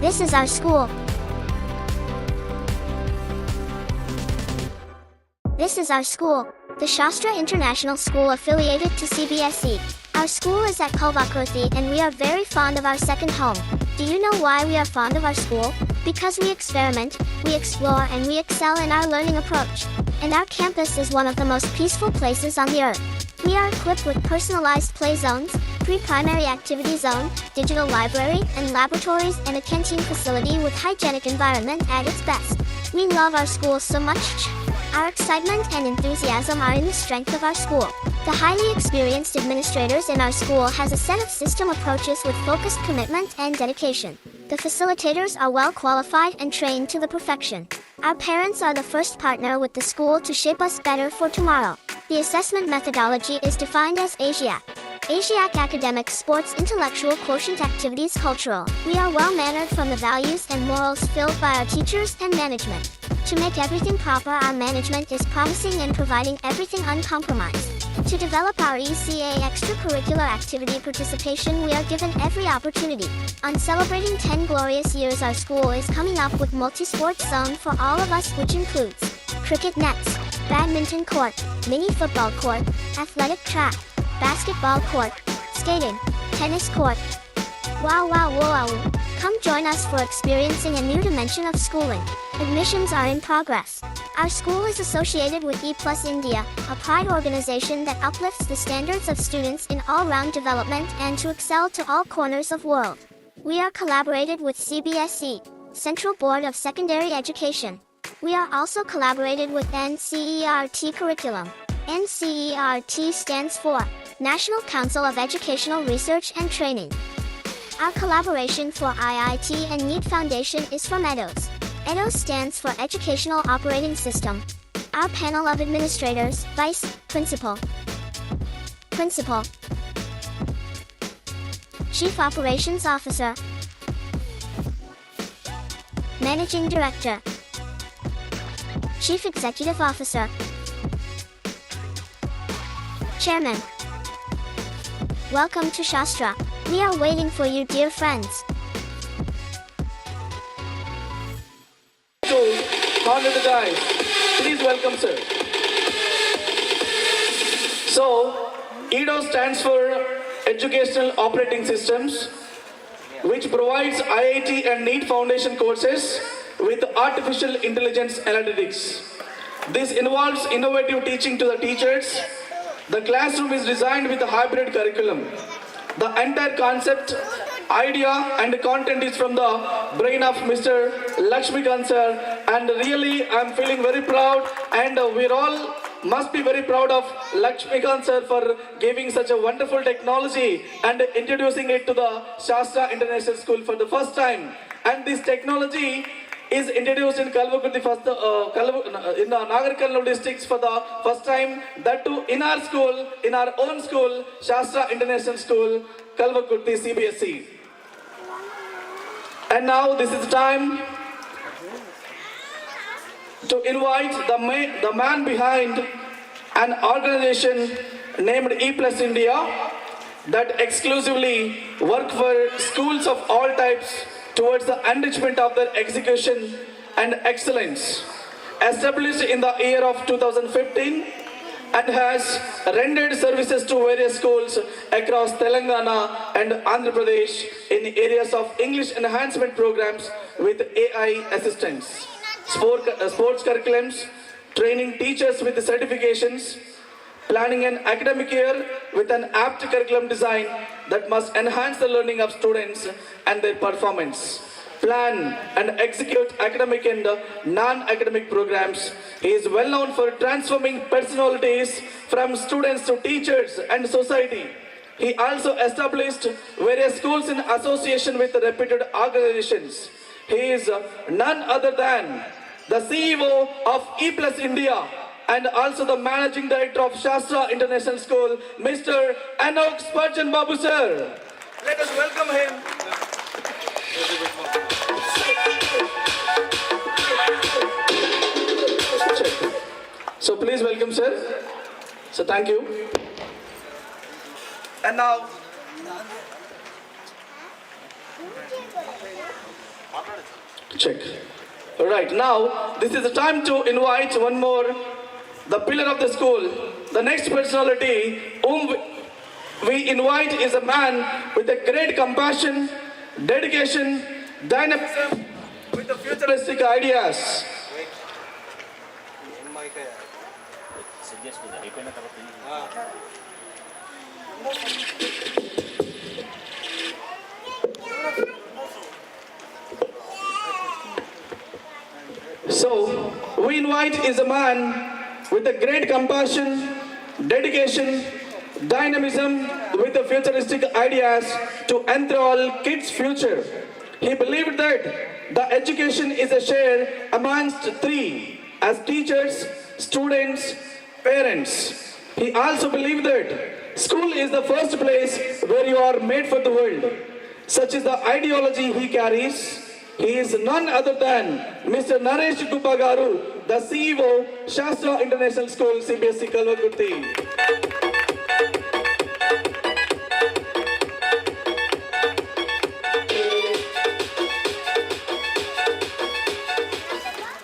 This is our school. This is our school, the Shastra International School affiliated to CBSE. Our school is at Kalvakurthi and we are very fond of our second home. Do you know why we are fond of our school? Because we experiment, we explore and we excel in our learning approach. And our campus is one of the most peaceful places on the earth. We are equipped with personalized play zones, pre-primary activity zone, digital library and laboratories and a canteen facility with hygienic environment at its best. We love our school so much. Our excitement and enthusiasm are in the strength of our school. The highly experienced administrators in our school has a set of system approaches with focused commitment and dedication. The facilitators are well qualified and trained to the perfection. Our parents are the first partner with the school to shape us better for tomorrow. The assessment methodology is defined as ASIAC. ASIAC Academic, Sports, Intellectual, Quotient, Activities, Cultural. We are well-mannered from the values and morals filled by our teachers and management. To make everything proper, our management is promising and providing everything uncompromised. To develop our ECA extracurricular activity participation, we are given every opportunity. On celebrating 10 glorious years, our school is coming up with multi-sports zone for all of us, which includes cricket nets, badminton court, mini football court, athletic track, basketball court, skating, tennis court. Wow. Come join us for experiencing a new dimension of schooling. Admissions are in progress. Our school is associated with E+ India, a pride organization that uplifts the standards of students in all-round development and to excel to all corners of world. We are collaborated with CBSE, Central Board of Secondary Education. We are also collaborated with NCERT curriculum. NCERT stands for National Council of Educational Research and Training. Our collaboration for IIT and NEET Foundation is from EDOS. EDOS stands for Educational Operating System. Our panel of administrators, Vice Principal, Principal, Chief Operations Officer, Managing Director, Chief Executive Officer, Chairman. Welcome to Shastra. We are waiting for you, dear friends. Honor the guys. Please welcome, sir. So, EDO stands for Educational Operating Systems, which provides IIT and NEET Foundation courses with artificial intelligence analytics. This involves innovative teaching to the teachers. The classroom is designed with a hybrid curriculum. The entire concept, idea and content is from the brain of Mr. Lakshmikant sir, and really I'm feeling very proud, and we're all must be very proud of Lakshmikant sir for giving such a wonderful technology and introducing it to the Shastra International School for the first time. And this technology is introduced in Kalvakurthi first, in the Nagarkarnal districts for the first time. That too in our school, in our own school, Shastra International School, Kalvakurthi CBSE. And now this is time to invite the man behind an organization named E+ India that exclusively work for schools of all types towards the enrichment of their execution and excellence. Established in the year of 2015 and has rendered services to various schools across Telangana and Andhra Pradesh in areas of English enhancement programs with AI assistance, sports curriculums, training teachers with certifications, planning an academic year with an apt curriculum design that must enhance the learning of students and their performance. Plan and execute academic and non-academic programs. He is well known for transforming personalities from students to teachers and society. He also established various schools in association with reputed organizations. He is none other than the CEO of E+ India and also the Managing Director of Shastra International School, Mr. Anok Spurgeon Babu sir. Let us welcome him. So please welcome sir. So thank you. And now Check. Right, now this is the time to invite one more, the pillar of the school. The next personality whom we invite is a man with a great compassion, dedication, dynamism, with the futuristic ideas. So, we invite is a man with a great compassion, dedication, dynamism with the futuristic ideas to enthrall kids' future. He believed that the education is a share amongst three, as teachers, students, parents. He also believed that school is the first place where you are made for the world. Such is the ideology he carries. He is none other than Mr. Naresh Gubba Garu, the CEO, Shastra International School, CBSE Kalvakurti.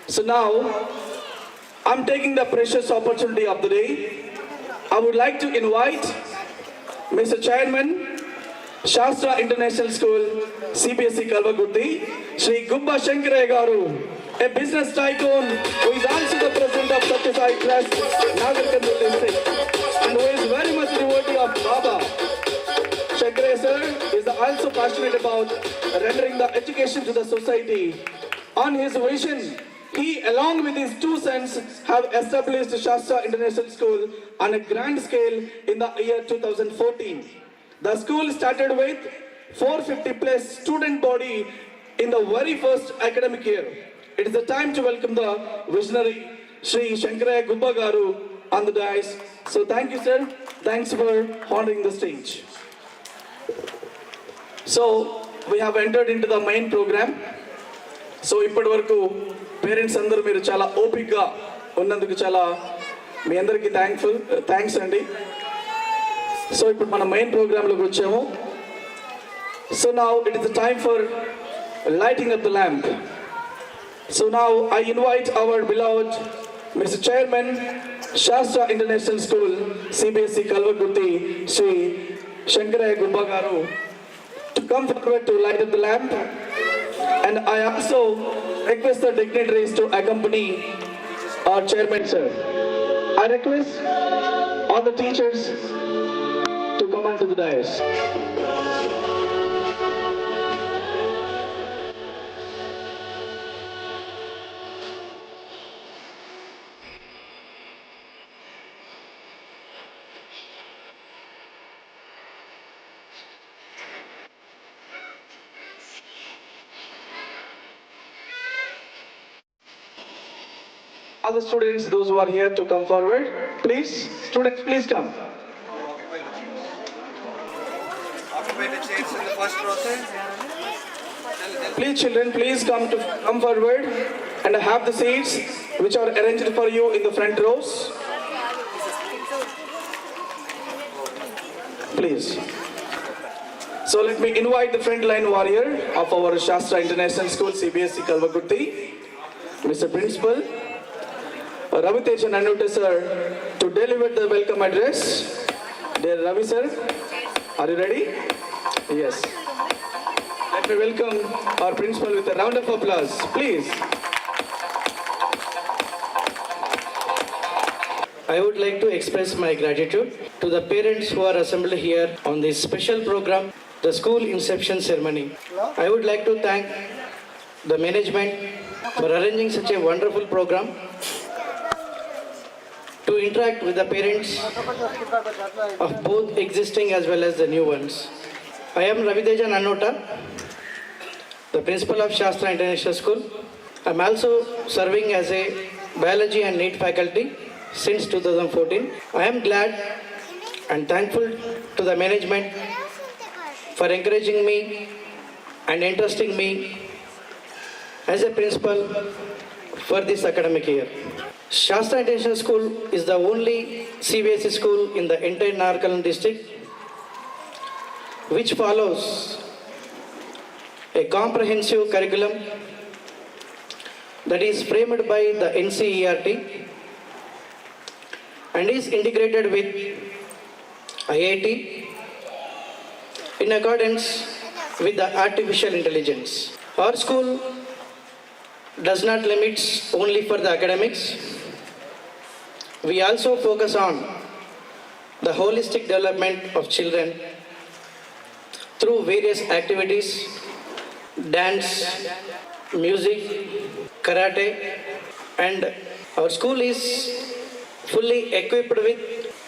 So now, I'm taking the precious opportunity of the day. I would like to invite Mr. Chairman, Shastra International School, CBSE Kalvakurti, Shri Gubba Shankaraya Garu, a business tycoon who is also the president of Satya Sai Trust, Nagarkandul district, and who is very much devotee of Baba. Shankaraya sir is also passionate about rendering the education to the society. On his vision, he, along with his two sons, have established Shastra International School on a grand scale in the year 2014. The school started with 450 plus student body in the very first academic year. It is the time to welcome the visionary Shri Shankaraya Gubba Garu on the dais. So thank you, sir. Thanks for honoring the stage. So we have entered into the main program. So ఇప్పటి వరకు parents అందరూ మీరు చాలా ఓపిక్గా ఉన్నందుకు చాలా మీ అందరికీ thanks అండి. సో ఇప్పుడు మన మెయిన్ ప్రోగ్రాంలోకి వచ్చాము. So now it is the time for lighting up the lamp. So now I invite our beloved Mr. Chairman, Shastra International School, CBSE Kalvakurti, Shri Shankaraya Gubba Garu, to come forward to light up the lamp. And I also request the dignitaries to accompany our chairman, sir. I request all the teachers to come onto the dais. All the students, those who are here, to come forward. Please, students, please come. Occupy the chairs in the first row, sir. Please, children, please come forward and have the seats which are arranged for you in the front rows. Please. So let me invite the frontline warrior of our Shastra International School, CBSE Kalvakurti, Mr. Principal Raviteja Nanute sir, to deliver the welcome address. Dear Ravi sir, are you ready? Yes. Let me welcome our principal with a round of applause, please. I would like to express my gratitude to the parents who are assembled here on this special program, the school inception ceremony. I would like to thank the management for arranging such a wonderful program to interact with the parents of both existing as well as the new ones. I am Raviteja Nanota, the principal of Shastra International School. I am also serving as a biology and NEET faculty since 2014. I am glad and thankful to the management for encouraging me and entrusting me as a principal for this academic year. Shastra International School is the only CBSE school in the entire Narkalam district which follows a comprehensive curriculum that is framed by the NCERT and is integrated with IIT in accordance with the artificial intelligence. Our school does not limit only for the academics. We also focus on the holistic development of children through various activities, dance, music, karate, and our school is fully equipped with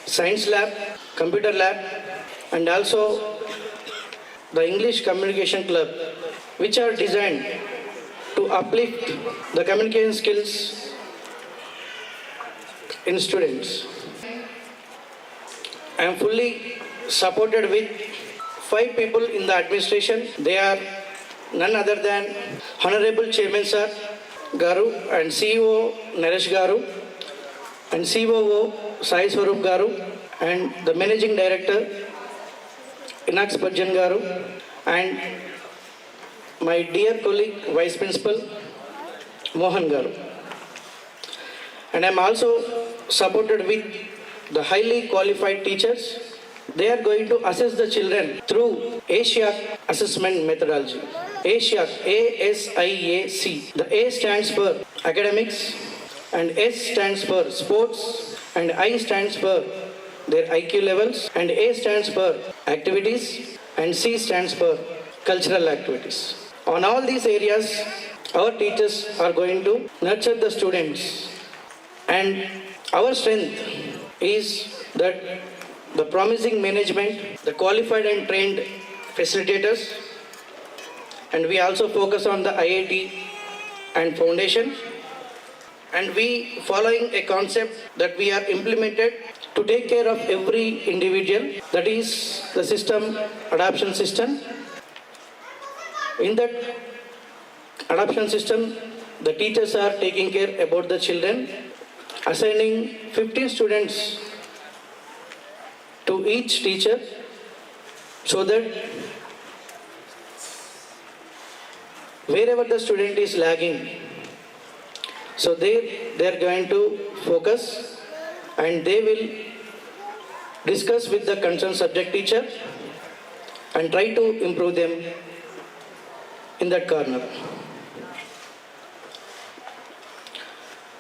science lab, computer lab, and also the English Communication Club, which are designed to uplift the communication skills in students. I am fully supported with 5 people in the administration. They are none other than Honorable Chairman Sir Garu and CEO Naresh Garu and COO Sai Swarup Garu and the Managing Director Inax Bajjan Garu and my dear colleague Vice Principal Mohan Garu. And I am also supported with the highly qualified teachers. They are going to assess the children through ASIAC assessment methodology. ASIAC, ASIAC. The A stands for academics and S stands for sports and I stands for their IQ levels and A stands for activities and C stands for cultural activities. On all these areas, our teachers are going to nurture the students, and our strength is that the promising management, the qualified and trained facilitators, and we also focus on the IIT and foundation, and we following a concept that we are implemented to take care of every individual, that is the system, adoption system. In that adoption system, the teachers are taking care about the children, assigning 15 students to each teacher so that wherever the student is lagging, so they are going to focus and they will discuss with the concerned subject teacher and try to improve them in that corner.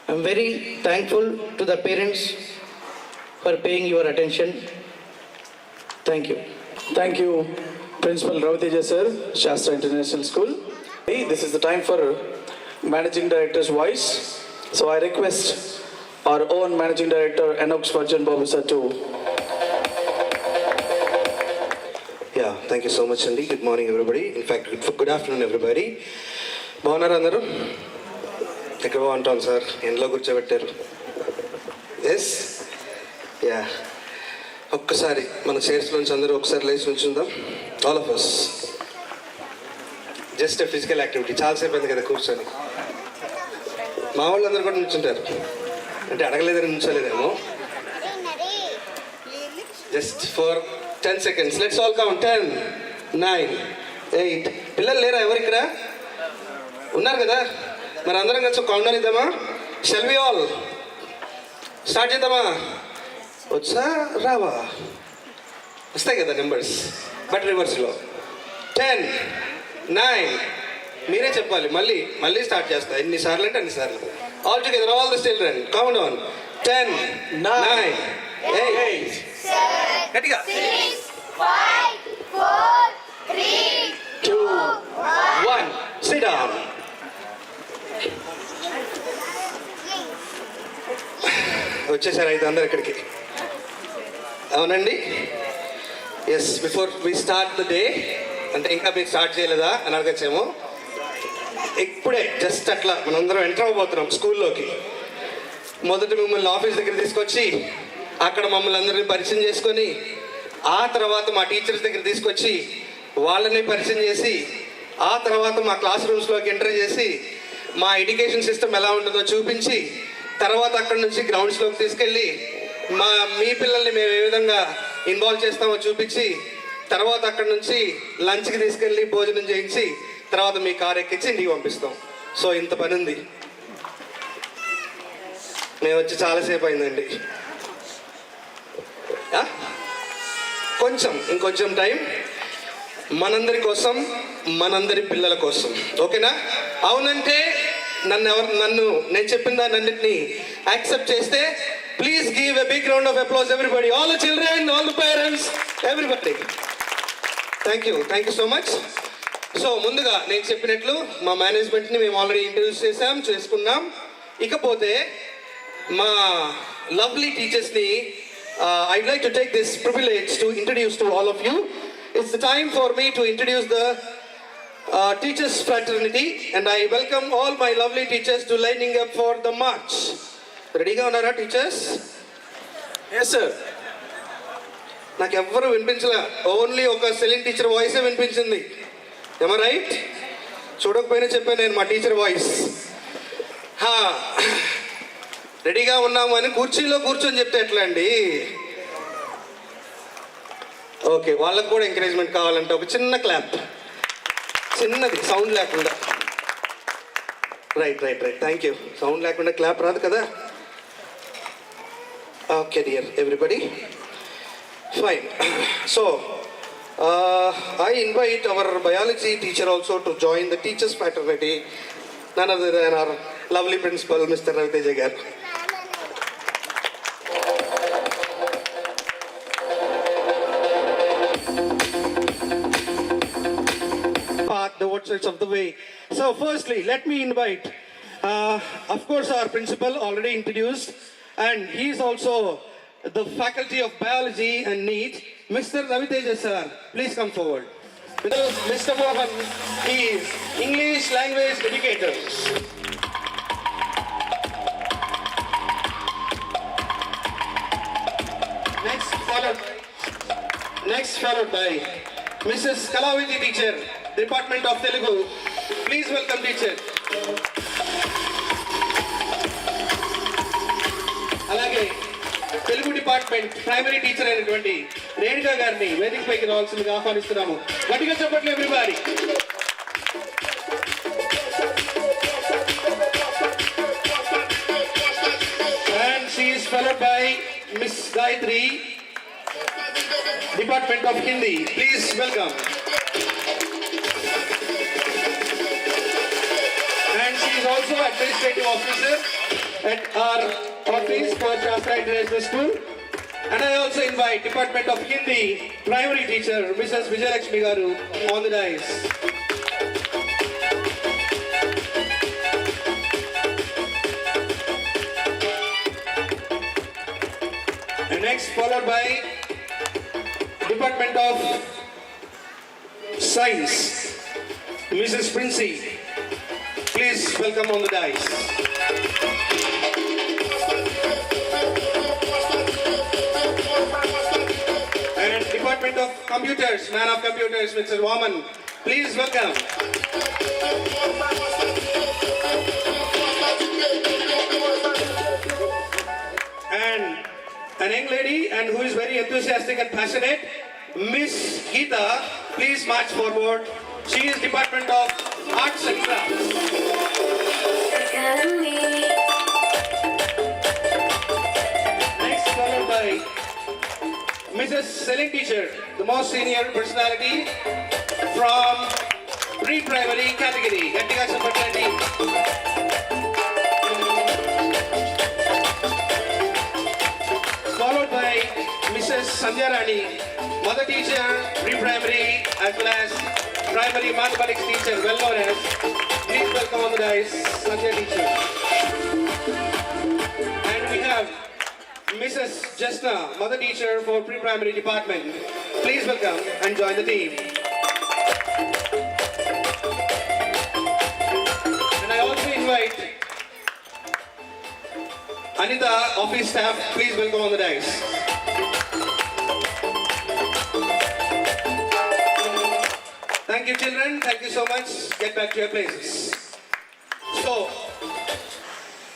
I am very thankful to the parents for paying your attention. Thank you. Thank you, Principal Raviteja sir, Shastra International School. This is the time for Managing Director's voice. So I request our own Managing Director, Enoch Spurgeon Babu sir, to. Yeah, thank you so much, Andy. Good morning, everybody. In fact, good afternoon, everybody. బాగున్నారా అందరూ? ఎక్కడ బాగుంటాం sir? ఎండలో కూర్చోబెట్టారు. Yes, yeah. ఒక్కసారి మన చైర్స్లోంచి అందరూ ఒకసారి లేచి నుంచుందాం. All of us. Just physical activity. చాలాసేపు అయింది కదా కూర్చొని. మా వాళ్ళందరూ కూడా నుంచుంటారు. అంటే అడగలేదని నుంచోలేదేమో. Just for 10 seconds. Let's all count. 10, 9, 8. పిల్లలు లేరా ఎవరు ఇక్కడ? ఉన్నారు కదా? మరి అందరం కలిసి కౌంట్ డౌన్ ఇద్దామా? షెల్ వి ఆల్ స్టార్ట్ చేద్దామా? వచ్చా రావా? వస్తాయి కదా నెంబర్స్, బట్ రివర్స్లో. 10, 9. మీరే చెప్పాలి. మళ్ళీ స్టార్ట్ చేస్తా. ఎన్నిసార్లు అంటే అన్నిసార్లు. All together, all the children count down. 10, 9, 8. గట్టిగా. 6, 5, 4, 3, 2, 1. Sit down. వచ్చేసారు అయితే అందరు ఇక్కడికి. అవునండి. Yes, before we start the day, అంటే ఇంకా మీరు స్టార్ట్ చేయలేదా అని అడగచ్చేమో. ఇప్పుడే జస్ట్ అట్లా మనందరం ఎంటర్ అవ్వబోతున్నాం స్కూల్లోకి. మొదట మిమ్మల్ని ఆఫీస్ దగ్గర తీసుకొచ్చి అక్కడ మమ్మల్ని అందరినీ పరిచయం చేసుకొని, ఆ తర్వాత మా టీచర్స్ దగ్గర తీసుకొచ్చి వాళ్ళని పరిచయం చేసి, ఆ తర్వాత మా క్లాస్ రూమ్స్లోకి ఎంటర్ చేసి మా ఎడ్యుకేషన్ సిస్టమ్ ఎలా ఉంటుందో చూపించి, తర్వాత అక్కడ నుంచి గ్రౌండ్స్లోకి తీసుకెళ్ళి మీ పిల్లల్ని మేము ఏ విధంగా ఇన్వాల్వ్ చేస్తామో చూపించి, తర్వాత అక్కడ నుంచి లంచ్కి తీసుకెళ్ళి భోజనం చేయించి, తర్వాత మీ కార్ ఎక్కించి ఇంటికి పంపిస్తాం. సో ఇంత పని ఉంది. మేము వచ్చి చాలాసేపు అయిందండి. ఇంకొంచెం టైం మనందరి కోసం, మనందరి పిల్లల కోసం. ఓకేనా? అవునంటే నేను చెప్పిన దాన్నింటినీ యాక్సెప్ట్ చేస్తే please give a big round of applause everybody, all the children, all the parents, everybody. Thank you so much. So ముందుగా నేను చెప్పినట్లు మా మేనేజ్మెంట్ని మేము ఆల్రెడీ ఇంట్రడ్యూస్ చేసుకున్నాం. ఇకపోతే మా lovely టీచర్స్ని I'd like to take this privilege to introduce to all of you. It's the time for me to introduce the teachers fraternity, and I welcome all my lovely teachers to lining up for the march. Ready ga unnara teachers? Yes sir. నాకు ఎవ్వరు వినిపించలే, only ఒక సెలిన్ teacher వాయిసే వినిపించింది. ఏమ right? చూడకపోయినా చెప్పాను నేను మా teacher voice. రెడీగా ఉన్నాము అని కుర్చీలో కూర్చొని చెప్తే ఎట్లా అండి? ఓకే, వాళ్ళకు కూడా ఎంకరేజ్మెంట్ కావాలంటే ఒక చిన్న క్లాప్, చిన్నది, సౌండ్ లేకుండా. రైట్. Thank you. సౌండ్ లేకుండా క్లాప్ రాదు కదా. Okay dear everybody, fine. So I invite our biology teacher also to join the teachers fraternity, none other than our lovely principal Mr. Raviteja garu. The words of the way. So firstly, let me invite, of course, our principal already introduced, and he is also the faculty of biology and NEET, Mr. Raviteja sir. Please come forward. Mr. Mohan, he is English language educator. Next followed by Mrs. Kalavati teacher, Department of Telugu. Please welcome teacher. అలాగే Telugu department primary teacher అయినటువంటి రేణుకా గారిని వేదిక పైకి రావాల్సిందిగా ఆహ్వానిస్తున్నాము. గట్టిగా చెప్పట్లు everybody. And she is followed by Miss Gayatri, Department of Hindi. Please welcome. And she is also administrative officer at our office for Shastra International School. And I also invite Department of Hindi primary teacher Mrs. Vijayalakshmi garu on the dais. And next followed by Department of Science, Mrs. Princey. Please welcome on the dais. And Department of Computers, man of computers, Mr. Waman. Please welcome. And an young lady and who is very enthusiastic and passionate, Miss Geeta. Please march forward. She is Department of Arts and Crafts. Next followed by Mrs. Selling teacher, the most senior personality from pre-primary category. Gattiga Sampatati. Followed by Mrs. Sandhya Rani, mother teacher, pre-primary as well as primary mathematics teacher, well known as. Please welcome on the dais, Sandhya teacher. And we have Mrs. Jasna, mother teacher for pre-primary department. Please welcome and join the team. And I also invite Anita, office staff. Please welcome on the dais. Thank you children, thank you so much. Get back to your places. So,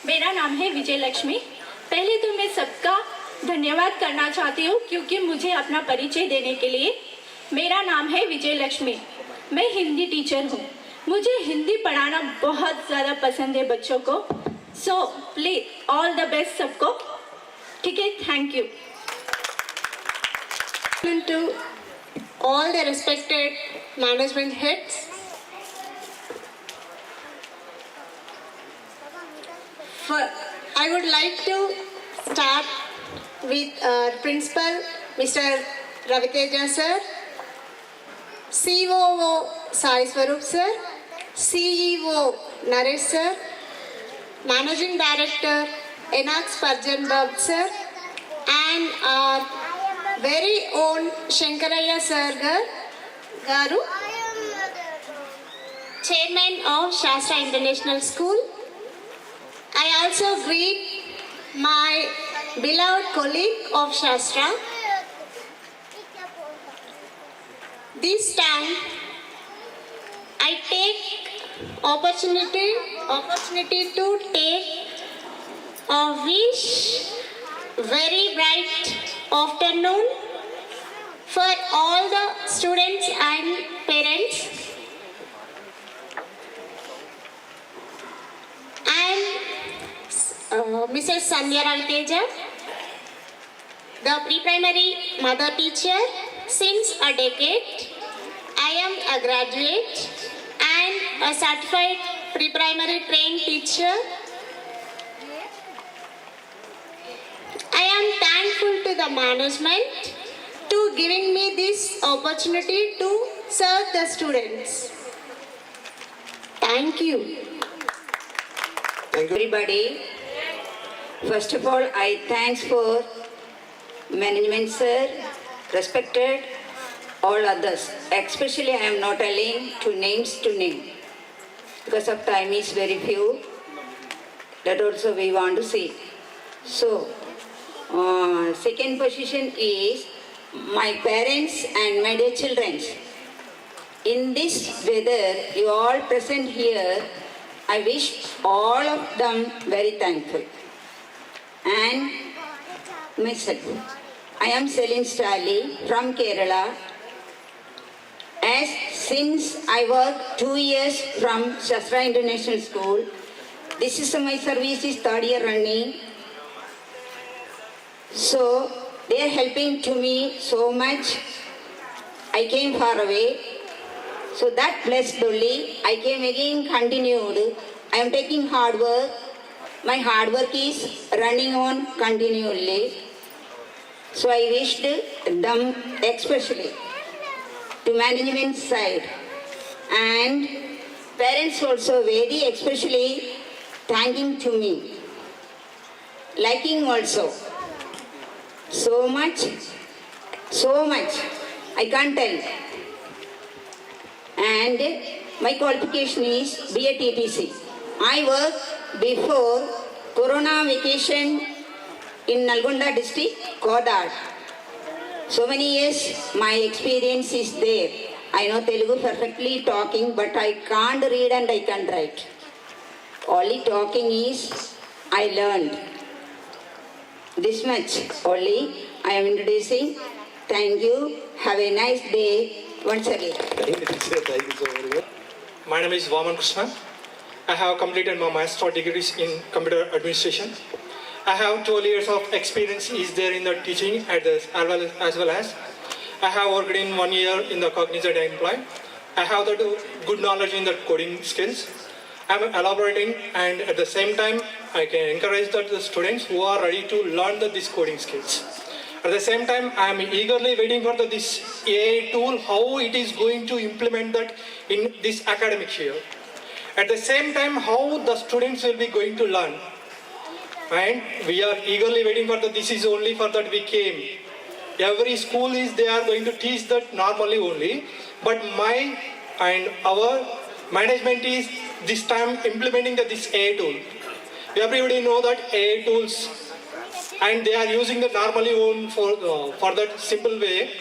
मेरा नाम है विजय लक्ष्मी। पहले तो मैं सबका धन्यवाद करना चाहती हूँ क्योंकि मुझे अपना परिचय देने के लिए। मेरा नाम है विजय लक्ष्मी, मैं हिंदी टीचर हूँ। मुझे हिंदी पढ़ाना बहुत ज़्यादा पसंद है बच्चों को. So please all the best सबको. ठीक है, thank you. To all the respected management heads, I would like to start with Principal Mr. Raviteja sir, COO Sai Swarup sir, CEO Naresh sir, Managing Director Enax Parjan Bab sir, and our very own Shankaraya sir garu, Chairman of Shastra International School. I also greet my beloved colleague of Shastra. This time, I take opportunity to take a wish very bright afternoon for all the students and parents. And Mrs. Sandhya Raviteja, the pre-primary mother teacher since a decade. I am a graduate and a certified pre-primary trained teacher. I am thankful to the management to giving me this opportunity to serve the students. Thank you. Thank you. Everybody, first of all, I thanks for management sir, respected all others. Especially I am not telling to names to name because of time is very few. That also we want to see. So, second position is my parents and my dear children. In this weather, you all present here, I wish all of them very thankful. And myself, I am Celine Stali from Kerala. As since I work 2 years from Shastra International School, this is my service is 3rd year running. So they are helping to me so much. I came far away. So that blessed only. I came again, continued. I am taking hard work. My hard work is running on continually. So I wished them especially to management side and parents also very especially thanking to me. Liking also. So much, I can't tell. And my qualification is BA TTC. I worked before Corona vacation in Nalgonda district, Kodad. So many years my experience is there. I know Telugu perfectly talking, but I can't read and I can't write. Only talking is I learned. This much only I am introducing. Thank you. Have a nice day once again. Thank you so very much. My name is Vaman Krishna. I have completed my master's degrees in computer administration. I have 12 years of experience is there in the teaching as well as I have worked in 1 year in the Cognizant employee. I have the good knowledge in the coding skills. I am elaborating and at the same time I can encourage that the students who are ready to learn this coding skills. At the same time, I am eagerly waiting for this AI tool, how it is going to implement that in this academic year. At the same time, how the students will be going to learn. And we are eagerly waiting for that. This is only for that we came. Every school is, they are going to teach that normally only. But my and our management is this time implementing this AI tool. Everybody know that AI tools and they are using the normally only for that simple way.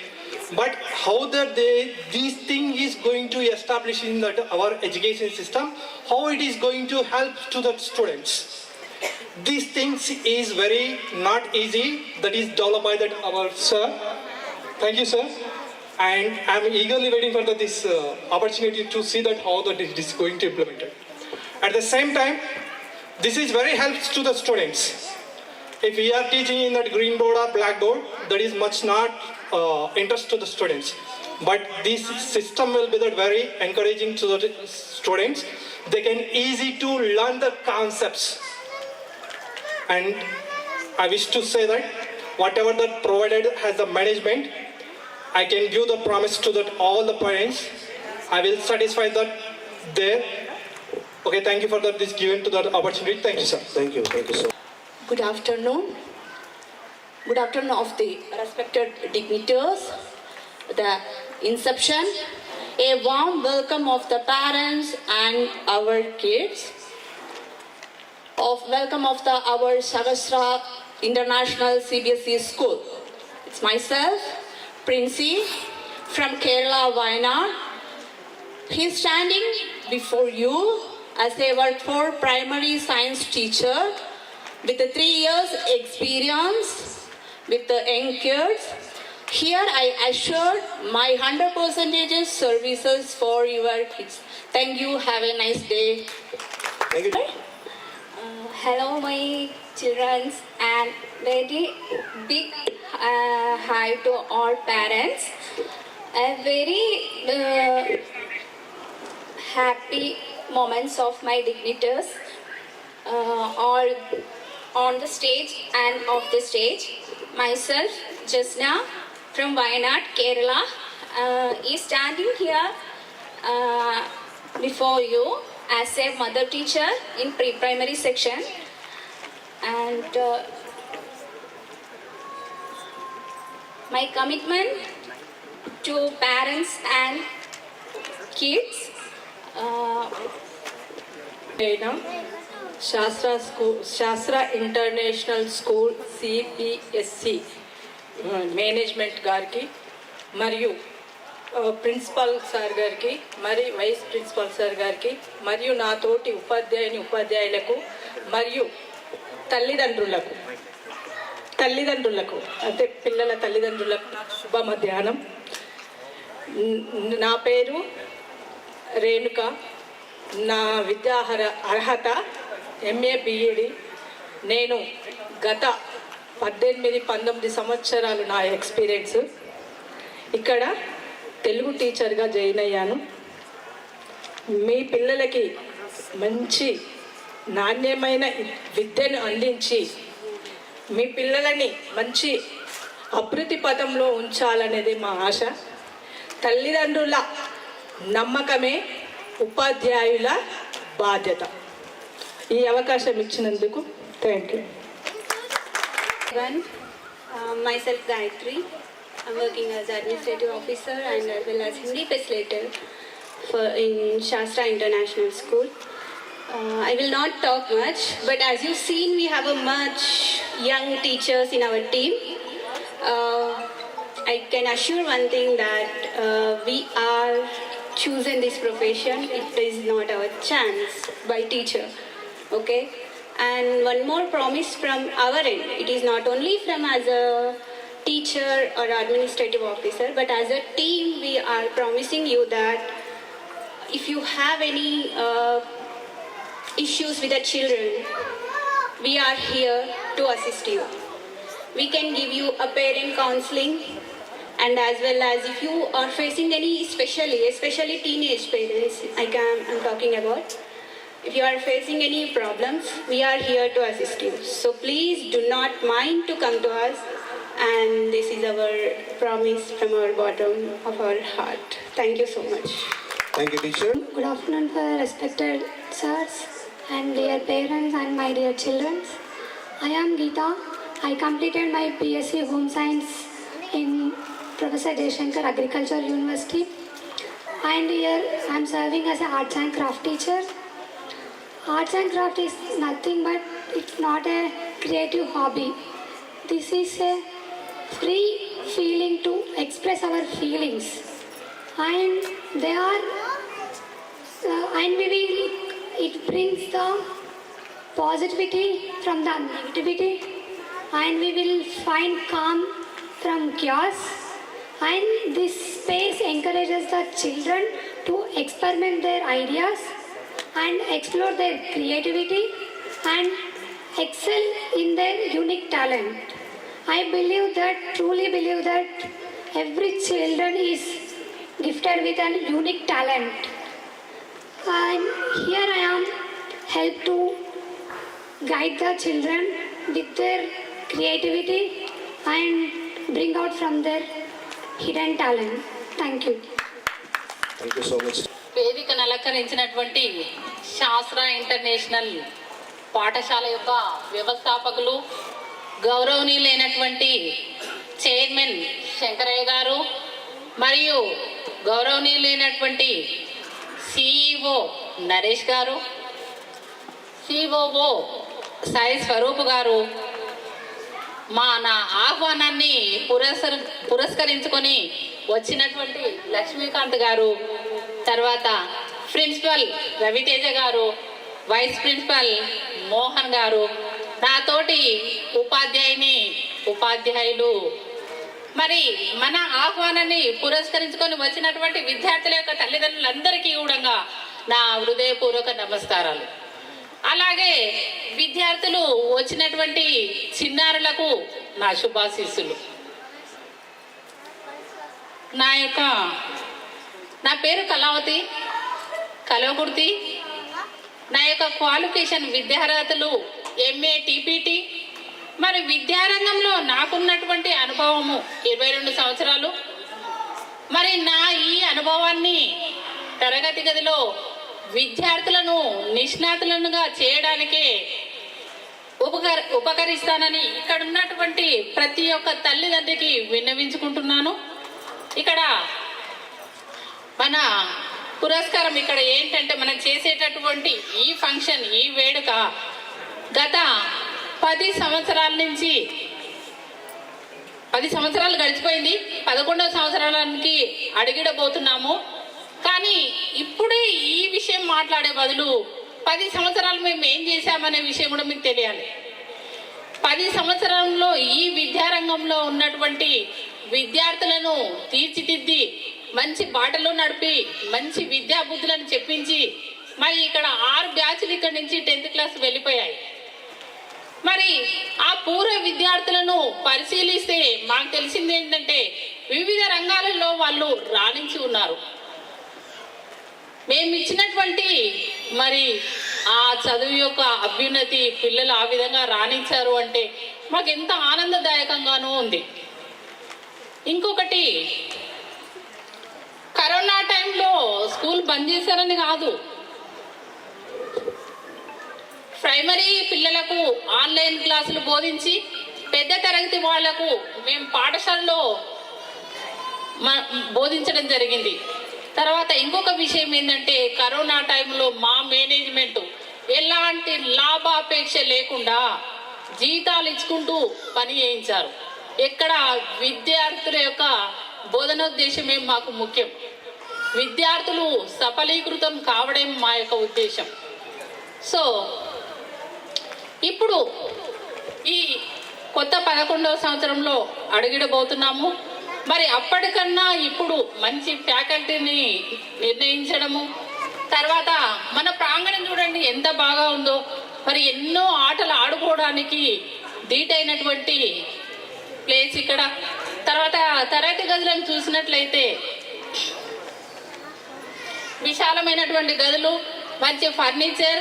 But how that this thing is going to establish in that our education system, how it is going to help to the students. These things is very not easy. That is developed by that our sir. Thank you, sir. and I'm eagerly waiting for this opportunity to see that how that it is going to implement it. At the same time, this is very helps to the students. If we are teaching in that green board or black board, that is much not interest to the students. But this system will be that very encouraging to the students. They can easy to learn the concepts. And I wish to say that whatever that provided as the management, I can give the promise to that all the parents. I will satisfy that there. Okay, thank you for that this given to that opportunity. Thank you, sir. Thank you so much. Good afternoon. Good afternoon of the respected dignitaries. The inception, a warm welcome of the parents and our kids. Welcome of our Shastra International CBSE School. It's myself, Princey, from Kerala, Wayanad. He's standing before you as a work for primary science teacher with the 3 years experience with the young kids. Here I assured my 100% services for your kids. Thank you. Have a nice day. Thank you. Hello, my children, and very big hi to all parents. A very happy moments of my dignitaries, all on the stage and off the stage. Myself, Jasna, from Wayanad, Kerala, is standing here before you as a mother teacher in pre-primary section, and my commitment to parents and kids. Shastra International School CBSE management గారికి మరియు principal sir గారికి మరియు vice principal sir గారికి మరియు నా తోటి ఉపాధ్యాయులకు మరియు తల్లిదండ్రులకు అంటే పిల్లల తల్లిదండ్రులకు శుభ మధ్యాహ్నం. నా పేరు రేణుక. నా విద్యా అర్హత MA BEd. నేను గత 18-19 సంవత్సరాలు నా ఎక్స్పీరియన్స్. ఇక్కడ తెలుగు టీచర్గా జాయిన్ అయ్యాను. మీ పిల్లలకి మంచి నాణ్యమైన విద్యను అందించి మీ పిల్లలని మంచి అభివృద్ధి పథంలో ఉంచాలనేది మా ఆశ. తల్లిదండ్రుల నమ్మకమే ఉపాధ్యాయుల బాధ్యత. ఈ అవకాశం ఇచ్చినందుకు thank you. Myself Gayatri. I'm working as administrative officer and as well as Hindi facilitator in Shastra International School. I will not talk much, but as you've seen, we have a much young teachers in our team. I can assure one thing that we are choosing this profession. It is not our chance by teacher. Okay. And one more promise from our end. It is not only from as a teacher or administrative officer, but as a team, we are promising you that if you have any issues with the children, we are here to assist you. We can give you a parent counseling, and as well as if you are facing any especially teenage parents, I'm talking about. If you are facing any problems, we are here to assist you. So please do not mind to come to us, and this is our promise from our bottom of our heart. Thank you so much. Thank you, teacher. Good afternoon, for respected sirs and dear parents and my dear children. I am Geeta. I completed my BSc Home Science in Professor Deshankar Agriculture University, and here I am serving as an arts and craft teacher. Arts and craft is nothing but it's not a creative hobby. This is a free feeling to express our feelings, and they are it brings the positivity from the negativity, and we will find calm from chaos, and this space encourages the children to experiment their ideas and explore their creativity and excel in their unique talent. I truly believe that every children is gifted with an unique talent, and here I am help to guide the children with their creativity and bring out from their hidden talent. Thank you. Thank you so much. వేదికను అలంకరించినటువంటి శాస్త్ర international పాఠశాల యొక్క వ్యవస్థాపకులు, గౌరవనీయులైనటువంటి chairman Shankaraiah గారు, మరియు గౌరవనీయులైనటువంటి CEO Naresh గారు, COO Sai Swaroop గారు, నా ఆహ్వానాన్ని పురస్కరించుకొని వచ్చినటువంటి లక్ష్మీకాంత్ గారు, తర్వాత ప్రిన్సిపల్ రవితేజ గారు, వైస్ ప్రిన్సిపల్ మోహన్ గారు, నాతోటి ఉపాధ్యాయులు, మరి మన ఆహ్వానాన్ని పురస్కరించుకొని వచ్చినటువంటి విద్యార్థుల యొక్క తల్లిదండ్రులందరికీ కూడా నా హృదయపూర్వక నమస్కారాలు. అలాగే విద్యార్థులు వచ్చినటువంటి చిన్నారులకు నా శుభాశీస్సులు. నా పేరు కళావతి కలవకుర్తి. నా యొక్క క్వాలిఫికేషన్ విద్యార్హతలు ఎంఏ టీపీటీ. మరి విద్యారంగంలో నాకున్నటువంటి అనుభవము 22 సంవత్సరాలు. మరి నా ఈ అనుభవాన్ని తరగతి గదిలో విద్యార్థులను నిష్ణాతులుగా చేయడానికే ఉపకరిస్తానని ఇక్కడ ఉన్నటువంటి ప్రతి ఒక్క తల్లిదండ్రికి విన్నవించుకుంటున్నాను. ఇక్కడ మన పురస్కారం ఇక్కడ ఏంటంటే, మనం చేసేటటువంటి ఈ ఫంక్షన్, ఈ వేడుక గత 10 సంవత్సరాల నుంచి 10 సంవత్సరాలు గడిచిపోయింది. 11వ సంవత్సరానికి అడుగిడబోతున్నాము. కానీ ఇప్పుడే ఈ విషయం మాట్లాడే బదులు 10 సంవత్సరాలు మేము ఏం చేశామనే విషయం కూడా మీకు తెలియాలి. 10 సంవత్సరంలో ఈ విద్యారంగంలో ఉన్నటువంటి విద్యార్థులను తీర్చిదిద్ది మంచి బాటలో నడిపి మంచి విద్యా బుద్ధులను చెప్పించి, మరి ఇక్కడ 6 బ్యాచ్లు ఇక్కడ నుంచి 10th క్లాస్ వెళ్ళిపోయాయి. మరి ఆ పూర్వ విద్యార్థులను పరిశీలిస్తే మాకు తెలిసింది ఏంటంటే, వివిధ రంగాలలో వాళ్ళు రాణించి ఉన్నారు. మేము ఇచ్చినటువంటి మరి ఆ చదువు యొక్క అభ్యున్నతి, పిల్లలు ఆ విధంగా రాణించారు అంటే మాకు ఎంత ఆనందదాయకంగానూ ఉంది. ఇంకొకటి, కరోనా టైంలో స్కూల్ బంద్ చేశారని కాదు, ప్రైమరీ పిల్లలకు ఆన్లైన్ క్లాసులు బోధించి పెద్ద తరగతి వాళ్లకు మేము పాఠశాలలో బోధించడం జరిగింది. తర్వాత ఇంకొక విషయం ఏంటంటే, కరోనా టైంలో మా మేనేజ్మెంట్ ఎలాంటి లాభాపేక్ష లేకుండా జీతాలు ఇచ్చుకుంటూ పని చేయించారు. ఎక్కడ విద్యార్థుల యొక్క బోధనోద్దేశమే మాకు ముఖ్యం. విద్యార్థులు సఫలీకృతం కావడం మా యొక్క ఉద్దేశం. సో ఇప్పుడు ఈ కొత్త 11వ సంవత్సరంలో అడుగిడబోతున్నాము. మరి అప్పటికన్నా ఇప్పుడు మంచి ఫ్యాకల్టీని నిర్ణయించడము, తర్వాత మన ప్రాంగణం చూడండి ఎంత బాగా ఉందో. మరి ఎన్నో ఆటలు ఆడుకోవడానికి ధీటైనటువంటి ప్లేస్ ఇక్కడ. తర్వాత తరగతి గదులను చూసినట్లయితే విశాలమైనటువంటి గదులు, మంచి ఫర్నిచర్.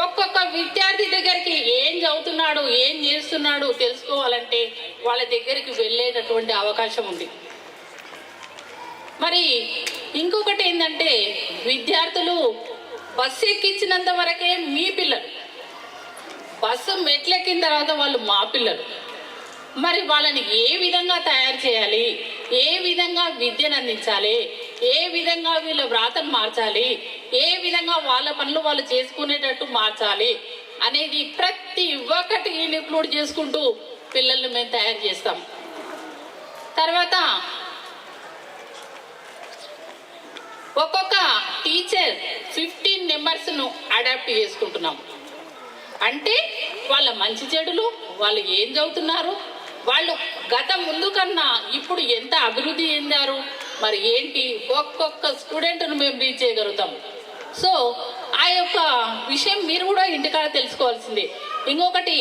ఒక్కొక్క విద్యార్థి దగ్గరికి ఏం చదువుతున్నాడు, ఏం చేస్తున్నాడు తెలుసుకోవాలంటే వాళ్ళ దగ్గరికి వెళ్ళేటటువంటి అవకాశం ఉంది. మరి ఇంకొకటి ఏంటంటే, విద్యార్థులు బస్సు ఎక్కించినంత వరకే మీ పిల్లలు, బస్సు మెట్లెక్కిన తర్వాత వాళ్ళు మా పిల్లలు. మరి వాళ్ళని ఏ విధంగా తయారు చేయాలి, ఏ విధంగా విద్యను అందించాలి, ఏ విధంగా వీళ్ళ వ్రాతను మార్చాలి, ఏ విధంగా వాళ్ళ పనులు వాళ్ళు చేసుకునేటట్టు మార్చాలి అనేది ప్రతి ఒక్కటి ఇంక్లూడ్ చేసుకుంటూ పిల్లల్ని మేము తయారు చేస్తాం. తర్వాత ఒక్కొక్క టీచర్ 15 మెంబర్స్ను అడాప్ట్ చేసుకుంటున్నాం. అంటే వాళ్ళ మంచి చెడులు, వాళ్ళు ఏం చదువుతున్నారు, వాళ్ళు గత ముందు కన్నా ఇప్పుడు ఎంత అభివృద్ధి చెందారు, మరి ఏంటి ఒక్కొక్క స్టూడెంట్ను మేము రీచ్ చేయగలుగుతాం. సో ఆ యొక్క విషయం మీరు కూడా ఇంటికాడ తెలుసుకోవాల్సిందే. ఇంకొకటి,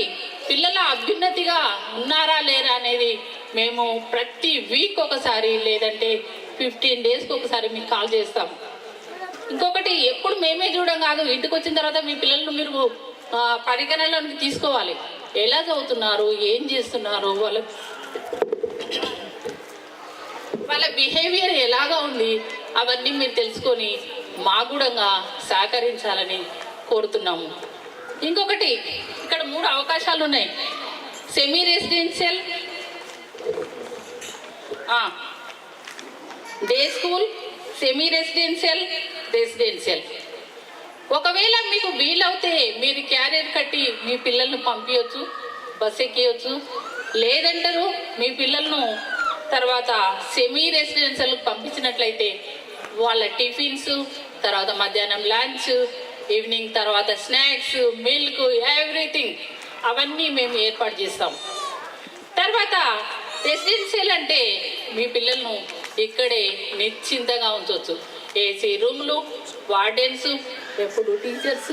పిల్లల అభ్యున్నతిగా ఉన్నారా లేరా అనేది మేము ప్రతి వీక్ ఒకసారి లేదంటే 15 డేస్కి ఒకసారి మీకు కాల్ చేస్తాం. ఇంకొకటి, ఎప్పుడు మేమే చూడడం కాదు, ఇంటికి వచ్చిన తర్వాత మీ పిల్లలను మీరు పరిగణనలోకి తీసుకోవాలి. ఎలా చదువుతున్నారు, ఏం చేస్తున్నారు, వాళ్ళ బిహేవియర్ ఎలాగా ఉంది, అవన్నీ మీరు తెలుసుకొని మాకు కూడా సహకరించాలని కోరుతున్నాము. ఇంకొకటి, ఇక్కడ 3 అవకాశాలు ఉన్నాయి. Semi residential, day school, semi residential, residential. ఒకవేళ మీకు వీలవుతే మీరు క్యారియర్ కట్టి మీ పిల్లల్ని పంపించవచ్చు, బస్ ఎక్కియచ్చు. లేదంటారు మీ పిల్లలను తర్వాత సెమీ రెసిడెన్షియల్ పంపించినట్లయితే వాళ్ళ టిఫిన్స్, తర్వాత మధ్యాహ్నం లంచ్, ఈవినింగ్ తర్వాత స్నాక్స్, మిల్క్, ఎవ్రీథింగ్ అవన్నీ మేము ఏర్పాటు చేస్తాం. తర్వాత రెసిడెన్షియల్ అంటే మీ పిల్లలను ఇక్కడే నిశ్చింతగా ఉంచవచ్చు. ఏసీ రూమ్లు, వార్డెన్స్, ఎప్పుడు టీచర్స్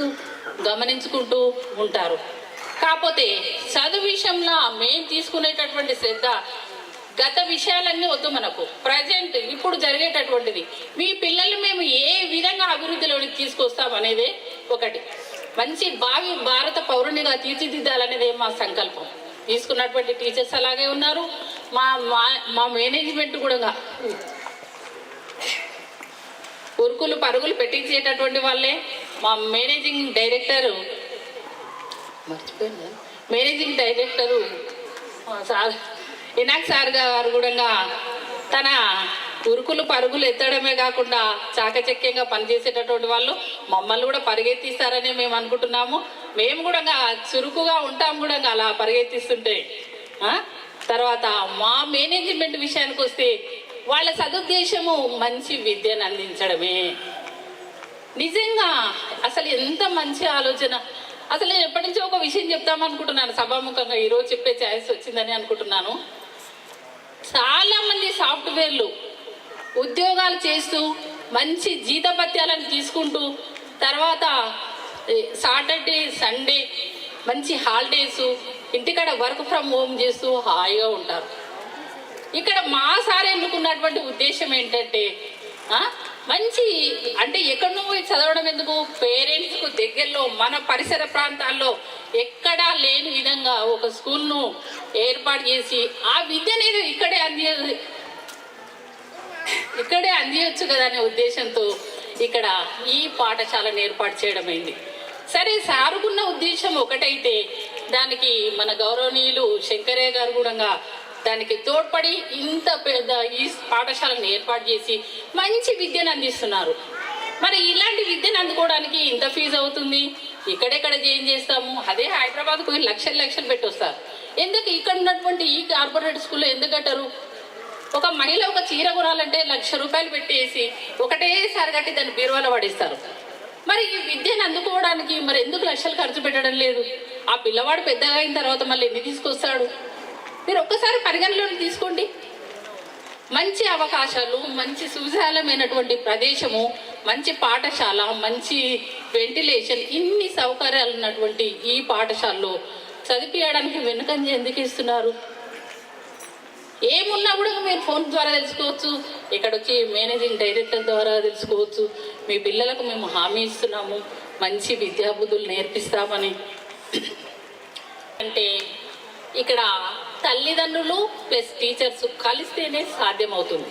గమనించుకుంటూ ఉంటారు. కాకపోతే చదువు విషయంలో మేము తీసుకునేటటువంటి శ్రద్ధ గత విషయాలన్నీ వద్దు, మనకు ప్రజెంట్ ఇప్పుడు జరిగేటటువంటిది మీ పిల్లల్ని మేము ఏ విధంగా అభివృద్ధిలోకి తీసుకొస్తాం అనేదే ఒకటి. మంచి భావి భారత పౌరునిగా తీర్చిదిద్దాలనేదే మా సంకల్పం. తీసుకున్నటువంటి టీచర్స్ అలాగే ఉన్నారు, మా మేనేజ్మెంట్ కూడా ఉరుకులు పరుగులు పెట్టించేటటువంటి వాళ్ళే. మా managing director sir Enoch sir గారు కూడా తన ఉరుకులు పరుగులు ఎత్తడమే కాకుండా చాకచక్యంగా పనిచేసేటటువంటి వాళ్ళు మమ్మల్ని కూడా పరిగెత్తిస్తారని మేము అనుకుంటున్నాము. మేము కూడా చురుకుగా ఉంటాం కూడా అలా పరిగెత్తిస్తుంటే. తర్వాత మా మేనేజ్మెంట్ విషయానికి వస్తే వాళ్ళ సదుద్దేశము మంచి విద్యను అందించడమే. నిజంగా అసలు ఎంత మంచి ఆలోచన. అసలు నేను ఎప్పటి నుంచో ఒక విషయం చెప్తామనుకుంటున్నాను, సభాముఖంగా ఈరోజు చెప్పే ఛాయిస్ వచ్చిందని అనుకుంటున్నాను. చాలామంది సాఫ్ట్వేర్లు ఉద్యోగాలు చేస్తూ మంచి జీతభత్యాలను తీసుకుంటూ తర్వాత సాటర్డే సండే మంచి హాలిడేస్ ఇంటికాడ వర్క్ ఫ్రమ్ హోమ్ చేస్తూ హాయిగా ఉంటారు. ఇక్కడ మా సార్ ఎన్నుకున్నటువంటి ఉద్దేశం ఏంటంటే మంచి అంటే ఎక్కడ నువ్వు చదవడం ఎందుకు, పేరెంట్స్కు దగ్గరలో మన పరిసర ప్రాంతాల్లో ఎక్కడా లేని విధంగా ఒక స్కూల్ను ఏర్పాటు చేసి ఆ విద్య అనేది ఇక్కడే అందియొచ్చు కదా అనే ఉద్దేశంతో ఇక్కడ ఈ పాఠశాలను ఏర్పాటు చేయడమైంది. సరే, సారుకున్న ఉద్దేశం ఒకటైతే దానికి మన గౌరవనీయులు శంకరయ్య గారు కూడా దానికి తోడ్పడి ఇంత పెద్ద ఈ పాఠశాలను ఏర్పాటు చేసి మంచి విద్యను అందిస్తున్నారు. మరి ఇలాంటి విద్యను అందుకోవడానికి ఇంత ఫీజు అవుతుంది, ఇక్కడెక్కడ ఏం చేస్తాము, అదే హైదరాబాద్కు లక్షలు పెట్టి వస్తారు. ఎందుకు ఇక్కడ ఉన్నటువంటి ఈ కార్పొరేట్ స్కూల్లో ఎందుకు కట్టరు? ఒక మహిళ ఒక చీర కొనాలంటే ₹1,00,000 పెట్టేసి ఒకటేసారి కట్టి దాన్ని బీరువాలో పడేస్తారు. మరి ఈ విద్యను అందుకోవడానికి మరి ఎందుకు లక్షలు ఖర్చు పెట్టడం లేదు? ఆ పిల్లవాడు పెద్దగా అయిన తర్వాత మళ్ళీ ఎన్ని తీసుకొస్తాడు? మీరు ఒక్కసారి పరిగణలోకి తీసుకోండి. మంచి అవకాశాలు, మంచి సువిశాలమైనటువంటి ప్రదేశము, మంచి పాఠశాల, మంచి వెంటిలేషన్, ఇన్ని సౌకర్యాలు ఉన్నటువంటి ఈ పాఠశాలలో చదివించడానికి వెనుకంజ ఎందుకు ఇస్తున్నారు? ఏమున్నా కూడా మీరు ఫోన్ ద్వారా తెలుసుకోవచ్చు, ఇక్కడ వచ్చి మేనేజింగ్ డైరెక్టర్ ద్వారా తెలుసుకోవచ్చు. మీ పిల్లలకు మేము హామీ ఇస్తున్నాము, మంచి విద్యాబుద్ధులు నేర్పిస్తామని. అంటే ఇక్కడ తల్లిదండ్రులు ప్లస్ టీచర్స్ కలిస్తేనే సాధ్యమవుతుంది.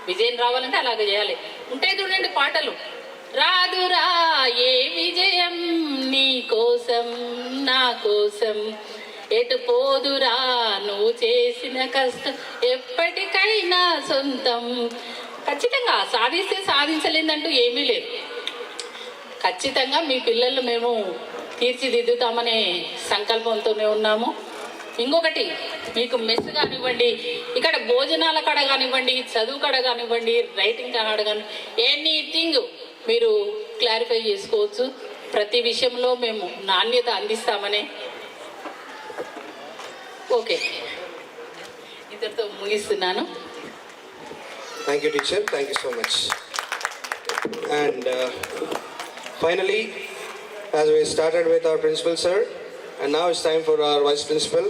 విజయం రావాలంటే అలాగే చేయాలి. ఉంటాయి చూడండి పాటలు, రాదురా ఏ విజయం నీ కోసం నా కోసం, ఎటు పోదురా నువ్వు చేసిన కష్టం ఎప్పటికైనా సొంతం. ఖచ్చితంగా సాధిస్తే సాధించలేదంటూ ఏమీ లేదు. ఖచ్చితంగా మీ పిల్లలు మేము తీర్చిదిద్దుతామనే సంకల్పంతోనే ఉన్నాము. ఇంకొకటి, మీకు మెస్ కానివ్వండి, ఇక్కడ భోజనాల కాడ కానివ్వండి, చదువు కాడ కానివ్వండి, రైటింగ్ కాడ కానీ ఎనీథింగ్ మీరు క్లారిఫై చేసుకోవచ్చు. ప్రతి విషయంలో మేము నాణ్యత అందిస్తామని. ఓకే, ఇంతటితో ముగిస్తున్నాను. Thank you, teacher. Thank you so much. And finally, as we started with our principal, sir, and now it's time for our vice principal.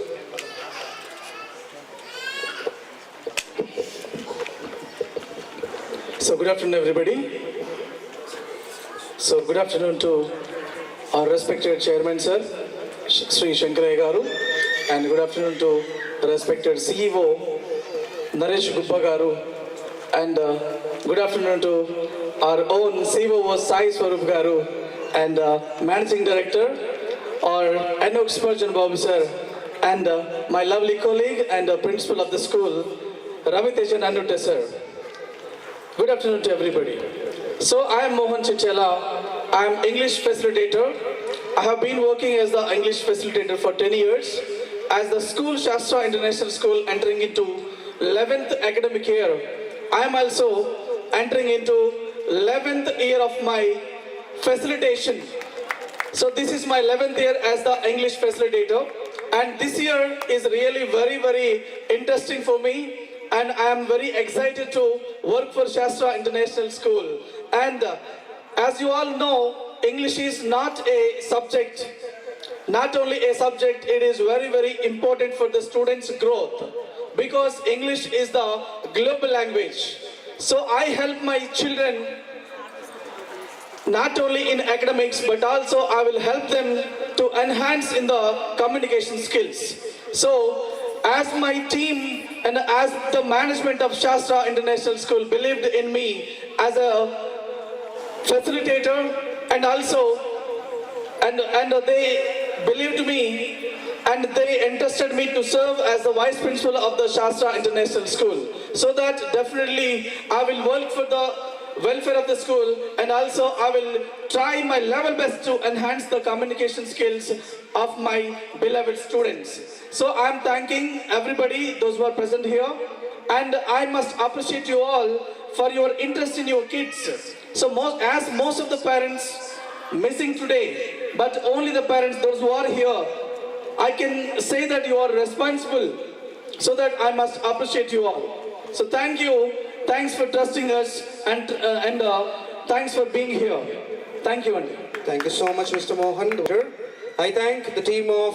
So good afternoon, everybody. So good afternoon to our respected chairman, sir, Sri Shankaraya Garu, and good afternoon to respected CEO, Naresh Guppa Garu, and good afternoon to our own COO, Sai Swarup Garu, and Managing Director, or Enoch Spurgeon Babu, sir, and my lovely colleague and principal of the school, Raviteja Nanute, sir. Good afternoon to everybody. So I am Mohan Chichela. I am English facilitator. I have been working as the English facilitator for 10 years as the school Shastra International School entering into 11th academic year. I am also entering into 11th year of my facilitation. So this is my 11th year as the English facilitator, and this year is really very, very interesting for me. And I am very excited to work for Shastra International School. And as you all know, English is not a subject, not only a subject, it is very, very important for the students' growth, because English is the global language. So I help my children not only in academics, but also I will help them to enhance in the communication skills. So as my team and as the management of Shastra International School believed in me as a facilitator, and also and they believed me and they entrusted me to serve as the vice principal of the Shastra International School. So that definitely I will work for the welfare of the school, and also I will try my level best to enhance the communication skills of my beloved students. So I am thanking everybody, those who are present here, and I must appreciate you all for your interest in your kids. So most of the parents missing today, but only the parents, those who are here, I can say that you are responsible, so that I must appreciate you all. So thank you. Thanks for trusting us, and thanks for being here. Thank you, Andy. Thank you so much, Mr. Mohan. I thank the team of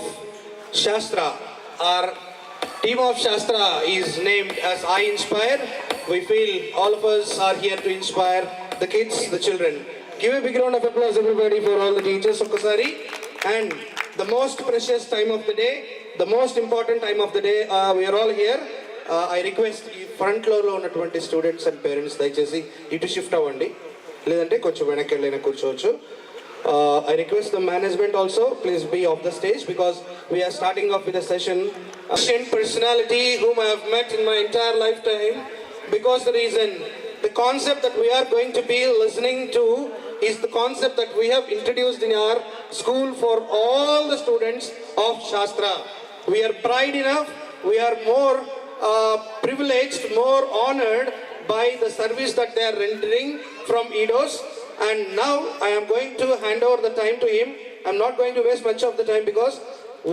Shastra. Our team of Shastra is named as I Inspire. We feel all of us are here to inspire the kids, the children. Give a big round of applause, everybody, for all the teachers of Kasari. And the most precious time of the day, the most important time of the day, we are all here. I request front ఫ్లోర్లో ఉన్నటువంటి students and parents దయచేసి ఇటు shift అవ్వండి, లేదంటే కొంచెం వెనక్కి వెళ్ళైనా కూర్చోవచ్చు. I request the management also, please be off the stage, because we are starting off with a session. A personality whom I have met in my entire lifetime, because the reason, the concept that we are going to be listening to is the concept that we have introduced in our school for all the students of Shastra. We are pride enough, we are more privileged, more honored by the service that they are rendering from EDOS. And now I am going to hand over the time to him. I'm not going to waste much of the time, because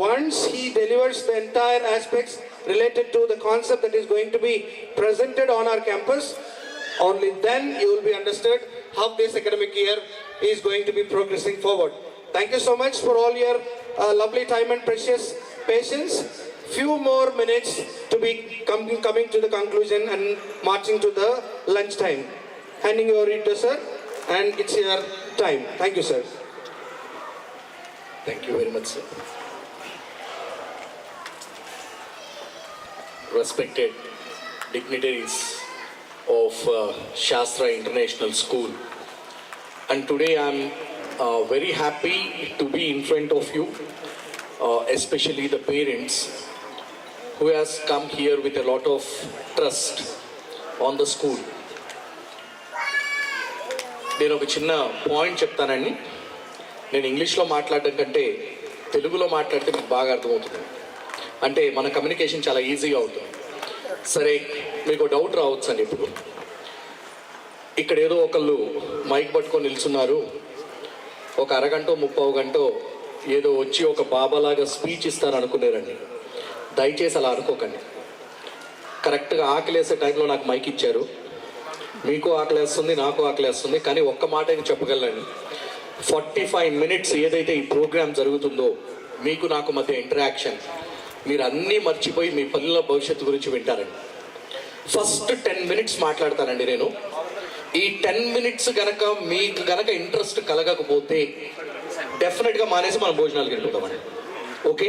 once he delivers the entire aspects related to the concept that is going to be presented on our campus, only then you will be understood how this academic year is going to be progressing forward. Thank you so much for all your lovely time and precious patience. Few more minutes to be coming to the conclusion and marching to the lunch time. Handing over it to sir, and it's your time. Thank you, sir. Thank you very much, sir. Respected dignitaries of Shastra International School, and today I'm very happy to be in front of you, especially the parents who has come here with a lot of trust on the school. నేను ఒక చిన్న point చెప్తానండి. నేను ఇంగ్లీష్లో మాట్లాడడం కంటే తెలుగులో మాట్లాడితే మీకు బాగా అర్థమవుతుంది, అంటే మన కమ్యూనికేషన్ చాలా ఈజీగా అవుతుంది. సరే, మీకు డౌట్ రావచ్చు అండి. ఇప్పుడు ఇక్కడ ఏదో ఒకళ్ళు మైక్ పట్టుకొని నిల్చున్నారు, ఒక అరగంట 30 గంట ఏదో వచ్చి ఒక బాబాలాగా స్పీచ్ ఇస్తారు అనుకున్నారండి. దయచేసి అలా అనుకోకండి. కరెక్ట్గా ఆకలేసే టైంలో నాకు మైక్ ఇచ్చారు. మీకు ఆకలేస్తుంది, నాకు ఆకలేస్తుంది, కానీ ఒక్క మాట అయితే చెప్పగలను, 45 minutes ఏదైతే ఈ ప్రోగ్రామ్ జరుగుతుందో మీకు నాకు మధ్య ఇంటరాక్షన్, మీరు అన్నీ మర్చిపోయి మీ పిల్లల భవిష్యత్తు గురించి వింటారండి. ఫస్ట్ 10 minutes మాట్లాడతానండి నేను. ఈ 10 minutes గనక మీకు గనక ఇంట్రెస్ట్ కలగకపోతే డెఫినెట్గా మానేసి మనం భోజనాలకు వెళ్ళిపోతామండి. Okay,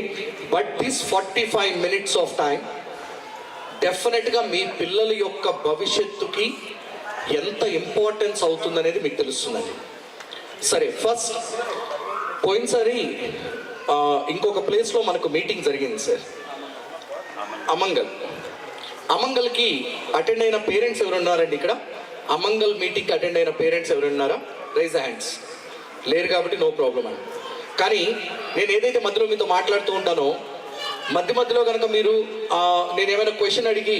but this 45 minutes of time డెఫినెట్గా మీ పిల్లల యొక్క భవిష్యత్తుకి ఎంత ఇంపార్టెన్స్ అవుతుందనేది మీకు తెలుస్తుందండి. సరే, ఫస్ట్ పోయినసారి ఇంకొక ప్లేస్లో మనకు మీటింగ్ జరిగింది సార్, అమంగల్కి అటెండ్ అయిన పేరెంట్స్ ఎవరు ఉన్నారండి ఇక్కడ? అమంగల్ మీటింగ్కి అటెండ్ అయిన పేరెంట్స్ ఎవరు ఉన్నారా? Raise hands. లేరు కాబట్టి నో ప్రాబ్లం అండి. కానీ నేను ఏదైతే మధ్యలో మీతో మాట్లాడుతూ ఉంటానో, మధ్యలో కనుక మీరు నేను ఏమైనా క్వశ్చన్ అడిగి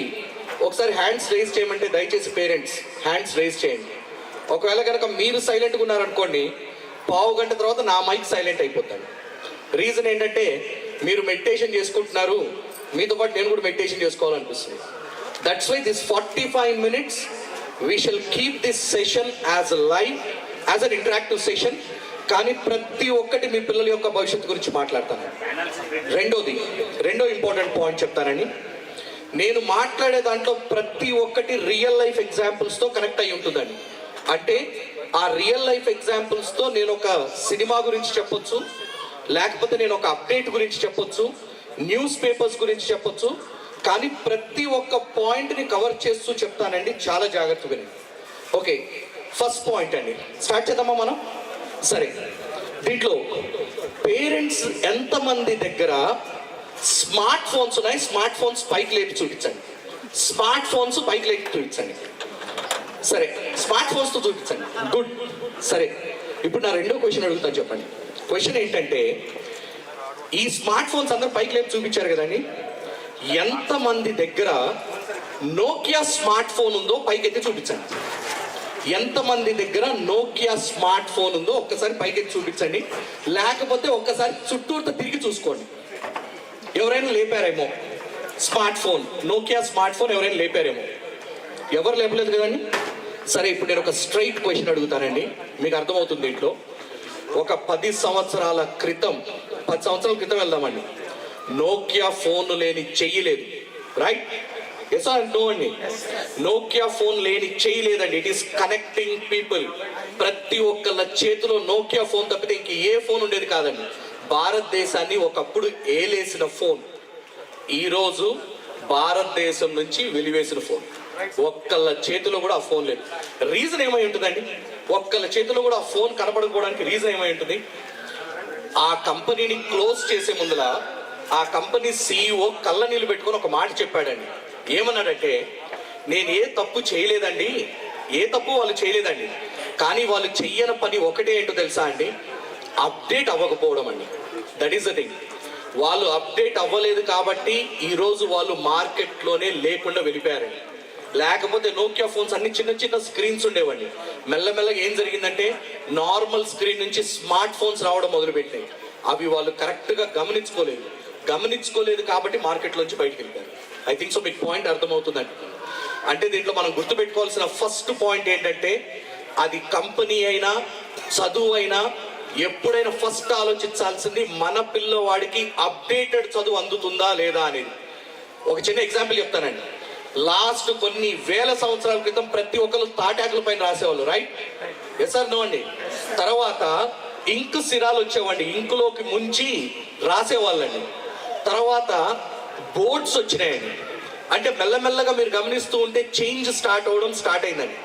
ఒకసారి హ్యాండ్స్ రైజ్ చేయమంటే దయచేసి పేరెంట్స్ హ్యాండ్స్ రైజ్ చేయండి. ఒకవేళ కనుక మీరు సైలెంట్గా ఉన్నారనుకోండి, పావు గంట తర్వాత నా మైక్ సైలెంట్ అయిపోతాను. రీజన్ ఏంటంటే మీరు మెడిటేషన్ చేసుకుంటున్నారు, మీతో పాటు నేను కూడా మెడిటేషన్ చేసుకోవాలనిపిస్తుంది. That's why this 45 minutes we shall keep this session as live, as an interactive session. కానీ ప్రతి ఒక్కటి మీ పిల్లల యొక్క భవిష్యత్తు గురించి మాట్లాడతాను. రెండో ఇంపార్టెంట్ పాయింట్ చెప్తానండి. నేను మాట్లాడే దాంట్లో ప్రతి ఒక్కటి రియల్ లైఫ్ ఎగ్జాంపుల్స్తో కనెక్ట్ అయి ఉంటుందండి. అంటే ఆ రియల్ లైఫ్ ఎగ్జాంపుల్స్తో నేను ఒక సినిమా గురించి చెప్పొచ్చు, లేకపోతే నేను ఒక అప్డేట్ గురించి చెప్పొచ్చు, న్యూస్ పేపర్స్ గురించి చెప్పొచ్చు. కానీ ప్రతి ఒక్క పాయింట్ని కవర్ చేస్తూ చెప్తానండి, చాలా జాగ్రత్తగా వినండి. ఓకే, ఫస్ట్ పాయింట్ అండి, స్టార్ట్ చేద్దామా మనం? సరే, దీంట్లో పేరెంట్స్ ఎంతమంది దగ్గర స్మార్ట్ ఫోన్స్ ఉన్నాయి? స్మార్ట్ ఫోన్స్ పైకి లేపి చూపించండి. స్మార్ట్ ఫోన్స్ పైకి లేపి చూపించండి. సరే, స్మార్ట్ ఫోన్స్తో చూపించండి. గుడ్. సరే, ఇప్పుడు నా రెండో క్వశ్చన్ అడుగుతాను, చెప్పండి. క్వశ్చన్ ఏంటంటే, ఈ స్మార్ట్ ఫోన్స్ అందరూ పైకి లేపి చూపించారు కదండి, ఎంతమంది దగ్గర నోకియా స్మార్ట్ ఫోన్ ఉందో పైకి ఎత్తి చూపించండి. ఎంతమంది దగ్గర నోకియా స్మార్ట్ ఫోన్ ఉందో ఒక్కసారి పైకి ఎత్తి చూపించండి. లేకపోతే ఒక్కసారి చుట్టూతో తిరిగి చూసుకోండి. ఎవరైనా లేపారేమో smart phone, Nokia smart phone ఎవరైనా లేపారేమో. ఎవరు లేపలేదు కదండి. సరే, ఇప్పుడు నేను ఒక స్ట్రైట్ క్వశ్చన్ అడుగుతానండి, మీకు అర్థమవుతుంది. దీంట్లో ఒక 10 సంవత్సరాల క్రితం, 10 సంవత్సరాల క్రితం వెళ్దామండి, నోకియా ఫోన్ లేని చెయ్యి లేదు. రైట్? ఎస్ ఆర్ నో అండి? నోకియా ఫోన్ లేని చెయ్యి లేదండి. It is connecting people. ప్రతి ఒక్కళ్ళ చేతిలో నోకియా ఫోన్ తప్పితే ఇంక ఏ ఫోన్ ఉండేది కాదండి. భారతదేశాన్ని ఒకప్పుడు ఏలేసిన ఫోన్ ఈరోజు భారతదేశం నుంచి వెలివేసిన ఫోన్. ఒక్కళ్ళ చేతిలో కూడా ఆ ఫోన్ లేదు. రీజన్ ఏమై ఉంటుందండి? ఒక్కళ్ళ చేతిలో కూడా ఆ ఫోన్ కనబడుకోవడానికి రీజన్ ఏమై ఉంటుంది? ఆ కంపెనీని క్లోజ్ చేసే ముందుల ఆ కంపెనీ CEO కళ్ళ నీళ్ళు పెట్టుకొని ఒక మాట చెప్పాడండి. ఏమన్నాడంటే, నేను ఏ తప్పు చేయలేదండి, ఏ తప్పు వాళ్ళు చేయలేదండి, కానీ వాళ్ళు చెయ్యని పని ఒకటే ఏంటో తెలుసా అండి? అప్డేట్ అవ్వకపోవడం అండి. That is the thing. వాళ్ళు అప్డేట్ అవ్వలేదు కాబట్టి ఈరోజు వాళ్ళు మార్కెట్లోనే లేకుండా వెళ్ళిపోయారండి. లేకపోతే నోకియా ఫోన్స్ అన్ని చిన్న చిన్న స్క్రీన్స్ ఉండేవండి. మెల్లమెల్లగా ఏం జరిగిందంటే నార్మల్ స్క్రీన్ నుంచి స్మార్ట్ ఫోన్స్ రావడం మొదలుపెట్టాయి. అవి వాళ్ళు కరెక్ట్గా గమనించుకోలేదు కాబట్టి మార్కెట్లోంచి బయటకు వెళ్ళిపోయారు. ఐ థింక్ సో మీకు పాయింట్ అర్థమవుతుందండి. అంటే దీంట్లో మనం గుర్తుపెట్టుకోవాల్సిన ఫస్ట్ పాయింట్ ఏంటంటే, అది కంపెనీ అయినా చదువు అయినా ఎప్పుడైనా ఫస్ట్ ఆలోచించాల్సింది మన పిల్లవాడికి అప్డేటెడ్ చదువు అందుతుందా లేదా అనేది. ఒక చిన్న ఎగ్జాంపుల్ చెప్తానండి. లాస్ట్ కొన్ని వేల సంవత్సరాల క్రితం ప్రతి ఒక్కరు తాటాకుల పైన రాసేవాళ్ళు. రైట్? ఎస్ ఆర్ నో అండి? తర్వాత ఇంక్ సిరాలు వచ్చేవండి, ఇంకులోకి ముంచి రాసేవాళ్ళండి. తర్వాత బోర్డ్స్ వచ్చినాయండి. అంటే మెల్లమెల్లగా మీరు గమనిస్తూ ఉంటే చేంజ్ స్టార్ట్ అయిందండి.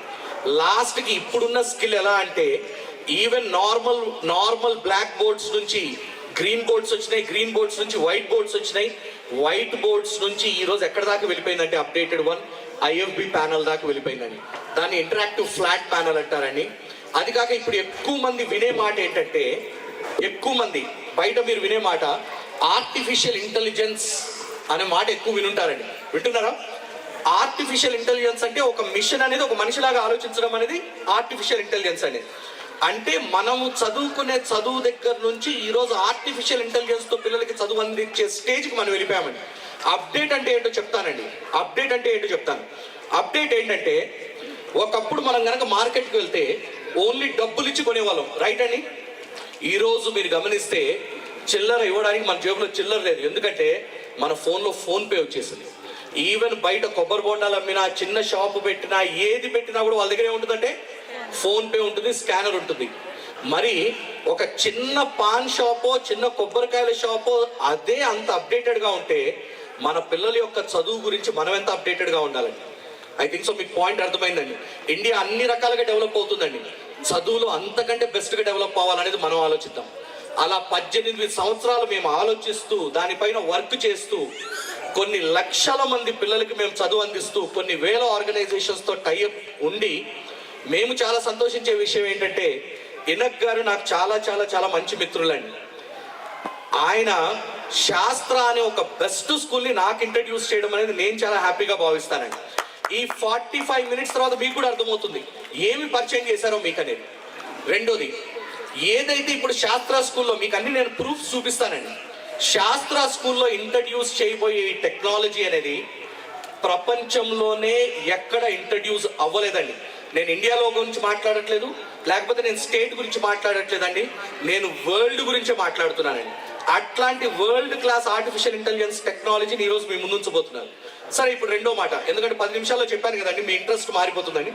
లాస్ట్కి ఇప్పుడున్న స్కిల్ ఎలా అంటే, ఈవెన్ నార్మల్ బ్లాక్ బోర్డ్స్ నుంచి గ్రీన్ బోర్డ్స్ వచ్చినాయి, గ్రీన్ బోర్డ్స్ నుంచి వైట్ బోర్డ్స్ వచ్చినాయి, వైట్ బోర్డ్స్ నుంచి ఈరోజు ఎక్కడ దాకా వెళ్ళిపోయిందంటే అప్డేటెడ్ వన్ IFB ప్యానల్ దాకా వెళ్ళిపోయిందండి. దాన్ని ఇంటరాక్టివ్ ఫ్లాట్ ప్యానల్ అంటారండి. అది కాక ఇప్పుడు ఎక్కువ మంది వినే మాట ఏంటంటే, ఎక్కువ మంది బయట మీరు వినే మాట ఆర్టిఫిషియల్ ఇంటెలిజెన్స్ అనే మాట ఎక్కువ వినుంటారండి. వింటున్నారా? ఆర్టిఫిషియల్ ఇంటెలిజెన్స్ అంటే ఒక మిషన్ అనేది ఒక మనిషిలాగా ఆలోచించడం అనేది ఆర్టిఫిషియల్ ఇంటెలిజెన్స్ అనేది. అంటే మనము చదువుకునే చదువు దగ్గర నుంచి ఈరోజు ఆర్టిఫిషియల్ ఇంటెలిజెన్స్తో పిల్లలకి చదువు అందించే స్టేజ్కి మనం వెళ్ళిపోయామండి. అప్డేట్ అంటే ఏంటో చెప్తానండి. అప్డేట్ అంటే ఏంటో చెప్తాను. అప్డేట్ ఏంటంటే ఒకప్పుడు మనం కనుక మార్కెట్కి వెళ్తే ఓన్లీ డబ్బులు ఇచ్చి కొనేవాళ్ళం, రైట్ అండి? ఈరోజు మీరు గమనిస్తే చిల్లర ఇవ్వడానికి మన జేబులో చిల్లర లేదు. ఎందుకంటే మన ఫోన్లో ఫోన్పే వచ్చేసింది. ఈవెన్ బయట కొబ్బరి బొండాలు అమ్మినా, చిన్న షాపు పెట్టినా, ఏది పెట్టినా కూడా వాళ్ళ దగ్గర ఏముంటుందంటే ఫోన్పే ఉంటుంది, స్కానర్ ఉంటుంది. మరి ఒక చిన్న పాన్ షాపో, చిన్న కొబ్బరికాయల షాపో అదే అంత అప్డేటెడ్గా ఉంటే మన పిల్లల యొక్క చదువు గురించి మనం ఎంత అప్డేటెడ్గా ఉండాలండి? ఐ థింక్ సో మీకు పాయింట్ అర్థమైందండి. ఇండియా అన్ని రకాలుగా డెవలప్ అవుతుందండి. చదువులో అంతకంటే బెస్ట్గా డెవలప్ అవ్వాలనేది మనం ఆలోచిద్దాం. అలా 18 సంవత్సరాలు మేము ఆలోచిస్తూ దానిపైన వర్క్ చేస్తూ కొన్ని లక్షల మంది పిల్లలకి మేము చదువు అందిస్తూ కొన్ని వేల ఆర్గనైజేషన్స్తో టైఅప్ ఉండి మేము చాలా సంతోషించే విషయం ఏంటంటే ఇనక్ గారు నాకు చాలా చాలా చాలా మంచి మిత్రులండి. ఆయన శాస్త్ర అనే ఒక బెస్ట్ స్కూల్ని నాకు ఇంట్రడ్యూస్ చేయడం అనేది నేను చాలా హ్యాపీగా భావిస్తానండి. ఈ 45 మినిట్స్ తర్వాత మీకు కూడా అర్థమవుతుంది ఏమి పరిచయం చేశారో మీకు అనేది. రెండోది, ఏదైతే ఇప్పుడు శాస్త్ర స్కూల్లో మీకు అన్ని నేను ప్రూఫ్స్ చూపిస్తానండి. శాస్త్ర స్కూల్లో ఇంట్రడ్యూస్ చేయబోయే ఈ టెక్నాలజీ అనేది ప్రపంచంలోనే ఎక్కడ ఇంట్రడ్యూస్ అవ్వలేదండి. నేను ఇండియాలో గురించి మాట్లాడట్లేదు, లేకపోతే నేను స్టేట్ గురించి మాట్లాడట్లేదండి, నేను వరల్డ్ గురించి మాట్లాడుతున్నానండి. అట్లాంటి వరల్డ్ క్లాస్ ఆర్టిఫిషియల్ ఇంటెలిజెన్స్ టెక్నాలజీని ఈరోజు మీ ముందుంచబోతున్నాను. సరే, ఇప్పుడు రెండో మాట, ఎందుకంటే 10 నిమిషాల్లో చెప్పాను కదండి, మీ ఇంట్రెస్ట్ మారిపోతుందండి.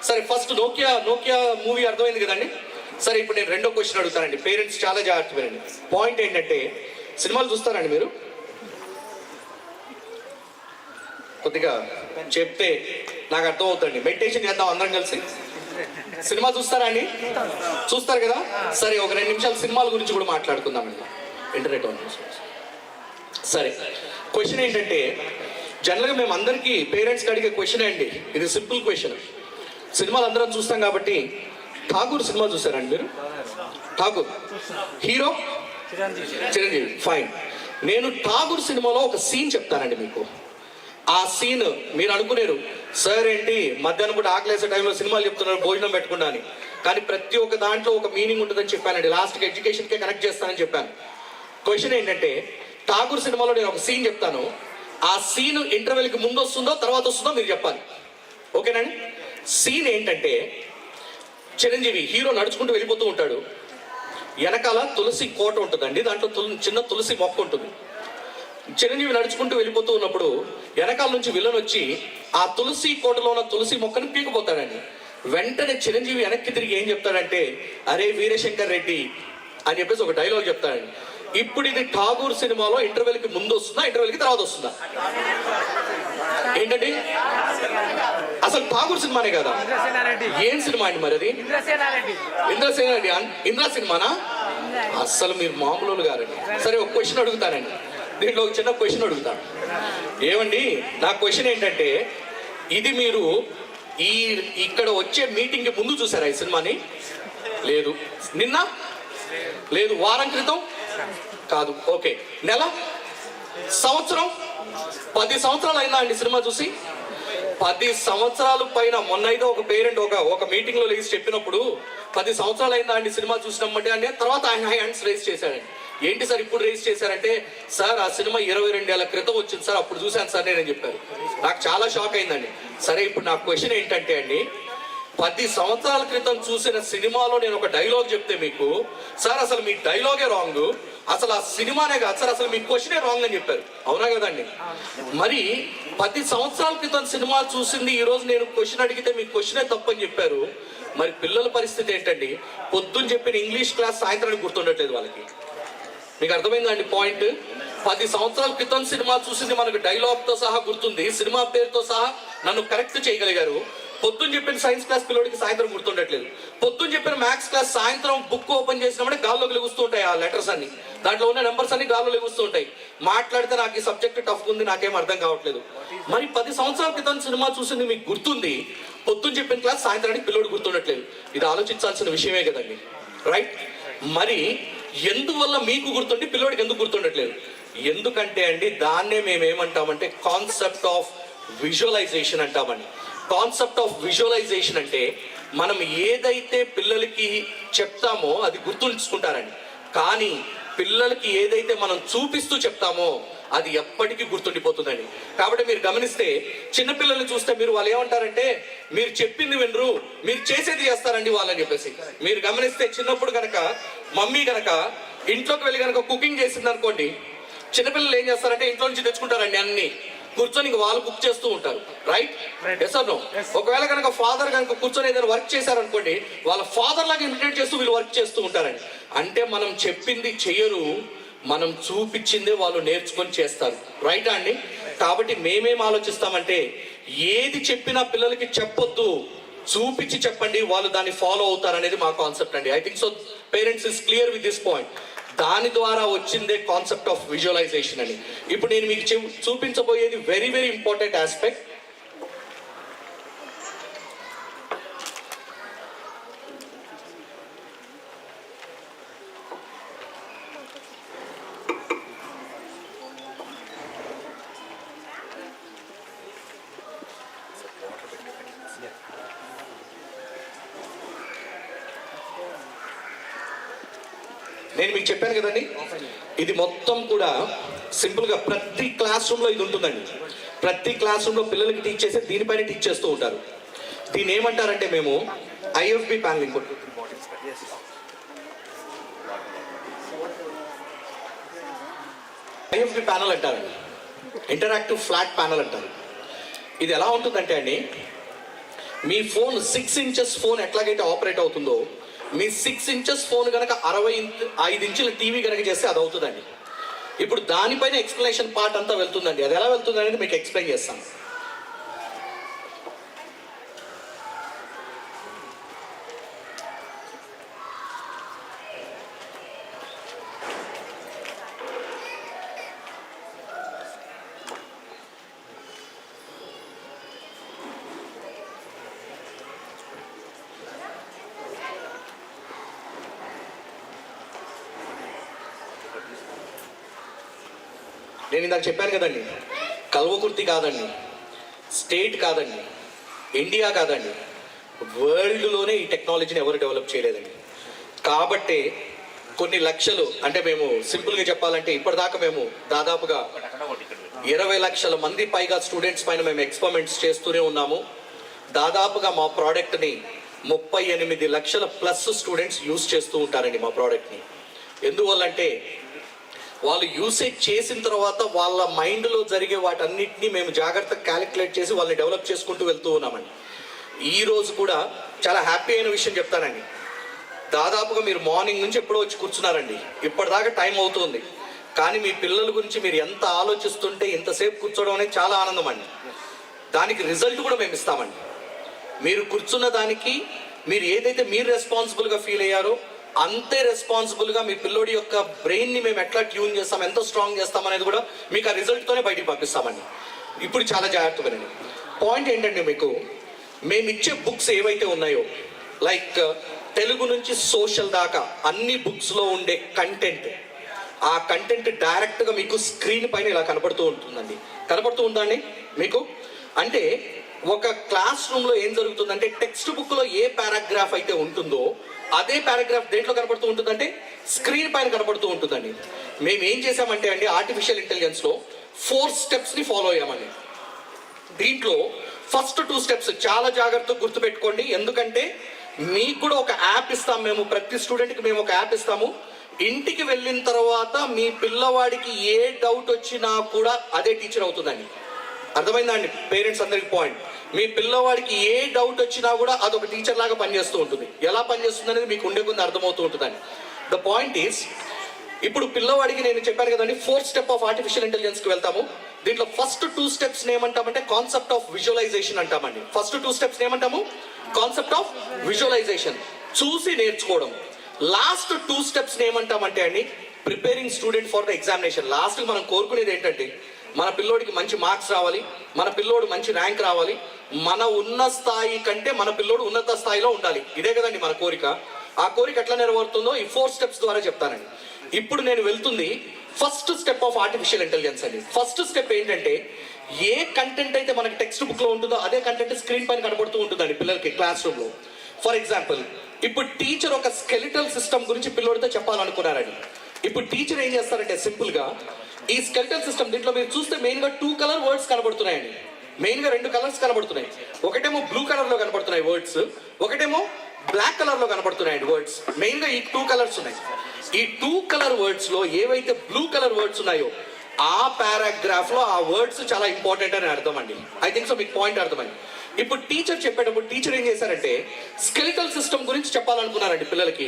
సరే, ఫస్ట్ నోకియా మూవీ అర్థమైంది కదండి. సరే, ఇప్పుడు నేను రెండో క్వశ్చన్ అడుగుతానండి. పేరెంట్స్ చాలా జాగ్రత్త వినండి. పాయింట్ ఏంటంటే, సినిమాలు చూస్తారండి మీరు? కొద్దిగా చెప్తే నాకు అర్థం అవుతుంది. మెడిటేషన్ చేద్దాం అందరం కలిసి. సినిమా చూస్తారా అండి? చూస్తారు కదా. సరే, ఒక 2 నిమిషాలు సినిమాల గురించి కూడా మాట్లాడుకుందామండి. ఇంటర్నెట్ ఆన్ చేసుకోండి. సరే, క్వశ్చన్ ఏంటంటే, జనరల్గా మేము అందరికీ పేరెంట్స్కి అడిగే క్వశ్చన్ అండి. ఇది సింపుల్ క్వశ్చన్. సినిమాలు అందరం చూస్తాం కాబట్టి ఠాగూర్ సినిమా చూసారండి మీరు? Tagore hero Chiranjeevi, fine. నేను ఠాగూర్ సినిమాలో ఒక సీన్ చెప్తానండి మీకు. ఆ సీన్ మీరు అనుకునేరు, సార్ ఏంటి మధ్యాహ్నం కూడా ఆకలేసే టైంలో సినిమాలు చెప్తున్నారు భోజనం పెట్టకుండా అని. కానీ ప్రతి ఒక్క దాంట్లో ఒక మీనింగ్ ఉంటుందని చెప్పానండి. లాస్ట్కి ఎడ్యుకేషన్కే కనెక్ట్ చేస్తానని చెప్పాను. క్వశ్చన్ ఏంటంటే, ఠాగూర్ సినిమాలో నేను ఒక సీన్ చెప్తాను. ఆ సీన్ ఇంటర్వెల్కి ముందు వస్తుందో తర్వాత వస్తుందో మీరు చెప్పాలి. ఓకేనండి? సీన్ ఏంటంటే, చిరంజీవి హీరో నడుచుకుంటూ వెళ్ళిపోతూ ఉంటాడు. వెనకాల తులసి కోట ఉంటుందండి, దాంట్లో చిన్న తులసి మొక్క ఉంటుంది. చిరంజీవి నడుచుకుంటూ వెళ్ళిపోతూ ఉన్నప్పుడు వెనకాల నుంచి విలన్ వచ్చి ఆ తులసి కోటలో ఉన్న తులసి మొక్కను పీకపోతాడండి. వెంటనే చిరంజీవి వెనక్కి తిరిగి ఏం చెప్తాడంటే, అరే వీరశంకర్ రెడ్డి అని చెప్పేసి ఒక డైలాగ్ చెప్తాడండి. ఇప్పుడు ఇది ఠాగూర్ సినిమాలో ఇంటర్వెల్కి ముందు వస్తుందా, ఇంటర్వెల్కి తర్వాత వస్తుందా? ఏంటండి? అసలు ఠాగూర్ సినిమానే కదా? ఏం సినిమా అండి మరి అది? ఇంద్రసేన రెడ్డి. ఇంద్ర సినిమానా? అస్సలు మీరు మామూలు గారండి. సరే, ఒక క్వశ్చన్ అడుగుతానండి. దీంట్లో ఒక చిన్న క్వశ్చన్ అడుగుతాను. ఏమండి, నా క్వశ్చన్ ఏంటంటే, ఇది మీరు ఇక్కడ వచ్చే మీటింగ్కి ముందు చూసారా ఈ సినిమాని? లేదు. నిన్న లేదు. వారం క్రితం కాదు. ఓకే, నెల, సంవత్సరం, 10 సంవత్సరాలు అయిందా అండి సినిమా చూసి? 10 సంవత్సరాలు పైన. మొన్న అయితే ఒక పేరెంట్ ఒక మీటింగ్ లో లేచి చెప్పినప్పుడు 10 సంవత్సరాలు అయిందా అండి సినిమా చూసినమ్మంటే అంటే తర్వాత ఆయన హ్యాండ్స్ రేస్ చేశాడండి. ఏంటి సార్ ఇప్పుడు రేస్ చేశారంటే, సార్ ఆ సినిమా 22 ఏళ్ల క్రితం వచ్చింది సార్, అప్పుడు చూశాను సార్ నేను చెప్పారు. నాకు చాలా షాక్ అయిందండి. సరే, ఇప్పుడు నా క్వశ్చన్ ఏంటంటే అండి, 10 సంవత్సరాల క్రితం చూసిన సినిమాలో నేను ఒక డైలాగ్ చెప్తే మీకు, సార్ అసలు మీ డైలాగే రాంగ్, అసలు ఆ సినిమానే కాదు సార్, అసలు మీ క్వశ్చనే రాంగ్ అని చెప్పారు. అవునా కదండి? మరి 10 సంవత్సరాల క్రితం సినిమా చూసింది ఈరోజు నేను క్వశ్చన్ అడిగితే మీ క్వశ్చనే తప్పని చెప్పారు. మరి పిల్లల పరిస్థితి ఏంటండి? పొద్దున్న చెప్పిన ఇంగ్లీష్ క్లాస్ సాయంత్రానికి గుర్తుండట్లేదు వాళ్ళకి. మీకు అర్థమైందండి పాయింట్? 10 సంవత్సరాల క్రితం సినిమా చూసింది మనకు డైలాగ్తో సహా గుర్తుంది, సినిమా పేరుతో సహా నన్ను కరెక్ట్ చేయగలిగారు. పొద్దున్న చెప్పిన సైన్స్ క్లాస్ పిల్లడికి సాయంత్రం గుర్తుండట్లేదు. పొద్దున్న చెప్పిన మ్యాథ్స్ క్లాస్ సాయంత్రం బుక్ ఓపెన్ చేసినప్పుడే గాల్లోకి లెగుస్తూ ఉంటాయి ఆ లెటర్స్ అన్ని, దాంట్లో ఉన్న నెంబర్స్ అన్ని గాల్లో లెగుస్తూ ఉంటాయి. మాట్లాడితే నాకు ఈ సబ్జెక్ట్ టఫ్ ఉంది, నాకేం అర్థం కావట్లేదు. మరి 10 సంవత్సరాల క్రితం సినిమా చూసింది మీకు గుర్తుంది, పొద్దున్న చెప్పిన క్లాస్ సాయంత్రానికి పిల్లడు గుర్తుండట్లేదు. ఇది ఆలోచించాల్సిన విషయమే కదండి, రైట్? మరి ఎందువల్ల మీకు గుర్తుండి పిల్లోడికి ఎందుకు గుర్తుండట్లేదు? ఎందుకంటే అండి, దాన్నే మేము ఏమంటామంటే కాన్సెప్ట్ ఆఫ్ విజువలైజేషన్ అంటామండి. కాన్సెప్ట్ ఆఫ్ విజువలైజేషన్ అంటే మనం ఏదైతే పిల్లలకి చెప్తామో అది గుర్తుంచుకుంటారండి. కానీ పిల్లలకి ఏదైతే మనం చూపిస్తూ చెప్తామో అది ఎప్పటికీ గుర్తుండిపోతుందండి. కాబట్టి మీరు గమనిస్తే చిన్నపిల్లల్ని చూస్తే మీరు వాళ్ళు ఏమంటారంటే మీరు చెప్పింది వినరు, మీరు చేసేది చేస్తారండి వాళ్ళని చెప్పేసి. మీరు గమనిస్తే చిన్నప్పుడు కనుక మమ్మీ కనుక ఇంట్లోకి వెళ్ళి కనుక కుకింగ్ చేసింది అనుకోండి, చిన్నపిల్లలు ఏం చేస్తారంటే ఇంట్లో నుంచి తెచ్చుకుంటారండి అన్ని, కూర్చొని ఇంక వాళ్ళు కుక్ చేస్తూ ఉంటారు. రైట్? Yes or no? ఒకవేళ కనుక ఫాదర్ కనుక కూర్చొని ఏదైనా వర్క్ చేశారనుకోండి, వాళ్ళ ఫాదర్ లాగా ఇమిటేట్ చేస్తూ వీళ్ళు వర్క్ చేస్తూ ఉంటారండి. అంటే మనం చెప్పింది చెయ్యరు, మనం చూపించిందే వాళ్ళు నేర్చుకొని చేస్తారు. రైటా అండి? కాబట్టి మేమేం ఆలోచిస్తామంటే ఏది చెప్పినా పిల్లలకి చెప్పొద్దు, చూపించి చెప్పండి, వాళ్ళు దాన్ని ఫాలో అవుతారు అనేది మా కాన్సెప్ట్ అండి. I think so parents is clear with this point. దాని ద్వారా వచ్చిందే కాన్సెప్ట్ ఆఫ్ విజువలైజేషన్ అని. ఇప్పుడు నేను మీకు చూపించబోయేది వెరీ వెరీ ఇంపార్టెంట్ ఆస్పెక్ట్. నేను మీకు చెప్పాను కదండి, ఇది మొత్తం కూడా సింపుల్గా ప్రతి క్లాస్ రూమ్లో ఇది ఉంటుందండి. ప్రతి క్లాస్ రూమ్లో పిల్లలకి టీచ్ చేసి దీనిపైన టీచ్ చేస్తూ ఉంటారు. దీన్ని ఏమంటారంటే మేము ఐఎఫ్బి ప్యానలింగ్, ఐఎఫ్బి ప్యానల్ అంటారండి, ఇంటరాక్టివ్ ఫ్లాట్ ప్యానల్ అంటారు. ఇది ఎలా ఉంటుందంటే అండి, మీ ఫోన్ 6 ఇంచెస్ ఫోన్ ఎట్లాగైతే ఆపరేట్ అవుతుందో, మీ 6 ఇంచెస్ ఫోన్ కనుక 65 ఇంచుల టీవీ కనుక చేస్తే అది అవుతుందండి. ఇప్పుడు దానిపైన ఎక్స్ప్లెనేషన్ పార్ట్ అంతా వెళ్తుందండి. అది ఎలా వెళ్తుంది అనేది మీకు ఎక్స్ప్లెయిన్ చేస్తాను. నేను ఇందాక చెప్పాను కదండి, కల్వకుర్తి కాదండి, స్టేట్ కాదండి, ఇండియా కాదండి, వరల్డ్లోనే ఈ టెక్నాలజీని ఎవరు డెవలప్ చేయలేదండి. కాబట్టి కొన్ని లక్షలు, అంటే మేము సింపుల్గా చెప్పాలంటే ఇప్పటిదాకా మేము దాదాపుగా 20 లక్షల మంది పైగా స్టూడెంట్స్ పైన మేము ఎక్స్పెరిమెంట్స్ చేస్తూనే ఉన్నాము. దాదాపుగా మా ప్రోడక్ట్ని 38 లక్షల ప్లస్ స్టూడెంట్స్ యూజ్ చేస్తూ ఉంటారండి మా ప్రోడక్ట్ని. ఎందువల్లంటే వాళ్ళు యూసేజ్ చేసిన తర్వాత వాళ్ళ మైండ్లో జరిగే వాటన్నిటిని మేము జాగ్రత్తగా క్యాలిక్యులేట్ చేసి వాళ్ళని డెవలప్ చేసుకుంటూ వెళ్తూ ఉన్నామండి. ఈరోజు కూడా చాలా హ్యాపీ అయిన విషయం చెప్తానండి. దాదాపుగా మీరు మార్నింగ్ నుంచి ఎప్పుడో వచ్చి కూర్చున్నారండి, ఇప్పటిదాకా టైం అవుతుంది, కానీ మీ పిల్లల గురించి మీరు ఎంత ఆలోచిస్తుంటే ఇంతసేపు కూర్చోవడం అనేది చాలా ఆనందం అండి. దానికి రిజల్ట్ కూడా మేము ఇస్తామండి. మీరు కూర్చున్న దానికి మీరు ఏదైతే మీరు రెస్పాన్సిబుల్గా ఫీల్ అయ్యారో అంతే రెస్పాన్సిబుల్గా మీ పిల్లోడి యొక్క బ్రెయిన్ని మేము ఎట్లా ట్యూన్ చేస్తాం, ఎంత స్ట్రాంగ్ చేస్తాం అనేది కూడా మీకు ఆ రిజల్ట్తోనే బయటికి పంపిస్తామండి. ఇప్పుడు చాలా జాగ్రత్తగా వినండి. పాయింట్ ఏంటంటే, మీకు మేము ఇచ్చే బుక్స్ ఏవైతే ఉన్నాయో, లైక్ తెలుగు నుంచి సోషల్ దాకా అన్ని బుక్స్లో ఉండే కంటెంట్, ఆ కంటెంట్ డైరెక్ట్గా మీకు స్క్రీన్ పైన ఇలా కనపడుతూ ఉంటుందండి. కనపడుతూ ఉందండి మీకు? అంటే ఒక క్లాస్ రూమ్లో ఏం జరుగుతుందంటే, టెక్స్ట్ బుక్లో ఏ పారాగ్రాఫ్ అయితే ఉంటుందో అదే పారాగ్రాఫ్ దేంట్లో కనపడుతూ ఉంటుందంటే స్క్రీన్ పైన కనపడుతూ ఉంటుందండి. మేము ఏం చేసామంటే అండి, ఆర్టిఫిషియల్ ఇంటెలిజెన్స్లో 4 స్టెప్స్ని ఫాలో అయ్యామండి. దీంట్లో ఫస్ట్ 2 స్టెప్స్ చాలా జాగ్రత్తగా గుర్తుపెట్టుకోండి. ఎందుకంటే మీకు కూడా ఒక యాప్ ఇస్తాం మేము, ప్రతి స్టూడెంట్కి మేము ఒక యాప్ ఇస్తాము. ఇంటికి వెళ్ళిన తర్వాత మీ పిల్లవాడికి ఏ డౌట్ వచ్చినా కూడా అదే టీచర్ అవుతుందండి. అర్థమైందా అండి పేరెంట్స్ అందరికి పాయింట్? మీ పిల్లవాడికి ఏ డౌట్ వచ్చినా కూడా అదొక టీచర్ లాగా పనిచేస్తూ ఉంటుంది. ఎలా పనిచేస్తుంది అనేది మీకు ఉండే కొంత అర్థమవుతూ ఉంటుందండి. ద పాయింట్ ఈస్, ఇప్పుడు పిల్లవాడికి నేను చెప్పాను కదండి, 4th స్టెప్ ఆఫ్ ఆర్టిఫిషియల్ ఇంటెలిజెన్స్కి వెళ్తాము. దీంట్లో ఫస్ట్ 2 స్టెప్స్ ఏమంటామంటే కాన్సెప్ట్ ఆఫ్ విజువలైజేషన్ అంటామండి. ఫస్ట్ 2 స్టెప్స్ ఏమంటాము? కాన్సెప్ట్ ఆఫ్ విజువలైజేషన్, చూసి నేర్చుకోవడం. లాస్ట్ 2 స్టెప్స్ ఏమంటామంటే అండి, preparing student for the examination. లాస్ట్కి మనం కోరుకునేది ఏంటంటే, మన పిల్లోడికి మంచి మార్క్స్ రావాలి, మన పిల్లోడు మంచి ర్యాంక్ రావాలి, మన ఉన్న స్థాయి కంటే మన పిల్లోడు ఉన్నత స్థాయిలో ఉండాలి. ఇదే కదండి మన కోరిక. ఆ కోరిక ఎట్లా నెరవేరుతుందో ఈ 4 స్టెప్స్ ద్వారా చెప్తానండి. ఇప్పుడు నేను వెళ్తుంది first step of artificial intelligence అండి. ఫస్ట్ స్టెప్ ఏంటంటే, ఏ కంటెంట్ అయితే మనకి టెక్స్ట్ బుక్లో ఉంటుందో అదే కంటెంట్ స్క్రీన్ పైన కనబడుతూ ఉంటుందండి పిల్లలకి క్లాస్ రూమ్లో. ఫర్ ఎగ్జాంపుల్, ఇప్పుడు టీచర్ ఒక స్కెలిటల్ సిస్టమ్ గురించి పిల్లోడితో చెప్పాలనుకున్నారండి. ఇప్పుడు టీచర్ ఏం చేస్తారంటే సింపుల్గా ఈ స్కెల్టల్ సిస్టమ్ దీంట్లో మీరు చూస్తే మెయిన్గా 2 కలర్ వర్డ్స్ కనబడుతున్నాయండి. మెయిన్గా 2 కలర్స్ కనబడుతున్నాయి. ఒకటేమో బ్లూ కలర్లో కనబడుతున్నాయి వర్డ్స్, ఒకటేమో బ్లాక్ కలర్లో కనబడుతున్నాయండి వర్డ్స్. మెయిన్గా ఈ 2 కలర్స్ ఉన్నాయి. ఈ 2 కలర్ వర్డ్స్లో ఏవైతే బ్లూ కలర్ వర్డ్స్ ఉన్నాయో ఆ పారాగ్రాఫ్లో ఆ వర్డ్స్ చాలా ఇంపార్టెంట్ అని అర్థం అండి. ఐ థింక్ సో మీకు పాయింట్ అర్థమైంది. ఇప్పుడు టీచర్ చెప్పేటప్పుడు టీచర్ ఏం చేశారంటే స్కెలిటల్ సిస్టమ్ గురించి చెప్పాలనుకున్నారండి పిల్లలకి.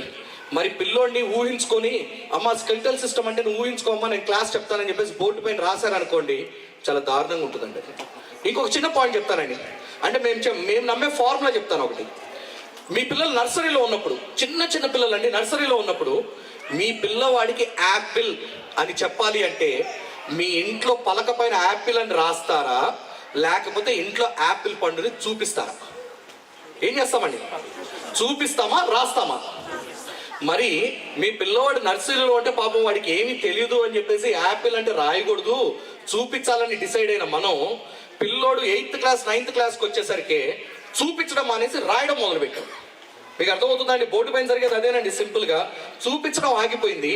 మరి పిల్లోడిని ఊహించుకొని అమ్మ స్కెలిటల్ సిస్టమ్ అంటే నువ్వు ఊహించుకోమ్మా నేను క్లాస్ చెప్తానని చెప్పేసి బోర్డు పైన రాశారనుకోండి, చాలా దారుణంగా ఉంటుందండి. ఇంకొక చిన్న పాయింట్ చెప్తానండి. అంటే మేము నమ్మే ఫార్ములా చెప్తాను ఒకటి. మీ పిల్లలు నర్సరీలో ఉన్నప్పుడు, చిన్న పిల్లలు అండి నర్సరీలో ఉన్నప్పుడు మీ పిల్లవాడికి యాపిల్ అని చెప్పాలి అంటే మీ ఇంట్లో పలక పైన యాపిల్ అని రాస్తారా, లేకపోతే ఇంట్లో యాపిల్ పండుని చూపిస్తారా? ఏం చేస్తామండి? చూపిస్తామా రాస్తామా? మరి మీ పిల్లవాడు నర్సరీలో అంటే పాపం వాడికి ఏమీ తెలియదు అని చెప్పేసి యాపిల్ అంటే రాయకూడదు చూపించాలని డిసైడ్ అయిన మనం పిల్లోడు 8th క్లాస్ 9th క్లాస్కి వచ్చేసరికి చూపించడం అనేసి రాయడం మొదలుపెట్టాం. మీకు అర్థమవుతుందండి? బోర్డు పైన జరిగేది అదేనండి. సింపుల్గా చూపించడం ఆగిపోయింది,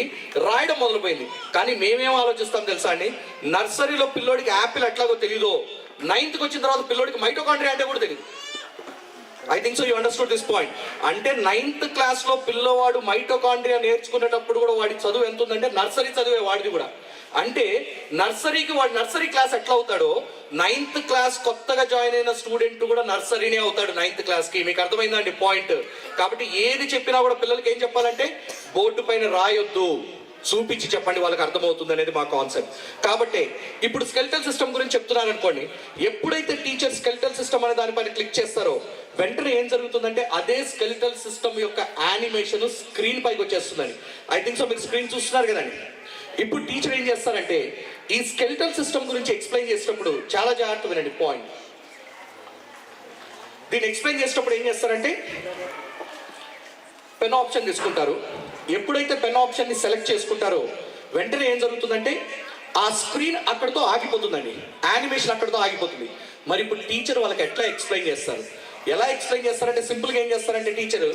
రాయడం మొదలుపోయింది. కానీ మేమేం ఆలోచిస్తాం తెలుసా అండి? నర్సరీలో పిల్లోడికి యాపిల్ ఎట్లాగో తెలీదో 9th వచ్చిన తర్వాత పిల్లోడికి మైటోకాండ్రియా అంటే కూడా తెలియదు. I think so you understood this point. అంటే 9th క్లాస్లో పిల్లవాడు మైటోకాండ్రియా నేర్చుకునేటప్పుడు కూడా వాడి చదువు ఎంత ఉందంటే నర్సరీ చదివే వాడిది కూడా. అంటే నర్సరీకి వాడు నర్సరీ క్లాస్ ఎట్లా అవుతాడో 9th క్లాస్ కొత్తగా జాయిన్ అయిన స్టూడెంట్ కూడా నర్సరీనే అవుతాడు 9th క్లాస్కి. మీకు అర్థమైందండి పాయింట్? కాబట్టి ఏది చెప్పినా కూడా పిల్లలకి ఏం చెప్పాలంటే బోర్డు పైన రాయొద్దు, చూపించి చెప్పండి, వాళ్ళకి అర్థమవుతుంది అనేది మా కాన్సెప్ట్. కాబట్టి ఇప్పుడు స్కెలిటల్ సిస్టమ్ గురించి చెప్తున్నాను అనుకోండి. ఎప్పుడైతే టీచర్ స్కెలిటల్ సిస్టమ్ అనే దానిపైన క్లిక్ చేస్తారో వెంటనే ఏం జరుగుతుందంటే అదే స్కెలిటల్ సిస్టమ్ యొక్క యానిమేషన్ స్క్రీన్ పైకి వచ్చేస్తుందండి. ఐ థింక్ సో మీరు స్క్రీన్ చూస్తున్నారు కదండి. ఇప్పుడు టీచర్ ఏం చేస్తారంటే ఈ స్కెలిటల్ సిస్టమ్ గురించి ఎక్స్ప్లెయిన్ చేసేటప్పుడు చాలా జాగ్రత్త వినండి పాయింట్. దీన్ని ఎక్స్ప్లెయిన్ చేసేటప్పుడు ఏం చేస్తారంటే పెన్ ఆప్షన్ తీసుకుంటారు. ఎప్పుడైతే పెన్ ఆప్షన్ని సెలెక్ట్ చేసుకుంటారో వెంటనే ఏం జరుగుతుందంటే ఆ స్క్రీన్ అక్కడితో ఆగిపోతుందండి, యానిమేషన్ అక్కడితో ఆగిపోతుంది. మరి ఇప్పుడు టీచర్ వాళ్ళకి ఎట్లా ఎక్స్ప్లెయిన్ చేస్తారు? ఎలా ఎక్స్ప్లెయిన్ చేస్తారంటే సింపుల్గా ఏం చేస్తారంటే టీచర్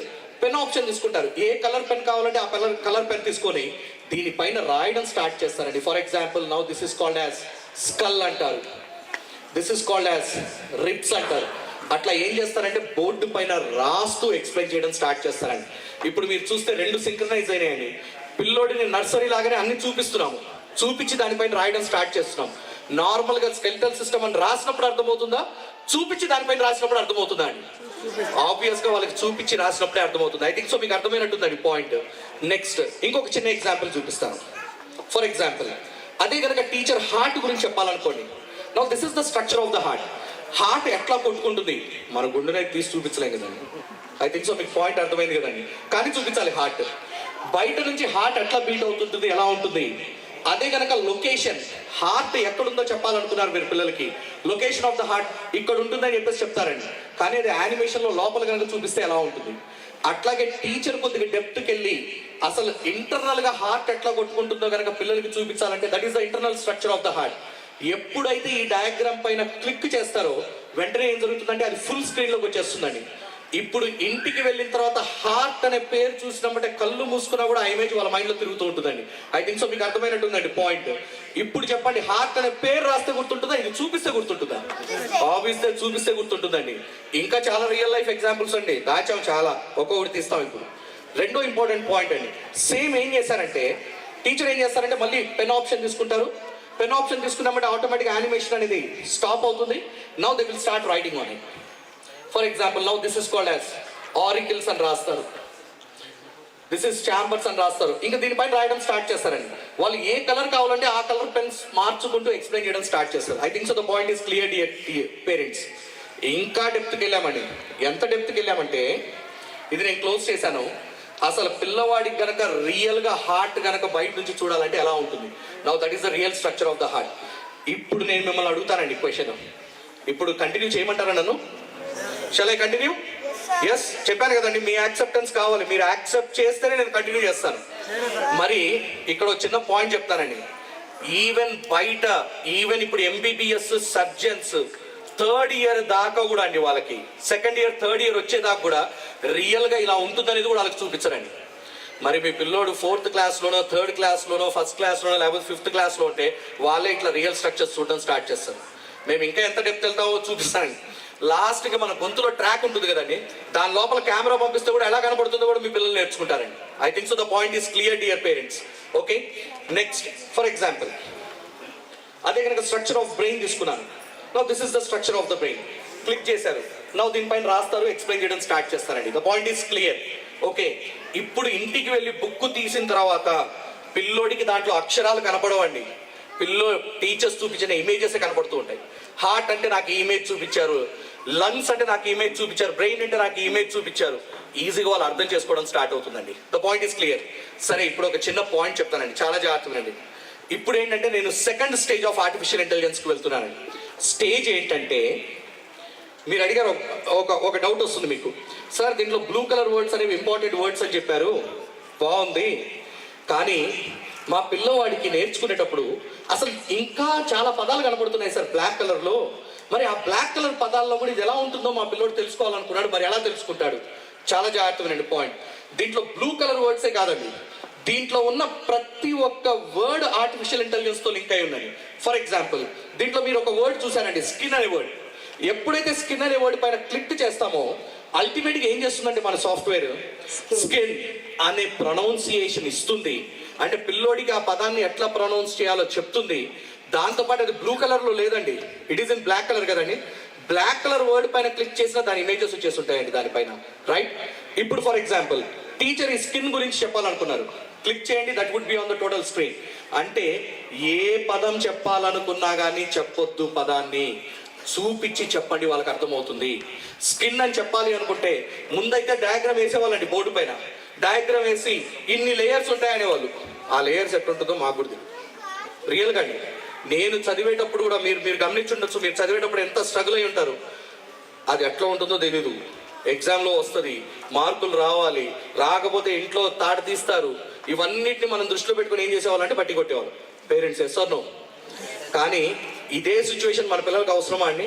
పెన్ ఆప్షన్ తీసుకుంటారు. ఏ కలర్ పెన్ కావాలంటే ఆ కలర్ పెన్ తీసుకొని దీనిపైన రాయడం స్టార్ట్ చేస్తారండి. For example now this is called as skull అంటారు, this is called as ribs అంటారు. అట్లా ఏం చేస్తారంటే బోర్డు పైన రాస్తూ ఎక్స్ప్లెయిన్ చేయడం స్టార్ట్ చేస్తారండి. ఇప్పుడు మీరు చూస్తే 2 సింక్రనైజ్ అయినాయండి. పిల్లోడిని నర్సరీ లాగానే అన్ని చూపిస్తున్నాము, చూపించి దానిపైన రాయడం స్టార్ట్ చేస్తున్నాం. నార్మల్గా స్కెలిటల్ సిస్టమ్ అని రాసినప్పుడు అర్థమవుతుందా, చూపించి దానిపైన రాసినప్పుడు అర్థమవుతుందా అండి? ఆబ్వియస్గా వాళ్ళకి చూపించి రాసినప్పుడే అర్థమవుతుంది. ఐ థింక్ సో మీకు అర్థమైనట్టుందండి పాయింట్. నెక్స్ట్ ఇంకొక చిన్న ఎగ్జాంపుల్ చూపిస్తాను. ఫర్ ఎగ్జాంపుల్ అదే కనుక టీచర్ హార్ట్ గురించి చెప్పాలనుకోండి. Now this is the structure of the heart. Heart ఎట్లా కొట్టుకుంటుంది మన గుండెని తీసి చూపించలేం కదండి. ఐ థింక్ సో మీకు పాయింట్ అర్థమైంది కదండి. కానీ చూపించాలి హార్ట్. బయట నుంచి హార్ట్ ఎట్లా బీట్ అవుతుంటుంది, ఎలా ఉంటుంది. అదే కనుక లొకేషన్, హార్ట్ ఎక్కడుందో చెప్పాలనుకున్నారు మీరు పిల్లలకి, లొకేషన్ ఆఫ్ ద హార్ట్ ఇక్కడ ఉంటుందని చెప్పేసి చెప్తారండి. కానీ అది యానిమేషన్లో లోపల కనుక చూపిస్తే ఎలా ఉంటుంది. అట్లాగే టీచర్ కొద్దిగా డెప్త్కి వెళ్ళి అసలు ఇంటర్నల్గా హార్ట్ ఎట్లా కొట్టుకుంటుందో కనుక పిల్లలకి చూపించాలంటే that is the internal structure of the heart. ఎప్పుడైతే ఈ డయాగ్రామ్ పైన క్లిక్ చేస్తారో వెంటనే ఏం జరుగుతుందంటే అది ఫుల్ స్క్రీన్లోకి వచ్చేస్తుందండి. ఇప్పుడు ఇంటికి వెళ్ళిన తర్వాత హార్ట్ అనే పేరు చూసినామంటే కళ్ళు మూసుకున్నా కూడా ఆ ఇమేజ్ వాళ్ళ మైండ్లో తిరుగుతూ ఉంటుందండి. ఐ థింక్ సో మీకు అర్థమైనట్టుందండి పాయింట్. ఇప్పుడు చెప్పండి, హార్ట్ అనే పేరు రాస్తే గుర్తుంటుందా, ఇది చూపిస్తే గుర్తుంటుందా? ఆబ్వియస్గా చూపిస్తే గుర్తుంటుందండి. ఇంకా చాలా రియల్ లైఫ్ ఎగ్జాంపుల్స్ అండి దాచాం, చాలా ఒక్కొక్కటి తీస్తాం. ఇప్పుడు రెండో ఇంపార్టెంట్ పాయింట్ అండి. సేమ్ ఏం చేశారంటే టీచర్ ఏం చేస్తారంటే మళ్ళీ పెన్ ఆప్షన్ తీసుకుంటారు. పెన్ ఆప్షన్ తీసుకున్నామంటే ఆటోమేటిక్ యానిమేషన్ అనేది స్టాప్ అవుతుంది. Now they will start writing on it. For example now this is called as auricles అని రాస్తారు, దిస్ ఇస్ చాంబర్స్ అని రాస్తారు. ఇంకా దీనిపైన రాయడం స్టార్ట్ చేస్తారండి. వాళ్ళు ఏ కలర్ కావాలంటే ఆ కలర్ పెన్స్ మార్చుకుంటూ ఎక్స్ప్లెయిన్ చేయడం స్టార్ట్ చేస్తారు. I think so the point is clear dear parents. ఇంకా డెప్త్కి వెళ్ళామండి. ఎంత డెప్త్కి వెళ్ళామంటే ఇది నేను క్లోజ్ చేశాను. అసలు పిల్లవాడికి కనుక రియల్గా హార్ట్ కనుక బయట నుంచి చూడాలంటే ఎలా ఉంటుంది. Now that is the real structure of the heart. ఇప్పుడు నేను మిమ్మల్ని అడుగుతానండి క్వశ్చన్. ఇప్పుడు కంటిన్యూ చేయమంటారా నన్ను? Shall I continue? ఎస్, చెప్పాను కదండి మీ యాక్సెప్టెన్స్ కావాలి. మీరు యాక్సెప్ట్ చేస్తేనే నేను కంటిన్యూ చేస్తాను. మరి ఇక్కడ ఒక చిన్న పాయింట్ చెప్తానండి. ఈవెన్ ఇప్పుడు MBBS సర్జన్స్ 3rd ఇయర్ దాకా కూడా అండి వాళ్ళకి 2nd ఇయర్ 3rd ఇయర్ వచ్చేదాకా కూడా రియల్గా ఇలా ఉంటుందనేది కూడా వాళ్ళకి చూపించరండి. మరి మీ పిల్లోడు 4th క్లాస్లోనో 3rd క్లాస్లోనో 1st క్లాస్లోనో లేకపోతే 5th క్లాస్లో ఉంటే వాళ్ళే ఇట్లా రియల్ స్ట్రక్చర్స్ చూడడం స్టార్ట్ చేస్తారు. మేము ఇంకా ఎంత డెప్త్ వెళ్తామో చూపిస్తానండి. లాస్ట్కి మన గొంతులో ట్రాక్ ఉంటుంది కదండి, దాని లోపల కెమెరా పంపిస్తే కూడా ఎలా కనపడుతుందో కూడా మీ పిల్లలు నేర్చుకుంటారండి. I think so the point is clear dear parents. Okay, next for example అదే కనుక స్ట్రక్చర్ ఆఫ్ బ్రెయిన్ తీసుకున్నాను. Now this is the structure of the brain. Click చేశారు, నౌ దీనిపైన రాస్తారు, ఎక్స్ప్లెయిన్ చేయడం స్టార్ట్ చేస్తారండి. The point is clear. Okay, ఇప్పుడు ఇంటికి వెళ్ళి బుక్ తీసిన తర్వాత పిల్లోడికి దాంట్లో అక్షరాలు కనపడవండి, టీచర్స్ చూపించిన ఇమేజెస్ కనపడుతూ ఉంటాయి. హార్ట్ అంటే నాకు ఈ ఇమేజ్ చూపించారు, లంగ్స్ అంటే నాకు ఇమేజ్ చూపించారు, బ్రెయిన్ అంటే నాకు ఇమేజ్ చూపించారు. ఈజీగా వాళ్ళు అర్థం చేసుకోవడం స్టార్ట్ అవుతుందండి. The point is clear. సరే, ఇప్పుడు ఒక చిన్న పాయింట్ చెప్తానండి, చాలా జాగ్రత్తగా. ఇప్పుడు ఏంటంటే నేను సెకండ్ స్టేజ్ ఆఫ్ ఆర్టిఫిషియల్ ఇంటెలిజెన్స్కి వెళ్తున్నానండి. స్టేజ్ ఏంటంటే మీరు అడిగారు, ఒక డౌట్ వస్తుంది మీకు, సార్ దీంట్లో బ్లూ కలర్ వర్డ్స్ అనేవి ఇంపార్టెంట్ వర్డ్స్ అని చెప్పారు, బాగుంది, కానీ మా పిల్లవాడికి నేర్చుకునేటప్పుడు అసలు ఇంకా చాలా పదాలు కనపడుతున్నాయి సార్ బ్లాక్ కలర్లో. మరి ఆ బ్లాక్ కలర్ పదాల్లో కూడా ఇది ఎలా ఉంటుందో మా పిల్లోడు తెలుసుకోవాలనుకున్నాడు, మరి ఎలా తెలుసుకుంటాడు? చాలా జాగ్రత్తగా పాయింట్. దీంట్లో బ్లూ కలర్ వర్డ్సే కాదండి, దీంట్లో ఉన్న ప్రతి ఒక్క వర్డ్ ఆర్టిఫిషియల్ ఇంటెలిజెన్స్తో లింక్ అయి ఉన్నది. ఫర్ ఎగ్జాంపుల్ దీంట్లో మీరు ఒక వర్డ్ చూసారండి, స్కిన్ అనే వర్డ్. ఎప్పుడైతే స్కిన్ అనే వర్డ్ పైన క్లిక్ చేస్తామో అల్టిమేట్గా ఏం చేస్తుందంటే మన సాఫ్ట్వేర్ స్కిన్ అనే ప్రొనౌన్సియేషన్ ఇస్తుంది. అంటే పిల్లోడికి ఆ పదాన్ని ఎట్లా ప్రొనౌన్స్ చేయాలో చెప్తుంది. దాంతోపాటు అది బ్లూ కలర్లో లేదండి, it is in black colour కదండి. బ్లాక్ కలర్ వర్డ్ పైన క్లిక్ చేసినా దాని ఇమేజెస్ వచ్చేస్తుంటాయండి దానిపైన, రైట్? ఇప్పుడు ఫర్ ఎగ్జాంపుల్ టీచర్ ఈ స్కిన్ గురించి చెప్పాలనుకున్నారు, క్లిక్ చేయండి, that would be on the total screen. అంటే ఏ పదం చెప్పాలనుకున్నా కానీ చెప్పొద్దు, పదాన్ని చూపించి చెప్పండి, వాళ్ళకి అర్థమవుతుంది. స్కిన్ అని చెప్పాలి అనుకుంటే ముందైతే డయాగ్రామ్ వేసేవాళ్ళండి, బోర్డు పైన డయాగ్రామ్ వేసి ఇన్ని లేయర్స్ ఉంటాయనేవాళ్ళు. ఆ లేయర్స్ ఎట్లుంటుందో మాకు కూడా రియల్గా అండి. నేను చదివేటప్పుడు కూడా మీరు గమనించుండొచ్చు, మీరు చదివేటప్పుడు ఎంత స్ట్రగుల్ అయి ఉంటారు. అది ఎట్లా ఉంటుందో తెలీదు, ఎగ్జామ్లో వస్తుంది, మార్కులు రావాలి, రాకపోతే ఇంట్లో తాట తీస్తారు. ఇవన్నిటిని మనం దృష్టిలో పెట్టుకుని ఏం చేసేవాళ్ళంటే బట్టి కొట్టేవాళ్ళు పేరెంట్స్, ఎస్ ఆర్ నో? కానీ ఇదే సిచ్యువేషన్ మన పిల్లలకు అవసరమా అండి?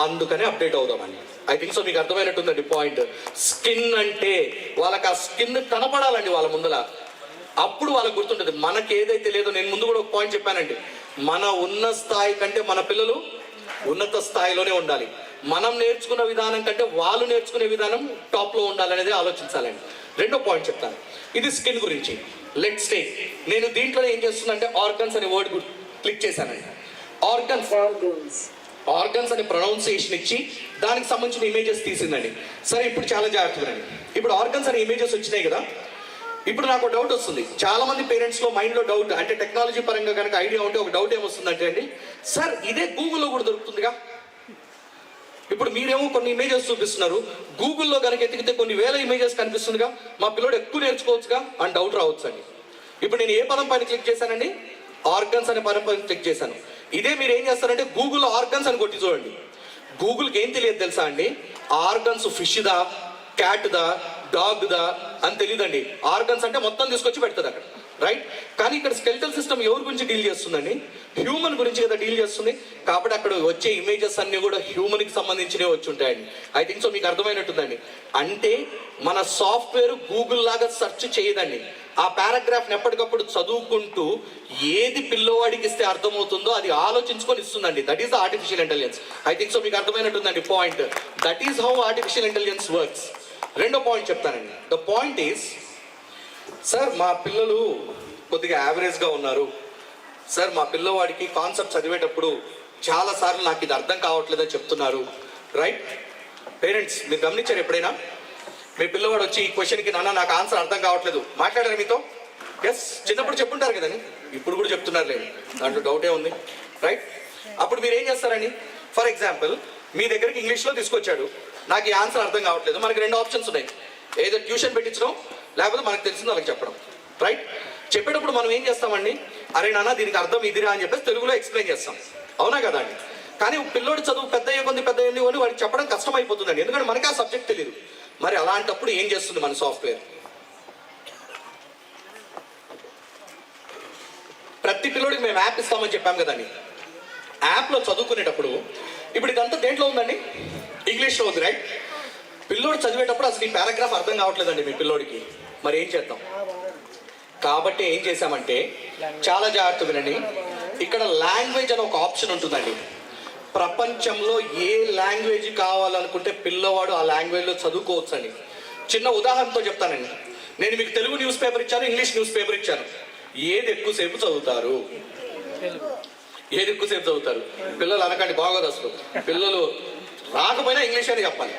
అందుకనే అప్డేట్ అవుదామండి. ఐ థింక్ సో మీకు అర్థమైనట్టుందండి పాయింట్. స్కిన్ అంటే వాళ్ళకి ఆ స్కిన్ కనపడాలండి వాళ్ళ ముందర, అప్పుడు వాళ్ళకి గుర్తుంటుంది. మనకి ఏదైతే లేదో, నేను ముందు కూడా ఒక పాయింట్ చెప్పానండి, మన ఉన్న స్థాయి కంటే మన పిల్లలు ఉన్నత స్థాయిలోనే ఉండాలి. మనం నేర్చుకున్న విధానం కంటే వాళ్ళు నేర్చుకునే విధానం టాప్లో ఉండాలనేది ఆలోచించాలండి. రెండో పాయింట్ చెప్తాను, ఇది స్కిన్ గురించి. లెట్స్ టేక్, నేను దీంట్లో ఏం చేస్తున్నా అంటే ఆర్గన్స్ అనే వర్డ్ క్లిక్ చేశానండి. ఆర్గన్స్ అనే ప్రొనౌన్సియేషన్ ఇచ్చి దానికి సంబంధించిన ఇమేజెస్ తీసిందండి. సరే, ఇప్పుడు చాలా జాగ్రత్తగా అండి. ఇప్పుడు ఆర్గన్స్ అనే ఇమేజెస్ వచ్చినాయి కదా, ఇప్పుడు నాకు డౌట్ వస్తుంది. చాలా మంది పేరెంట్స్లో మైండ్లో డౌట్, అంటే టెక్నాలజీ పరంగా కనుక ఐడియా ఉంటే ఒక డౌట్ ఏమొస్తుందంటే అండి, సార్ ఇదే గూగుల్లో కూడా దొరుకుతుందిగా. ఇప్పుడు మీరేమో కొన్ని ఇమేజెస్ చూపిస్తున్నారు, గూగుల్లో కనుక ఎతికితే కొన్ని వేల ఇమేజెస్ కనిపిస్తుందిగా, మా పిల్లోడు ఎక్కువ నేర్చుకోవచ్చుగా అని డౌట్ రావచ్చు అండి. ఇప్పుడు నేను ఏ పదం పైన క్లిక్ చేశానండి? ఆర్గన్స్ అనే పదం పైన క్లిక్ చేశాను. ఇదే మీరు ఏం చేస్తారంటే గూగుల్లో ఆర్గన్స్ అని కొట్టి చూడండి. గూగుల్కి ఏం తెలియదు తెలుసా అండి? ఆర్గన్స్ ఫిష్దా, క్యాట్దా, డాగ్దా అని తెలియదండి. ఆర్గన్స్ అంటే మొత్తం తీసుకొచ్చి పెడుతుంది అక్కడ, రైట్? కానీ ఇక్కడ స్కెలిటల్ సిస్టమ్ ఎవరి గురించి డీల్ చేస్తుందండి? హ్యూమన్ గురించి కదా డీల్ చేస్తుంది. కాబట్టి అక్కడ వచ్చే ఇమేజెస్ అన్నీ కూడా హ్యూమన్కి సంబంధించినవి వచ్చి ఉంటాయండి. ఐ థింక్ సో మీకు అర్థమైనట్టుందండి. అంటే మన సాఫ్ట్వేర్ గూగుల్ లాగా సెర్చ్ చేయదండి. ఆ పారాగ్రాఫ్ని ఎప్పటికప్పుడు చదువుకుంటూ ఏది పిల్లవాడికి ఇస్తే అర్థమవుతుందో అది ఆలోచించుకొని ఇస్తుందండి. That is the artificial intelligence. I think so మీకు అర్థమైనట్టుందండి point. That is how artificial intelligence works. రెండో పాయింట్ చెప్తానండి. ద పాయింట్ ఈస్, సార్ మా పిల్లలు కొద్దిగా యావరేజ్గా ఉన్నారు సార్, మా పిల్లవాడికి కాన్సెప్ట్ చదివేటప్పుడు చాలాసార్లు నాకు ఇది అర్థం కావట్లేదని చెప్తున్నారు, రైట్? పేరెంట్స్ మీరు గమనించారు ఎప్పుడైనా? మీ పిల్లవాడు వచ్చి ఈ క్వశ్చన్కి నాన్న నాకు ఆన్సర్ అర్థం కావట్లేదు మాట్లాడారు మీతో? ఎస్, చిన్నప్పుడు చెప్పుంటారు కదండి, ఇప్పుడు కూడా చెప్తున్నారు లేదు, దాంట్లో డౌటే ఉంది, రైట్? అప్పుడు మీరు ఏం చేస్తారని, ఫర్ ఎగ్జాంపుల్ మీ దగ్గరికి ఇంగ్లీష్లో తీసుకొచ్చాడు, నాకు ఈ ఆన్సర్ అర్థం కావట్లేదు. మనకి రెండు ఆప్షన్స్ ఉన్నాయి, ఏదో ట్యూషన్ పెట్టించడం లేకపోతే మనకు తెలిసింది వాళ్ళకి చెప్పడం, రైట్? చెప్పేటప్పుడు మనం ఏం చేస్తామండి, అరే నాన్న దీనికి అర్థం ఇదిరా అని చెప్పేసి తెలుగులో ఎక్స్ప్లెయిన్ చేస్తాం, అవునా కదా అండి? కానీ పిల్లోడి చదువు పెద్ద అయ్యి వాడికి చెప్పడం కష్టం అయిపోతుందండి, ఎందుకంటే మనకి ఆ సబ్జెక్ట్ తెలియదు. మరి అలాంటప్పుడు ఏం చేస్తుంది మన సాఫ్ట్వేర్? ప్రతి పిల్లోడికి మేము యాప్ ఇస్తామని చెప్పాం కదండి. యాప్లో చదువుకునేటప్పుడు ఇప్పుడు ఇదంతా దేంట్లో ఉందండి? ఇంగ్లీష్లో ఉంది, రైట్? పిల్లోడు చదివేటప్పుడు అసలు ఈ పారాగ్రాఫ్ అర్థం కావట్లేదండి మీ పిల్లోడికి. మరి ఏం చేద్దాం? కాబట్టి ఏం చేశామంటే, చాలా జాగ్రత్త వినండి, ఇక్కడ లాంగ్వేజ్ అని ఒక ఆప్షన్ ఉంటుందండి. ప్రపంచంలో ఏ లాంగ్వేజ్ కావాలనుకుంటే పిల్లవాడు ఆ లాంగ్వేజ్లో చదువుకోవచ్చండి. చిన్న ఉదాహరణతో చెప్తానండి. నేను మీకు తెలుగు న్యూస్ పేపర్ ఇచ్చాను, ఇంగ్లీష్ న్యూస్ పేపర్ ఇచ్చాను. ఏది ఎక్కువసేపు చదువుతారు? ఏది ఎక్కువసేపు చదువుతారు? పిల్లలు అనకండి, బాగోదు అసలు. పిల్లలు రాకపోయినా ఇంగ్లీష్ అని చెప్పాలి.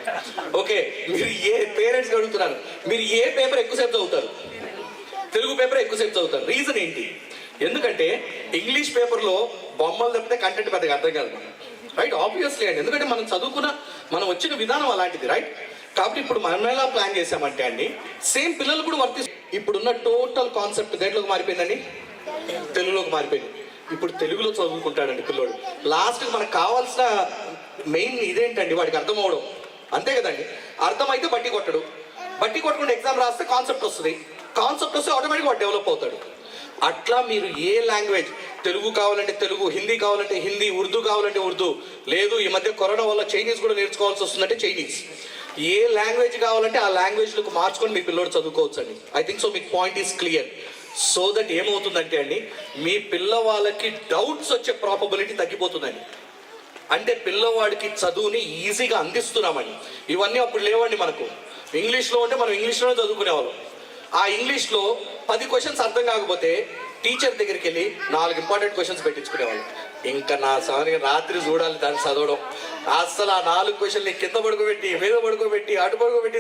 ఓకే, మీరు ఏ పేరెంట్స్ అడుగుతున్నారు, మీరు ఏ పేపర్ ఎక్కువసేపు చదువుతారు? తెలుగు పేపర్ ఎక్కువసేపు చదువుతారు. రీజన్ ఏంటి? ఎందుకంటే ఇంగ్లీష్ పేపర్లో బొమ్మలు తప్పితే కంటెంట్ పెద్దగా అర్థం కాదు, రైట్? ఆబ్వియస్లీ అండి, ఎందుకంటే మనం చదువుకున్న, మనం వచ్చిన విధానం అలాంటిది, రైట్? కాబట్టి ఇప్పుడు మనం ఎలా ప్లాన్ చేసామంటే అండి, సేమ్ పిల్లలు కూడా ఇప్పుడున్న టోటల్ కాన్సెప్ట్ దేంట్లోకి మారిపోయిందండి? తెలుగులోకి మారిపోయింది. ఇప్పుడు తెలుగులో చదువుకుంటాడండి పిల్లోడు. లాస్ట్కి మనకు కావాల్సిన మెయిన్ ఇదేంటండి, వాడికి అర్థం అవడం, అంతే కదండి. అర్థమైతే బట్టి కొట్టడు, బట్టి కొట్టకుండా ఎగ్జామ్ రాస్తే కాన్సెప్ట్ వస్తుంది, కాన్సెప్ట్ వస్తే ఆటోమేటిక్గా వాడు డెవలప్ అవుతాడు. అట్లా మీరు ఏ లాంగ్వేజ్, తెలుగు కావాలంటే తెలుగు, హిందీ కావాలంటే హిందీ, ఉర్దూ కావాలంటే ఉర్దూ, లేదు ఈ మధ్య కరోనా వల్ల చైనీస్ కూడా నేర్చుకోవాల్సి వస్తుందంటే చైనీస్, ఏ లాంగ్వేజ్ కావాలంటే ఆ లాంగ్వేజ్లకు మార్చుకొని మీ పిల్లోడు చదువుకోవచ్చు అండి. ఐ థింక్ సో మీకు point is clear. So that ఏమవుతుందంటే అండి, మీ పిల్లవాళ్ళకి డౌట్స్ వచ్చే ప్రాబబిలిటీ తగ్గిపోతుందండి. అంటే పిల్లవాడికి చదువుని ఈజీగా అందిస్తున్నామండి. ఇవన్నీ అప్పుడు లేవండి మనకు. ఇంగ్లీష్లో ఉంటే మనం ఇంగ్లీష్లోనే చదువుకునేవాళ్ళం. ఆ ఇంగ్లీష్లో 10 క్వశ్చన్స్ అర్థం కాకపోతే టీచర్ దగ్గరికి వెళ్ళి 4 ఇంపార్టెంట్ క్వశ్చన్స్ పెట్టించుకునేవాళ్ళం. ఇంకా నా సమయానికి రాత్రి చూడాలి దాన్ని చదవడం. అసలు ఆ 4 క్వశ్చన్లు కింద పడుకోబెట్టి, మీద పడుకోబెట్టి, అటు పడుకోబెట్టి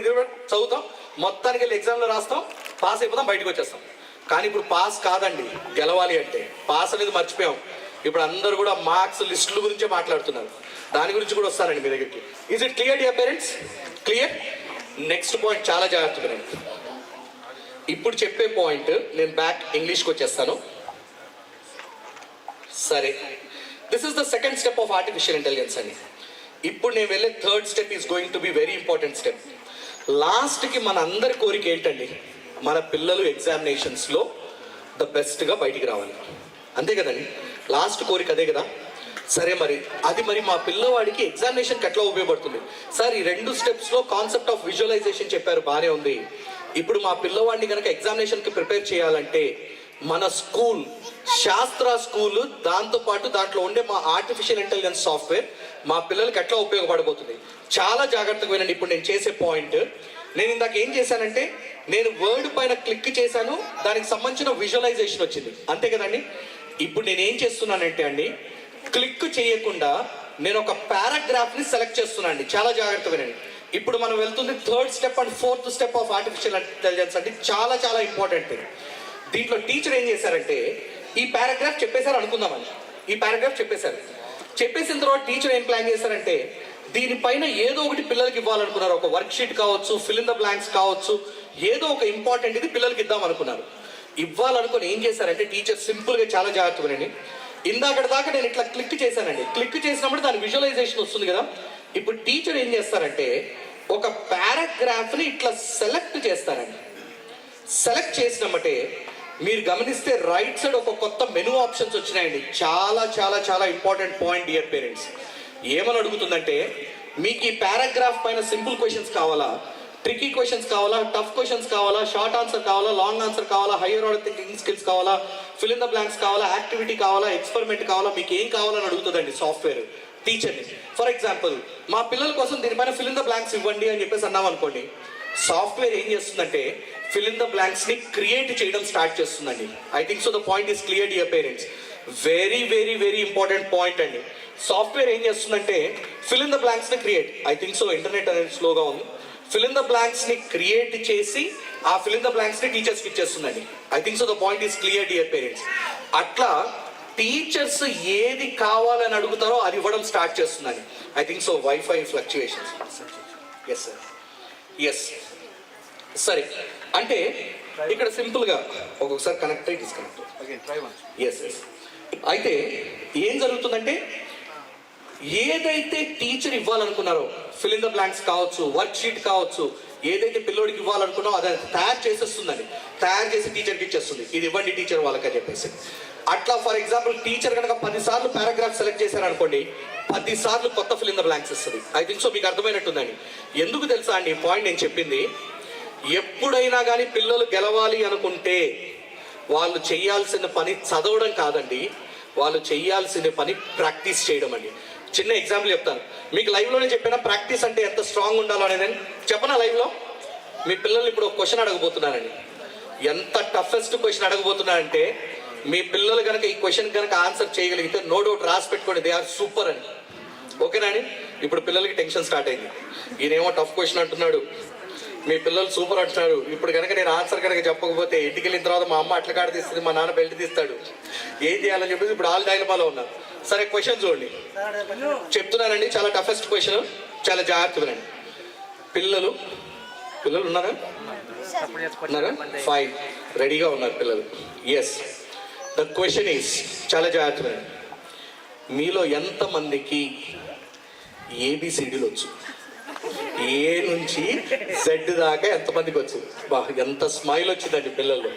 చదువుతాం. మొత్తానికి వెళ్ళి ఎగ్జామ్లో రాస్తాం, పాస్ అయిపోతాం, బయటకు వచ్చేస్తాం. కానీ ఇప్పుడు పాస్ కాదండి, గెలవాలి అంటే. పాస్ అనేది మర్చిపోయాం. ఇప్పుడు అందరూ కూడా మార్క్స్ లిస్టుల గురించే మాట్లాడుతున్నారు. దాని గురించి కూడా వస్తానండి మీ దగ్గరికి. Is it clear dear parents? Clear? Next point చాలా జాగ్రత్తగా. ఇప్పుడు చెప్పే పాయింట్ నేను బ్యాక్ ఇంగ్లీష్కి వచ్చేస్తాను. సరే, this is the second step of artificial intelligence అండి. ఇప్పుడు నేను వెళ్ళే third step is going to be very important step. లాస్ట్కి మన అందరి కోరిక ఏంటండి? మన పిల్లలు ఎగ్జామినేషన్స్లో ద బెస్ట్గా బయటికి రావాలి, అంతే కదండి. లాస్ట్ కోరిక అదే కదా. సరే, మరి మా పిల్లవాడికి ఎగ్జామినేషన్కి ఎట్లా ఉపయోగపడుతుంది? సార్, ఈ 2 స్టెప్స్లో కాన్సెప్ట్ ఆఫ్ విజువలైజేషన్ చెప్పారు, బాగానే ఉంది. ఇప్పుడు మా పిల్లవాడిని కనుక ఎగ్జామినేషన్కి ప్రిపేర్ చేయాలంటే మన స్కూల్, శాస్త్ర స్కూల్, దాంతోపాటు దాంట్లో ఉండే మా ఆర్టిఫిషియల్ ఇంటెలిజెన్స్ సాఫ్ట్వేర్ మా పిల్లలకి ఎట్లా ఉపయోగపడబోతుంది? చాలా జాగ్రత్తగా వినండి. ఇప్పుడు నేను చేసే పాయింట్, నేను ఇందాక ఏం చేశానంటే, నేను వర్డ్ పైన క్లిక్ చేశాను, దానికి సంబంధించిన విజువలైజేషన్ వచ్చింది, అంతే కదండి. ఇప్పుడు నేను ఏం చేస్తున్నానంటే అండి, క్లిక్ చేయకుండా నేను ఒక పారాగ్రాఫ్ని సెలెక్ట్ చేస్తున్నాను అండి. చాలా జాగ్రత్తగా వినండి. ఇప్పుడు మనం వెళ్తుంది third step and fourth step of artificial intelligence అండి. చాలా చాలా ఇంపార్టెంట్ థింగ్. దీంట్లో టీచర్ ఏం చేశారంటే, ఈ పారాగ్రాఫ్ చెప్పేశారు అనుకుందామని, ఈ పారాగ్రాఫ్ చెప్పేసిన తర్వాత టీచర్ ఏం ప్లాన్ చేశారంటే, దీనిపైన ఏదో ఒకటి పిల్లలకి ఇవ్వాలనుకున్నారు. ఒక వర్క్ షీట్ కావచ్చు, ఫిల్ ఇన్ ద బ్లాంక్స్ కావచ్చు, ఏదో ఒక ఇంపార్టెంట్ ఇది పిల్లలకి ఇద్దాం అనుకున్నారు. ఇవ్వాలనుకుని ఏం చేశారంటే టీచర్ సింపుల్గా, చాలా జాగ్రత్తగానండి, ఇందాకటి దాకా నేను ఇట్లా క్లిక్ చేశానండి. క్లిక్ చేసినప్పుడు దాని విజువలైజేషన్ వస్తుంది కదా. ఇప్పుడు టీచర్ ఏం చేస్తారంటే, ఒక పారాగ్రాఫ్ని ఇట్లా సెలెక్ట్ చేస్తారండి. సెలెక్ట్ చేసినమ్మటే మీరు గమనిస్తే రైట్ సైడ్ ఒక కొత్త మెనూ ఆప్షన్స్ వచ్చినాయండి. చాలా చాలా చాలా ఇంపార్టెంట్ పాయింట్ డియర్ పేరెంట్స్. ఏమని అడుగుతుందంటే, మీకు ఈ పారాగ్రాఫ్ పైన సింపుల్ క్వశ్చన్స్ కావాలా, ట్రికీ క్వశ్చన్స్ కావాలా, టఫ్ క్వశ్చన్స్ కావాలా, షార్ట్ ఆన్సర్ కావాలా, లాంగ్ ఆన్సర్ కావాలా, హైయర్ ఆర్డర్ థింకింగ్ స్కిల్స్ కావాలా, ఫిల్ ఇన్ ద బ్లాంక్స్ కావాలా, యాక్టివిటీ కావాలా, ఎక్స్పెరిమెంట్ కావాలా, మీకు ఏం కావాలని అడుగుతుందండి సాఫ్ట్వేర్ టీచర్ని. ఫర్ ఎగ్జాంపుల్, మా పిల్లల కోసం దీనిపైన ఫిల్ ఇన్ ద బ్లాంక్స్ ఇవ్వండి అని చెప్పేసి అన్నాం అనుకోండి, సాఫ్ట్వేర్ ఏం చేస్తుందంటే ఫిల్ ఇన్ ద బ్లాంక్స్ని క్రియేట్ చేయడం స్టార్ట్ చేస్తుందండి. I think so the point is clear dear parents. Very very very important point అండి. సాఫ్ట్వేర్ ఏం చేస్తుందంటే ఫిల్ ఇన్ ద బ్లాంక్స్ని create, I think so internet అనేది స్లోగా ఉంది, ఫిల్ ఇన్ ద బ్లాంక్స్ని క్రియేట్ చేసి ఆ ఫిల్ ఇన్ ద బ్లాంక్స్ని టీచర్స్కి ఇచ్చేస్తుందండి. I think so the point is clear dear parents. అట్లా టీచర్స్ ఏది కావాలని అడుగుతారో అది ఇవ్వడం స్టార్ట్ చేస్తుందండి. I think so wifi fluctuations. Yes sir, yes సరే. అంటే ఇక్కడ సింపుల్గా ఒక్కొక్కసారి కనెక్ట్ అయ్యి డిస్కనెక్ట్. Yes yes. అయితే ఏం జరుగుతుందంటే, ఏదైతే టీచర్ ఇవ్వాలనుకున్నారో ఫిల్ ఇన్ ద బ్లాంక్స్ కావచ్చు, వర్క్ షీట్ కావచ్చు, ఏదైతే పిల్లోడికి ఇవ్వాలనుకున్నారో అది తయారు చేసేస్తుందండి. తయారు చేసి టీచర్కి ఇచ్చేస్తుంది, ఇది ఇవ్వండి టీచర్ వాళ్ళకని చెప్పేసి. అట్లా ఫర్ ఎగ్జాంపుల్ టీచర్ కనుక 10 సార్లు పారాగ్రాఫ్ సెలెక్ట్ చేశారనుకోండి, 10 సార్లు కొత్త ఫిల్ ఇన్ ద బ్లాంక్స్ ఇస్తుంది. ఐ థింక్ సో మీకు అర్థమైనట్టుందండి. ఎందుకు తెలుసా అండి ఈ పాయింట్ నేను చెప్పింది? ఎప్పుడైనా కానీ పిల్లలు గెలవాలి అనుకుంటే వాళ్ళు చేయాల్సిన పని చదవడం కాదండి, వాళ్ళు చేయాల్సిన పని ప్రాక్టీస్ చేయడం అండి. చిన్న ఎగ్జాంపుల్ చెప్తాను మీకు, లైవ్లోనే చెప్పిన ప్రాక్టీస్ అంటే ఎంత స్ట్రాంగ్ ఉండాలో అనేది చెప్పనా. లైవ్లో మీ పిల్లల్ని ఇప్పుడు ఒక క్వశ్చన్ అడగబోతున్నానండి. ఎంత టఫెస్ట్ క్వశ్చన్ అడగబోతున్నానంటే మీ పిల్లలు కనుక ఈ క్వశ్చన్ కనుక ఆన్సర్ చేయగలిగితే నో డౌట్ రాసి పెట్టుకోండి, దే ఆర్ సూపర్ అని. ఓకేనా అండి? ఇప్పుడు పిల్లలకి టెన్షన్ స్టార్ట్ అయింది, ఈయనేమో టఫ్ క్వశ్చన్ అంటున్నాడు, మీ పిల్లలు సూపర్ అంటున్నారు. ఇప్పుడు కనుక నేను ఆన్సర్ కనుక చెప్పకపోతే ఇంటికి వెళ్ళిన తర్వాత మా అమ్మ అట్ల కాడ తీస్తుంది, మా నాన్న బెల్ట్ తీస్తాడు, ఏం చేయాలని చెప్పేసి ఇప్పుడు ఆల్ డైలమాలో ఉన్నారు. సరే క్వశ్చన్ చూడండి, చెప్తున్నానండి, చాలా టఫెస్ట్ క్వశ్చన్, చాలా జాగ్రత్తగా. పిల్లలు ఉన్నారా? ఉన్నారా? ఫైన్, రెడీగా ఉన్నారు పిల్లలు. ఎస్, ద క్వశ్చన్ ఈస్, చాలా జాగ్రత్తగా, మీలో ఎంతమందికి ఏబిసిడీలు వచ్చు? ఏ నుంచి జెడ్ దాకా ఎంతమందికి వచ్చు? బా, ఎంత స్మైల్ వచ్చిందండి పిల్లలు.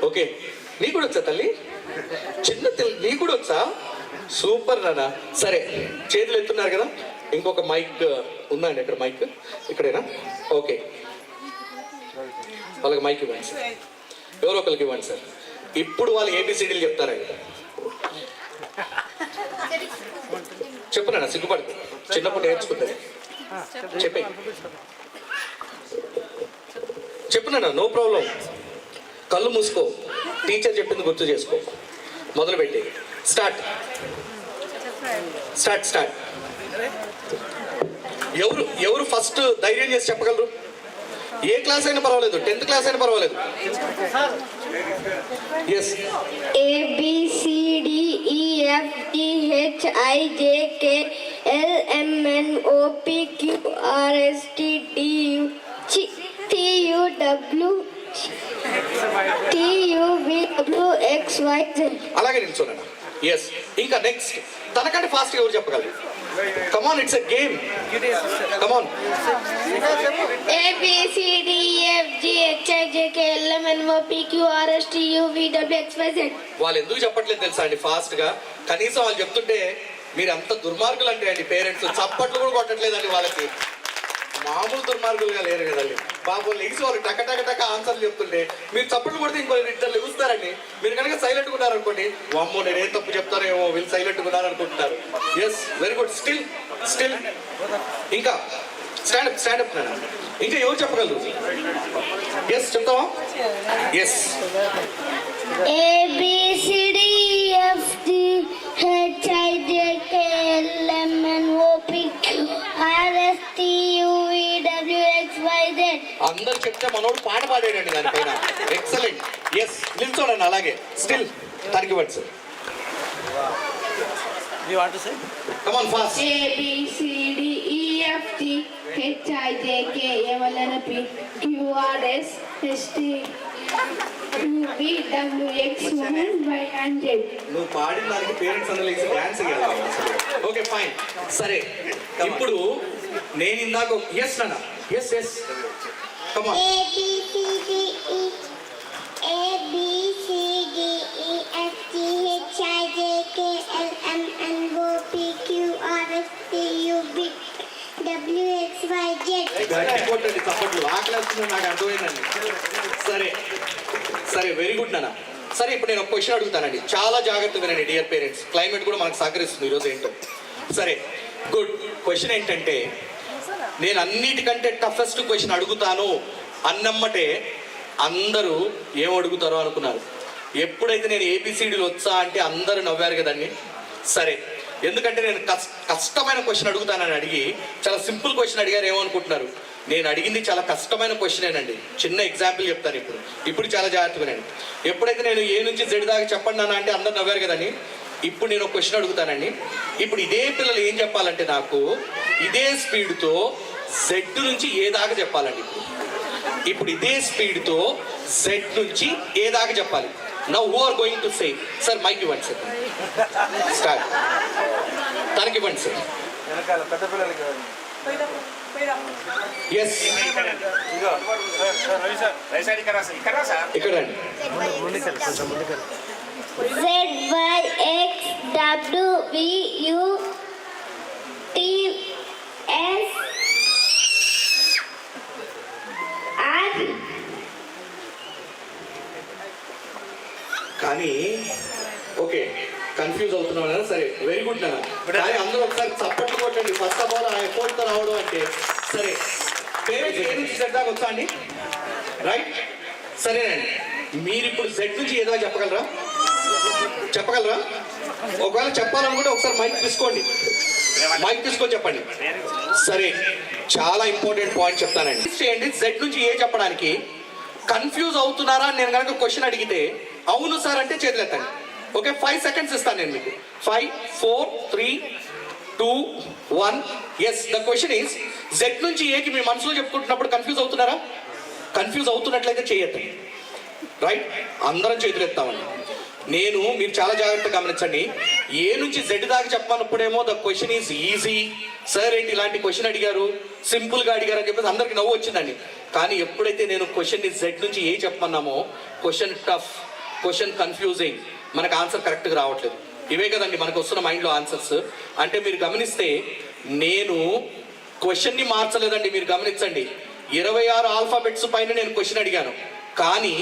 ఓకే, నీకు కూడా వచ్చా తల్లి? చిన్న తల్లి నీకు కూడా వచ్చా? సూపర్ నాన్న. సరే చేతులు ఎత్తున్నారు కదా, ఇంకొక మైక్ ఉందండి ఇక్కడ, మైక్ ఇక్కడేనా? ఓకే, వాళ్ళకి మైక్ ఇవ్వండి సార్, ఎవరో ఒకరికి ఇవ్వండి సార్. ఇప్పుడు వాళ్ళు ఏబిసిడీలు చెప్తారండి. చెప్పునా, సిగ్గుపడుతుంది, చిన్నప్పుడు నేర్చుకుంటుంది. చెప్పునా, నో ప్రాబ్లం, కళ్ళు మూసుకో, టీచర్ చెప్పింది గుర్తు చేసుకో. మొదలుపెట్టి స్టార్ట్. ఎవరు ఫస్ట్ ధైర్యం చేసి చెప్పగలరు? ఏ క్లాస్ అయినా పర్వాలేదు, 10th క్లాస్ అయినా పర్వాలేదు. ఎస్, అలాగే నిల్చోనా. ఎస్, ఇంకా నెక్స్ట్, తనకంటే ఫాస్ట్ ఎవరు చెప్పగలరు? Come on, it's a game. Come on. A B C D E F G H I J K L M N O P Q R S T U V W X Y Z. వాళ్ళు ఎందుకు చెప్పట్లేదు తెలుసా అండి fast గా? కనీసం వాళ్ళు చెప్తుంటే మీరు అంత దుర్మార్గులు అంటే అండి, పేరెంట్స్ చప్పట్లు కూడా కొట్టట్లేదండి వాళ్ళకి. మామూలు దుర్మార్గులుగా లేరు కదండి బాబు. లెగిసి వాళ్ళు టక టక టక ఆన్సర్లు చెప్తుంటే మీరు చప్పట్లు కొడితే ఇంకో ఇద్దరు లెగుస్తారండి. మీరు కనుక సైలెంట్గా ఉన్నారనుకోండి, వామ్మో నేనేం తప్పు చెప్తారేమో, వీళ్ళు సైలెంట్గా ఉన్నారనుకుంటున్నారు. Yes, very good. స్టిల్ ఇంకా స్టాండప్ ఇంకా ఎవరు చెప్పగలరు? ఎస్, చెప్తావా? Yes, A B C D E F G H I J K L M N O P Q R S T U V W X Y Z. అందరు చెప్తే మనోడు పాట పాడాడండి దానిపైన. ఎక్సలెంట్. ఎస్, నిల్చోడండి అలాగే. స్టిల్ తనకి ఇవ్వండి sir. You want to say? Come on, fast. A B C D E F G H I J K L M N O P Q R S T U V W X Y and Z. నువ్వు పాడిన దానికి parents అందరూ లేచి dance చేయాలి. Okay fine. సరే ఇప్పుడు నేను ఇందాక ఎస్ నాన్న. Yes come on. A B C D E F G H I J K L M N O P Q R S T U V W X Y Z. గట్టి కొట్టండి చప్పట్లు. ఆకలిస్తుంది నాకు అర్థమైందండి. సరే వెరీ గుడ్ నాన్న. సరే ఇప్పుడు నేను ఒక క్వశ్చన్ అడుగుతానండి, చాలా జాగ్రత్తగా వినండి డియర్ పేరెంట్స్. క్లైమేట్ కూడా మనకు సహకరిస్తుంది ఈరోజు ఏంటో. సరే గుడ్. క్వశ్చన్ ఏంటంటే, నేను అన్నిటికంటే టఫెస్ట్ క్వశ్చన్ అడుగుతాను అన్నమ్మటే అందరూ ఏం అడుగుతారో అనుకున్నారు. ఎప్పుడైతే నేను ఏబిసిడీలు వచ్చా అంటే అందరూ నవ్వారు కదండి. సరే, ఎందుకంటే నేను కష్టమైన క్వశ్చన్ అడుగుతానని అడిగి చాలా సింపుల్ క్వశ్చన్ అడిగారు ఏమనుకుంటున్నారు? నేను అడిగింది చాలా కష్టమైన క్వశ్చనేనండి. చిన్న ఎగ్జాంపుల్ చెప్తాను ఇప్పుడు చాలా జాగ్రత్తగానండి. ఎప్పుడైతే నేను ఏ నుంచి జెడ్ దాకా చెప్పండి నాన్న అంటే అందరు నవ్వారు కదండి. ఇప్పుడు నేను ఒక క్వశ్చన్ అడుగుతానండి. ఇప్పుడు ఇదే పిల్లలు ఏం చెప్పాలంటే నాకు ఇదే స్పీడ్తో జెడ్ నుంచి ఏ దాకా చెప్పాలండి. ఇప్పుడు ఇదే స్పీడ్తో జెడ్ నుంచి ఏ దాకా చెప్పాలి. Now who are going to say? Sir mike ఇవ్వండి సార్. స్టార్ట్. తనకి ఇవ్వండి సార్. పెద్ద పిల్లలకి. ఎస్, ఇక్కడ రండి. Z Y X W V U T S R confuse అవుతున్నాం కదా, సరే వెరీ గుడ్ నాన్న. కానీ అందరూ ఒకసారి చప్పట్లు కొట్టండి. ఫస్ట్ ఆఫ్ ఆల్ ఆ ఎఫర్ట్తో రావడం అంటే సరే. పేరెంట్స్ ఏ నుంచి Z దాకా వచ్చా అండి? రైట్, సరేనండి. మీరు ఇప్పుడు Z నుంచి ఏదో చెప్పగలరా? ఒకవేళ చెప్పాలనుకుంటే ఒకసారి మైక్ తీసుకొని చెప్పండి. సరే, చాలా ఇంపార్టెంట్ పాయింట్ చెప్తానండి. చేయండి. Z నుంచి ఏ చెప్పడానికి కన్ఫ్యూజ్ అవుతున్నారా అని నేను కనుక క్వశ్చన్ అడిగితే అవును సార్ అంటే చేతులు ఎత్తండి. ఓకే, 5 seconds ఇస్తాను నేను మీకు. 5, 4, 3, 2, 1. Yes, the question is Z నుంచి ఏకి మీ మనసులో చెప్పుకుంటున్నప్పుడు కన్ఫ్యూజ్ అవుతున్నారా? కన్ఫ్యూజ్ అవుతున్నట్లయితే చేయొద్దండి. రైట్, అందరం చేతులు ఎత్తామండి. మీరు చాలా జాగ్రత్తగా గమనించండి. ఏ నుంచి Z దాకా చెప్పమన్నప్పుడేమో the question is easy. Sir ఏంటి ఇలాంటి క్వశ్చన్ అడిగారు, సింపుల్గా అడిగారు అని చెప్పేసి అందరికి నవ్వు వచ్చిందండి. కానీ ఎప్పుడైతే నేను క్వశ్చన్ని Z నుంచి ఏ చెప్పమన్నామో క్వశ్చన్ టఫ్, క్వశ్చన్ కన్ఫ్యూజింగ్, మనకు ఆన్సర్ కరెక్ట్గా రావట్లేదు. ఇవే కదండి మనకు వస్తున్న మైండ్లో ఆన్సర్స్. అంటే మీరు గమనిస్తే నేను క్వశ్చన్ని మార్చలేదండి. మీరు గమనించండి, 26 ఆల్ఫాబెట్స్ పైన నేను క్వశ్చన్ అడిగాను, కానీ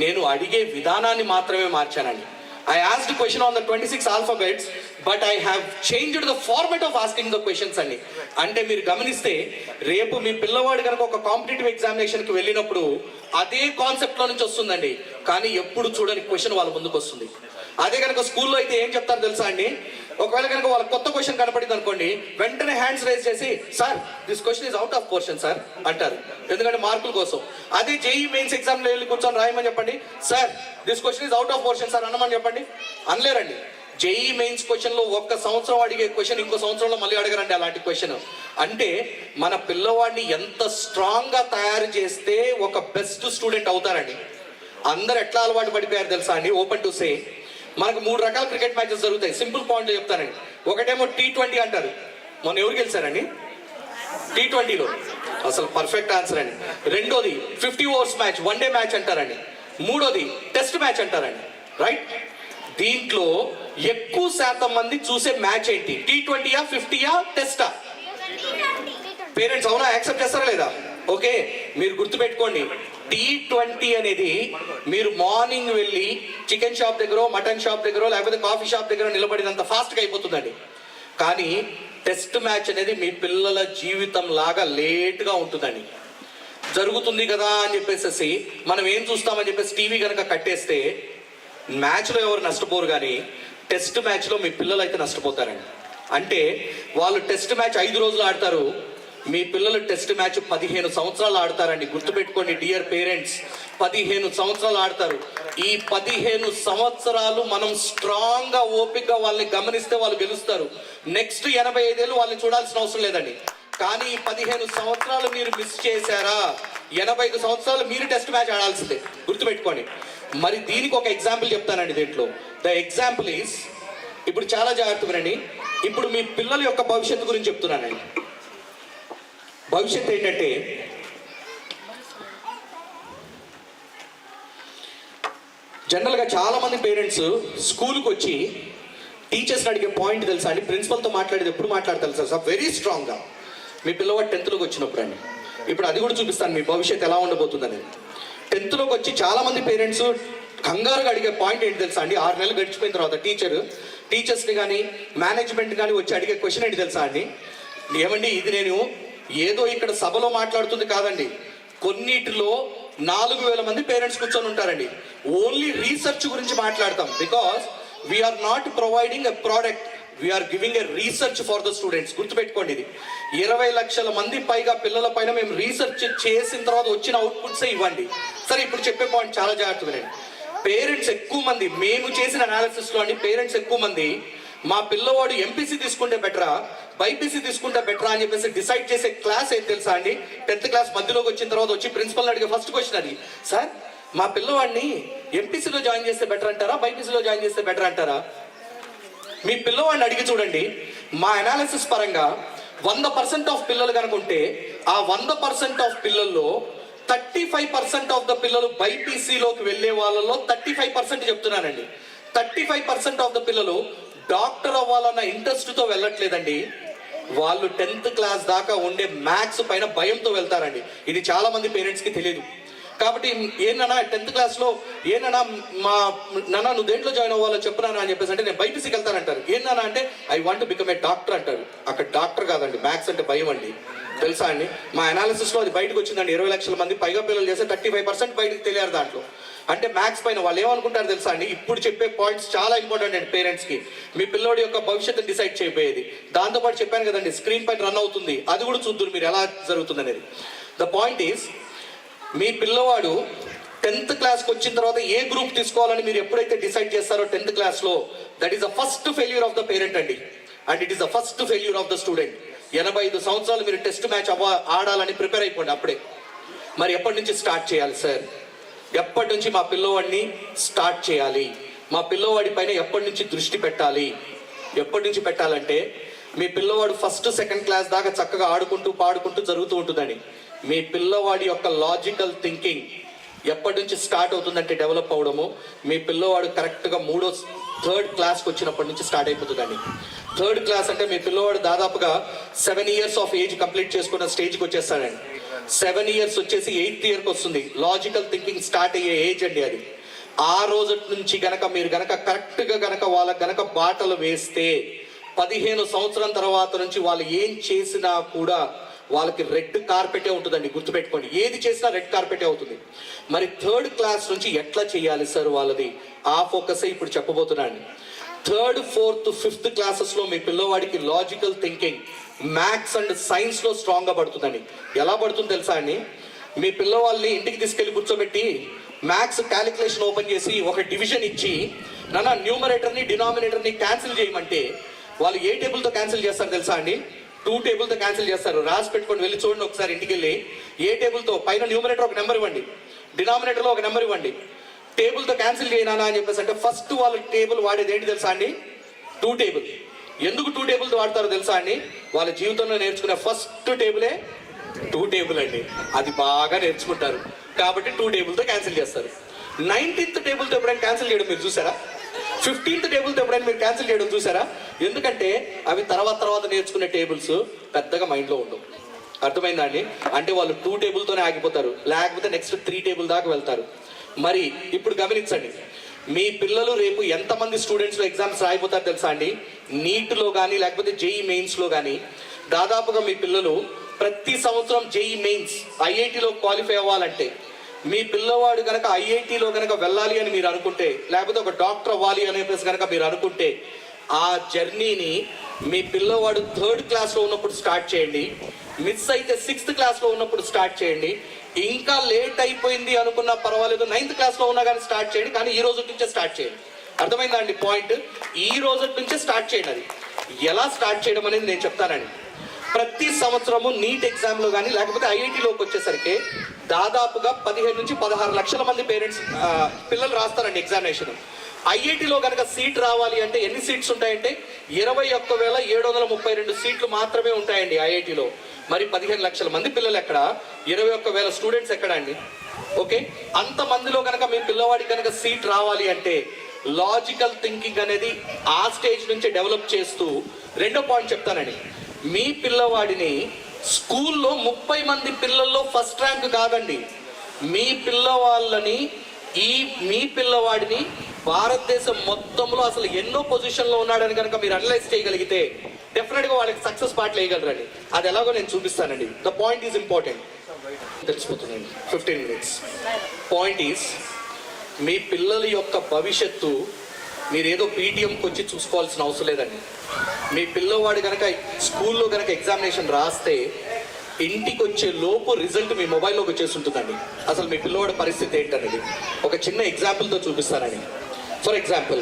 నేను అడిగే విధానాన్ని మాత్రమే మార్చానండి. I asked the question on the 26 alphabets, but I have changed the format of asking the questions అండి. అంటే మీరు గమనిస్తే రేపు మీ పిల్లవాడు కనుక ఒక కాంపిటేటివ్ ఎగ్జామినేషన్కి వెళ్ళినప్పుడు అదే కాన్సెప్ట్లో నుంచి వస్తుందండి, కానీ ఎప్పుడు చూడని క్వశ్చన్ వాళ్ళ ముందుకు వస్తుంది. అదే కనుక స్కూల్లో అయితే ఏం చెప్తారు తెలుసా అండి? ఒకవేళ కనుక వాళ్ళ కొత్త క్వశ్చన్ కనపడింది అనుకోండి, వెంటనే హ్యాండ్స్ రేజ్ చేసి sir this question is out of portion sir అంటారు, ఎందుకంటే మార్కుల కోసం. అదే JEE మెయిన్స్ ఎగ్జామ్లో వెళ్ళి కూర్చొని రాయమని చెప్పండి, sir this question is out of portion sir అనమని చెప్పండి, అనలేరండి. JEE మెయిన్స్ క్వశ్చన్లో 1 సంవత్సరం అడిగే క్వశ్చన్ ఇంకో సంవత్సరంలో మళ్ళీ అడగరండి అలాంటి క్వశ్చన్. అంటే మన పిల్లవాడిని ఎంత స్ట్రాంగ్గా తయారు చేస్తే ఒక బెస్ట్ స్టూడెంట్ అవుతారండి. అందరు ఎట్లా అలవాటు పడిపోయారు తెలుసా అండి? ఓపెన్ టు సే, మనకు 3 రకాల క్రికెట్ మ్యాచెస్ జరుగుతాయి. సింపుల్ పాయింట్లు చెప్తానండి. ఒకటేమో T20 అంటారు. మొన్న ఎవరు గెలిచారండి T20లో? అసలు పర్ఫెక్ట్ ఆన్సర్ అండి. రెండోది 50 overs మ్యాచ్, 1 day మ్యాచ్ అంటారండి. మూడోది టెస్ట్ మ్యాచ్ అంటారండి. రైట్, దీంట్లో ఎక్కువ శాతం మంది చూసే మ్యాచ్ ఏంటి? T20యా, 50యా, టెస్టా? పేరెంట్స్ అవునా, యాక్సెప్ట్ చేస్తారా లేదా? ఓకే, మీరు గుర్తుపెట్టుకోండి, T20 అనేది మీరు మార్నింగ్ వెళ్ళి చికెన్ షాప్ దగ్గర, మటన్ షాప్ దగ్గర, లేకపోతే కాఫీ షాప్ దగ్గర నిలబడినంత ఫాస్ట్గా అయిపోతుందండి. కానీ టెస్ట్ మ్యాచ్ అనేది మీ పిల్లల జీవితం లాగా లేట్గా ఉంటుందండి. జరుగుతుంది కదా అని చెప్పేసి మనం ఏం చూస్తామని చెప్పేసి టీవీ కనుక కట్టేస్తే మ్యాచ్లో ఎవరు నష్టపోరు, కానీ టెస్ట్ మ్యాచ్లో మీ పిల్లలు అయితే నష్టపోతారండి. అంటే వాళ్ళు టెస్ట్ మ్యాచ్ 5 రోజులు ఆడతారు, మీ పిల్లలు టెస్ట్ మ్యాచ్ 15 సంవత్సరాలు ఆడతారండి. గుర్తుపెట్టుకోండి డియర్ పేరెంట్స్, 15 సంవత్సరాలు ఆడతారు. ఈ 15 సంవత్సరాలు మనం స్ట్రాంగ్గా ఓపికగా వాళ్ళని గమనిస్తే వాళ్ళు గెలుస్తారు. నెక్స్ట్ 85 ఏళ్ళు వాళ్ళని చూడాల్సిన అవసరం లేదండి. కానీ ఈ 15 సంవత్సరాలు మీరు మిస్ చేశారా, 85 సంవత్సరాలు మీరు టెస్ట్ మ్యాచ్ ఆడాల్సిందే. గుర్తుపెట్టుకోండి. మరి దీనికి ఒక ఎగ్జాంపుల్ చెప్తానండి. దీంట్లో ద ఎగ్జాంపుల్ ఈస్, ఇప్పుడు చాలా జాగ్రత్త వినండి. ఇప్పుడు మీ పిల్లల యొక్క భవిష్యత్తు గురించి చెప్తున్నానండి. భవిష్యత్తు ఏంటంటే, జనరల్గా చాలామంది పేరెంట్స్ స్కూల్కి వచ్చి టీచర్స్ని అడిగే పాయింట్ తెలుసా అండి? ప్రిన్సిపల్తో మాట్లాడేది ఎప్పుడు మాట్లాడతారు సార్ వెరీ స్ట్రాంగ్గా, మీ పిల్లవాడు 10th వచ్చినప్పుడు అండి. ఇప్పుడు అది కూడా చూపిస్తాను మీ భవిష్యత్తు ఎలా ఉండబోతుందని. 10th వచ్చి చాలామంది పేరెంట్స్ కంగారుగా అడిగే పాయింట్ ఏంటి తెలుసా అండి? 6 నెలలు గడిచిపోయిన తర్వాత టీచర్స్ని కానీ మేనేజ్మెంట్ కానీ వచ్చి అడిగే క్వశ్చన్ ఏంటి తెలుసా అండి? ఏమండి, ఇది నేను ఏదో ఇక్కడ సభలో మాట్లాడుతుంది కాదండి, కొన్నిటిలో 4000 మంది పేరెంట్స్ కూర్చొని ఉంటారండి. ఓన్లీ రీసెర్చ్ గురించి మాట్లాడతాం. Because we're not providing a product, we're giving a research for the students. గుర్తుపెట్టుకోండి, ఇది 20 లక్షల మంది పైగా పిల్లల పైన మేము రీసెర్చ్ చేసిన తర్వాత వచ్చిన అవుట్పుట్సే ఇవ్వండి. సరే, ఇప్పుడు చెప్పే పాయింట్ చాలా జాగ్రత్తగా వినండి. పేరెంట్స్ ఎక్కువ మంది, మేము చేసిన అనాలిసిస్లో అండి, పేరెంట్స్ ఎక్కువ మంది మా పిల్లవాడు MPC తీసుకుంటే బెటరా, బైపీసీ తీసుకుంటే బెటరా అని చెప్పేసి డిసైడ్ చేసే క్లాస్ ఏది తెలుసా అండి? 10th క్లాస్ మధ్యలోకి వచ్చిన తర్వాత వచ్చి ప్రిన్సిపల్ని అడిగే ఫస్ట్ క్వశ్చన్ అది, సార్ మా పిల్లవాడిని MPCలో జాయిన్ చేస్తే బెటర్ అంటారా, బైపీసీలో జాయిన్ చేస్తే బెటర్ అంటారా? మీ పిల్లవాడిని అడిగి చూడండి. మా అనాలిసిస్ పరంగా 100% ఆఫ్ పిల్లలు కనుకుంటే ఆ 100% ఆఫ్ పిల్లల్లో 35% ఆఫ్ ద పిల్లలు బైపీసీలోకి వెళ్ళే వాళ్ళలో 35% చెప్తున్నానండి. 35% ఆఫ్ ద పిల్లలు డాక్టర్ అవ్వాలన్న ఇంట్రెస్ట్తో వెళ్ళట్లేదండి, వాళ్ళు 10th క్లాస్ దాకా ఉండే మ్యాథ్స్ పైన భయంతో వెళ్తారండి. ఇది చాలా మంది పేరెంట్స్కి తెలియదు. కాబట్టి ఏనన్నా 10th క్లాస్లో ఏనన్నా నాన్న నువ్వు దేంట్లో జాయిన్ అవ్వాలో చెప్పునా అని చెప్పేసి అంటే నేను బైపీసీకి వెళ్తానంటారు. ఏంటన్నా అంటే I want to become a doctor అంటారు. అక్కడ డాక్టర్ కాదండి, మ్యాథ్స్ అంటే భయం అండి, తెలుసా అండి. మా అనాలిసిస్లో అది బయటకు వచ్చిందండి. 20 లక్షల మంది పైగా పిల్లలు చేస్తే 35% బయటకు తెలియారు దాంట్లో. అంటే మ్యాథ్స్ పైన వాళ్ళు ఏమనుకుంటారు తెలుసా అండి, ఇప్పుడు చెప్పే పాయింట్స్ చాలా ఇంపార్టెంట్ అండి పేరెంట్స్కి. మీ పిల్లోడి యొక్క భవిష్యత్తుని డిసైడ్ చేయబోయేది. దాంతోపాటు చెప్పాను కదండి, స్క్రీన్ పైన రన్ అవుతుంది, అది కూడా చూద్దురు మీరు ఎలా జరుగుతుంది అనేది. ద పాయింట్ ఈస్, మీ పిల్లవాడు 10th క్లాస్కి వచ్చిన తర్వాత ఏ గ్రూప్ తీసుకోవాలని మీరు ఎప్పుడైతే డిసైడ్ చేస్తారో 10th క్లాస్లో, that is the first failure of the parent అండి. And it is the first failure of the student. 85 సంవత్సరాలు మీరు టెస్ట్ మ్యాచ్ ఆడాలని ప్రిపేర్ అయిపోండి అప్పుడే. మరి ఎప్పటి నుంచి స్టార్ట్ చేయాలి సార్? ఎప్పటి నుంచి మా పిల్లవాడిని స్టార్ట్ చేయాలి? మా పిల్లవాడి పైన ఎప్పటి నుంచి దృష్టి పెట్టాలి? ఎప్పటి నుంచి పెట్టాలంటే, మీ పిల్లవాడు 1st, 2nd క్లాస్ దాకా చక్కగా ఆడుకుంటూ పాడుకుంటూ జరుగుతూ ఉంటుందని. మీ పిల్లవాడి యొక్క లాజికల్ థింకింగ్ ఎప్పటి నుంచి స్టార్ట్ అవుతుందంటే డెవలప్ అవడము, మీ పిల్లవాడు కరెక్ట్గా 3rd క్లాస్కి వచ్చినప్పటి నుంచి స్టార్ట్ అయిపోతుందండి. 3rd క్లాస్ అంటే మీ పిల్లవాడు దాదాపుగా 7 years ఆఫ్ ఏజ్ కంప్లీట్ చేసుకున్న స్టేజ్కి వచ్చేస్తాడండి. 7 years వచ్చేసి 8th ఇయర్కి వస్తుంది. లాజికల్ థింకింగ్ స్టార్ట్ అయ్యే ఏజ్ అండి అది. ఆ రోజు నుంచి గనక మీరు గనక కరెక్ట్గా గనక వాళ్ళకి గనక బాటలు వేస్తే 15 సంవత్సరం తర్వాత నుంచి వాళ్ళు ఏం చేసినా కూడా వాళ్ళకి రెడ్ కార్పెటే ఉంటుందండి. గుర్తుపెట్టుకోండి, ఏది చేసినా రెడ్ కార్పెటే అవుతుంది. మరి 3rd క్లాస్ నుంచి ఎట్లా చేయాలి సార్ వాళ్ళది? ఆ ఫోకసే ఇప్పుడు చెప్పబోతున్నాను. 3rd, 4th, 5th క్లాసెస్లో మీ పిల్లవాడికి లాజికల్ థింకింగ్, మ్యాథ్స్ అండ్ సైన్స్లో స్ట్రాంగ్గా పడుతుందండి. ఎలా పడుతుంది తెలుసా అండి? మీ పిల్లవాళ్ళని ఇంటికి తీసుకెళ్ళి కూర్చోబెట్టి మ్యాథ్స్ క్యాలిక్యులేషన్ ఓపెన్ చేసి ఒక డివిజన్ ఇచ్చి నాన్న న్యూమరేటర్ని డినామినేటర్ని క్యాన్సిల్ చేయమంటే వాళ్ళు ఏ టేబుల్తో క్యాన్సిల్ చేస్తారు తెలుసా అండి? 2 టేబుల్తో క్యాన్సిల్ చేస్తారు. రాసి పెట్టుకొని వెళ్ళి చూడండి ఒకసారి ఇంటికి వెళ్ళి. ఏ టేబుల్తో? పైన న్యూమరేటర్ ఒక నెంబర్ ఇవ్వండి, డినామినేటర్లో ఒక నెంబర్ ఇవ్వండి. టేబుల్తో క్యాన్సిల్ చేయనా అని చెప్పేసి అంటే ఫస్ట్ వాళ్ళ టేబుల్ వాడేది ఏంటి తెలుసా అండి? 2 టేబుల్. ఎందుకు 2 టేబుల్తో వాడతారో తెలుసా అండి? వాళ్ళ జీవితంలో నేర్చుకునే ఫస్ట్ టేబులే 2 టేబుల్ అండి. అది బాగా నేర్చుకుంటారు కాబట్టి 2 టేబుల్తో క్యాన్సిల్ చేస్తారు. 19th టేబుల్తో ఎప్పుడైనా క్యాన్సిల్ చేయడం మీరు చూసారా? 15th టేబుల్తో ఎప్పుడైనా మీరు క్యాన్సిల్ చేయడం చూసారా? ఎందుకంటే అవి తర్వాత నేర్చుకునే టేబుల్స్ పెద్దగా మైండ్లో ఉండవు. అర్థమైందా అండి? అంటే వాళ్ళు 2 టేబుల్తోనే ఆగిపోతారు, లేకపోతే నెక్స్ట్ 3 టేబుల్ దాకా వెళ్తారు. మరి ఇప్పుడు గమనించండి, మీ పిల్లలు రేపు ఎంతమంది స్టూడెంట్స్లో ఎగ్జామ్స్ రాయిపోతారు తెలుసా అండి? నీట్లో కానీ లేకపోతే జేఈ మెయిన్స్లో కానీ దాదాపుగా మీ పిల్లలు ప్రతి సంవత్సరం జేఈ మెయిన్స్ ఐఐటీలో క్వాలిఫై అవ్వాలంటే, మీ పిల్లవాడు కనుక ఐఐటీలో కనుక వెళ్ళాలి అని మీరు అనుకుంటే, లేకపోతే ఒక డాక్టర్ అవ్వాలి అనే కనుక మీరు అనుకుంటే, ఆ జర్నీని మీ పిల్లవాడు 3rd క్లాస్లో ఉన్నప్పుడు స్టార్ట్ చేయండి. మిస్ అయితే 6th క్లాస్లో ఉన్నప్పుడు స్టార్ట్ చేయండి. ఇంకా లేట్ అయిపోయింది అనుకున్నా పర్వాలేదు, 9th క్లాస్లో ఉన్నా కానీ స్టార్ట్ చేయండి. కానీ ఈ రోజు నుంచే స్టార్ట్ చేయండి. అర్థమైందా అండి పాయింట్? ఈ రోజు నుంచే స్టార్ట్ చేయండి. అది ఎలా స్టార్ట్ చేయడం అనేది నేను చెప్తానండి. ప్రతి సంవత్సరము నీట్ ఎగ్జామ్లో కానీ లేకపోతే ఐఐటీలోకి వచ్చేసరికి దాదాపుగా 15 నుంచి 16 లక్షల మంది పిల్లలు రాస్తారండి ఎగ్జామినేషన్. ఐఐటీలో కనుక సీట్ రావాలి అంటే ఎన్ని సీట్స్ ఉంటాయంటే 21,732 సీట్లు మాత్రమే ఉంటాయండి ఐఐటీలో. మరి 15 లక్షల మంది పిల్లలు ఎక్కడ, 21,000 స్టూడెంట్స్ ఎక్కడ అండి? ఓకే, అంతమందిలో కనుక మీ పిల్లవాడికి కనుక సీట్ రావాలి అంటే లాజికల్ థింకింగ్ అనేది ఆ స్టేజ్ నుంచి డెవలప్ చేస్తూ, రెండో పాయింట్ చెప్తానండి. మీ పిల్లవాడిని స్కూల్లో 30 మంది పిల్లల్లో ఫస్ట్ ర్యాంక్ కాదండి, మీ పిల్లవాడిని భారతదేశం మొత్తంలో అసలు ఎన్నో పొజిషన్లో ఉన్నాడని కనుక మీరు అనలైజ్ చేయగలిగితే డెఫినెట్గా వాళ్ళకి సక్సెస్ పార్ట్లు వేయగలరండి. అది ఎలాగో నేను చూపిస్తానండి. The point is important. తెలిసిపోతుందండి 15 minutes. పాయింట్ ఈజ్, మీ పిల్లల యొక్క భవిష్యత్తు మీరు ఏదో పీటీఎంకి వచ్చి చూసుకోవాల్సిన అవసరం లేదండి. మీ పిల్లవాడు కనుక స్కూల్లో కనుక ఎగ్జామినేషన్ రాస్తే ఇంటికి వచ్చే లోపు రిజల్ట్ మీ మొబైల్లోకి వచ్చేసి ఉంటుందండి. అసలు మీ పిల్లవాడి పరిస్థితి ఏంటనేది ఒక చిన్న ఎగ్జాంపుల్తో చూపిస్తానండి. ఫర్ ఎగ్జాంపుల్,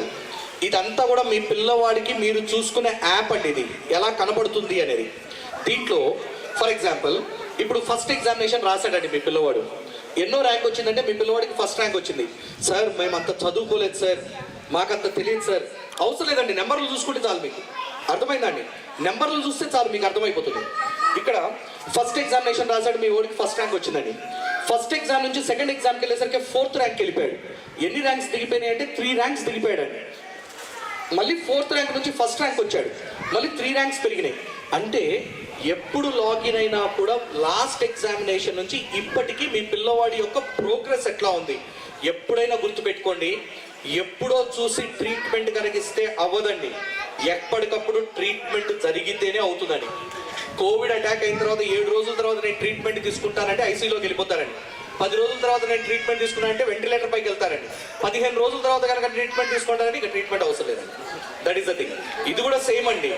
ఇదంతా కూడా మీ పిల్లవాడికి మీరు చూసుకునే యాప్ అండి. ఇది ఎలా కనబడుతుంది అనేది దీంట్లో ఫర్ ఎగ్జాంపుల్ ఇప్పుడు ఫస్ట్ ఎగ్జామినేషన్ రాశాడండి మీ పిల్లవాడు. ఎన్నో ర్యాంక్ వచ్చిందంటే మీ పిల్లవాడికి ఫస్ట్ ర్యాంక్ వచ్చింది. సార్ మేము అంత చదువుకోలేదు సార్, మాకంత తెలియదు సార్. అవసరం లేదండి, నెంబర్లు చూసుకుంటే చాలు మీకు. అర్థమైందండి? నెంబర్లు చూస్తే చాలు మీకు అర్థమైపోతుంది. ఇక్కడ ఫస్ట్ ఎగ్జామినేషన్ రాశాడు, మీ వాడికి ఫస్ట్ ర్యాంక్ వచ్చిందండి. ఫస్ట్ ఎగ్జామ్ నుంచి సెకండ్ ఎగ్జామ్కి వెళ్ళేసరికి 4th ర్యాంక్ వెళ్ళిపోయాడు. ఎన్ని ర్యాంక్స్ దిగిపోయినాయి అంటే 3 ర్యాంక్స్ దిగిపోయాడు అండి. మళ్ళీ 4th ర్యాంక్ నుంచి ఫస్ట్ ర్యాంక్ వచ్చాడు, మళ్ళీ 3 ర్యాంక్స్ పెరిగినాయి. అంటే ఎప్పుడు లాగిన్ అయినా కూడా లాస్ట్ ఎగ్జామినేషన్ నుంచి ఇప్పటికీ మీ పిల్లవాడి యొక్క ప్రోగ్రెస్ ఎట్లా ఉంది ఎప్పుడైనా గుర్తుపెట్టుకోండి. ఎప్పుడో చూసి ట్రీట్మెంట్ కనిగిస్తే అవ్వదండి, ఎప్పటికప్పుడు ట్రీట్మెంట్ జరిగితేనే అవుతుందండి. కోవిడ్ అటాక్ అయిన తర్వాత 7 రోజుల తర్వాత నేను ట్రీట్మెంట్ తీసుకుంటానంటే ఐసీయూలోకి వెళ్ళిపోతారండి. 10 రోజుల తర్వాత నేను ట్రీట్మెంట్ తీసుకున్నానంటే వెంటిలేటర్ పైకి వెళ్తారండి. 15 రోజుల తర్వాత కనుక ట్రీట్మెంట్ తీసుకుంటారంటే ఇక ట్రీట్మెంట్ అవసరం లేదండి. That is the thing. ఇది కూడా సేమ్ అండి.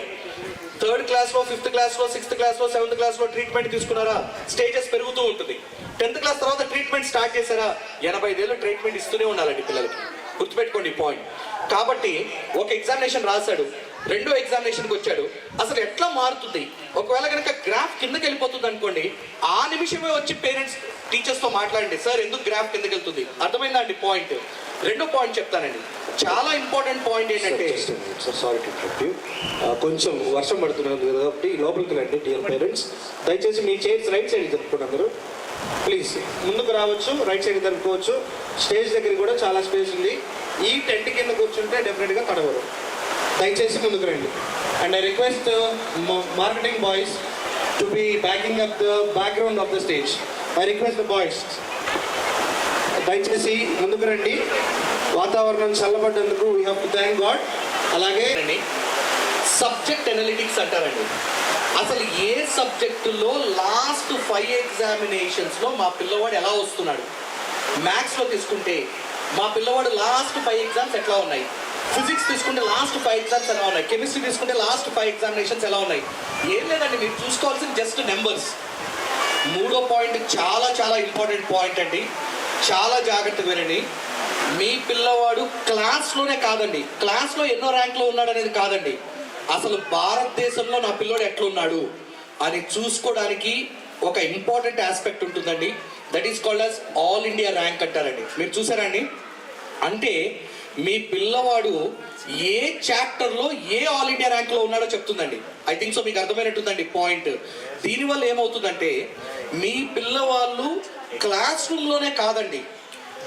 3rd క్లాస్లో 5th క్లాస్లో 6th క్లాస్లో 7th క్లాస్లో ట్రీట్మెంట్ తీసుకున్నారా, స్టేజెస్ పెరుగుతూ ఉంటుంది. 10th క్లాస్ తర్వాత ట్రీట్మెంట్ స్టార్ట్ చేశారా, 85 ఏళ్ళు ట్రీట్మెంట్ ఇస్తూనే ఉండాలండి పిల్లలకి. గుర్తుపెట్టుకోండి ఈ పాయింట్. కాబట్టి ఒక ఎగ్జామినేషన్ రాశాడు, రెండో ఎగ్జామినేషన్కి వచ్చాడు, అసలు ఎట్లా మారుతుంది? ఒకవేళ కనుక గ్రాఫ్ కిందకి వెళ్ళిపోతుంది అనుకోండి, ఆ నిమిషమే వచ్చి పేరెంట్స్ టీచర్స్తో మాట్లాడండి, సార్ ఎందుకు గ్రాఫ్ కిందకి వెళ్తుంది? అర్థమైందా అండి పాయింట్? రెండో పాయింట్ చెప్తానండి, చాలా ఇంపార్టెంట్ పాయింట్ ఏంటంటే, సారీ టు ఇంటరప్ట్ యు, కొంచెం వర్షం పడుతున్నది కాబట్టి లోపలికి రండి డియర్ పేరెంట్స్. దయచేసి మీ చైర్స్ రైట్ సైడ్ జరుపుకోండి అందరూ ప్లీజ్. ముందుకు రావచ్చు, రైట్ సైడ్ జరుపుకోవచ్చు. స్టేజ్ దగ్గర కూడా చాలా స్పేస్ ఉంది. ఈ టెంట్ కింద కూర్చుంటే డెఫినెట్గా తడవరు. దయచేసి ముందుకు రండి. And I request marketing boys to be backing up the background of the stage. I request the boys దయచేసి ముందుకు రండి. వాతావరణం చల్లబడ్డందుకు we have to thank god. అలాగే సబ్జెక్ట్ అనలిటిక్స్ అంటారండి. అసలు ఏ సబ్జెక్టులో లాస్ట్ 5 ఎగ్జామినేషన్స్లో మా పిల్లవాడు ఎలా వస్తున్నాడు? మ్యాథ్స్లో తీసుకుంటే మా పిల్లవాడు లాస్ట్ 5 ఎగ్జామ్స్ ఎట్లా ఉన్నాయి, ఫిజిక్స్ తీసుకుంటే లాస్ట్ 5 ఎగ్జామ్స్ ఎలా ఉన్నాయి, కెమిస్ట్రీ తీసుకుంటే లాస్ట్ 5 ఎగ్జామినేషన్స్ ఎలా ఉన్నాయి? ఏం లేదండి, మీరు చూసుకోవాల్సిన జస్ట్ నెంబర్స్. మూడో పాయింట్ చాలా చాలా ఇంపార్టెంట్ పాయింట్ అండి, చాలా జాగ్రత్తగా వినండి. మీ పిల్లవాడు క్లాస్లోనే కాదండి, క్లాస్లో ఎన్నో ర్యాంక్లో ఉన్నాడు అనేది కాదండి, అసలు భారతదేశంలో నా పిల్లోడు ఎట్లున్నాడు అని చూసుకోవడానికి ఒక ఇంపార్టెంట్ ఆస్పెక్ట్ ఉంటుందండి. That is called as all India rank అంటారండి. మీరు చూసారా అండి? అంటే మీ పిల్లవాడు ఏ చాప్టర్లో ఏ ఆల్ ఇండియా ర్యాంక్లో ఉన్నాడో చెప్తుందండి. ఐ థింక్ సో మీకు అర్థమైనట్టుందండి పాయింట్. దీనివల్ల ఏమవుతుందంటే మీ పిల్లవాళ్ళు క్లాస్ రూమ్లోనే కాదండి,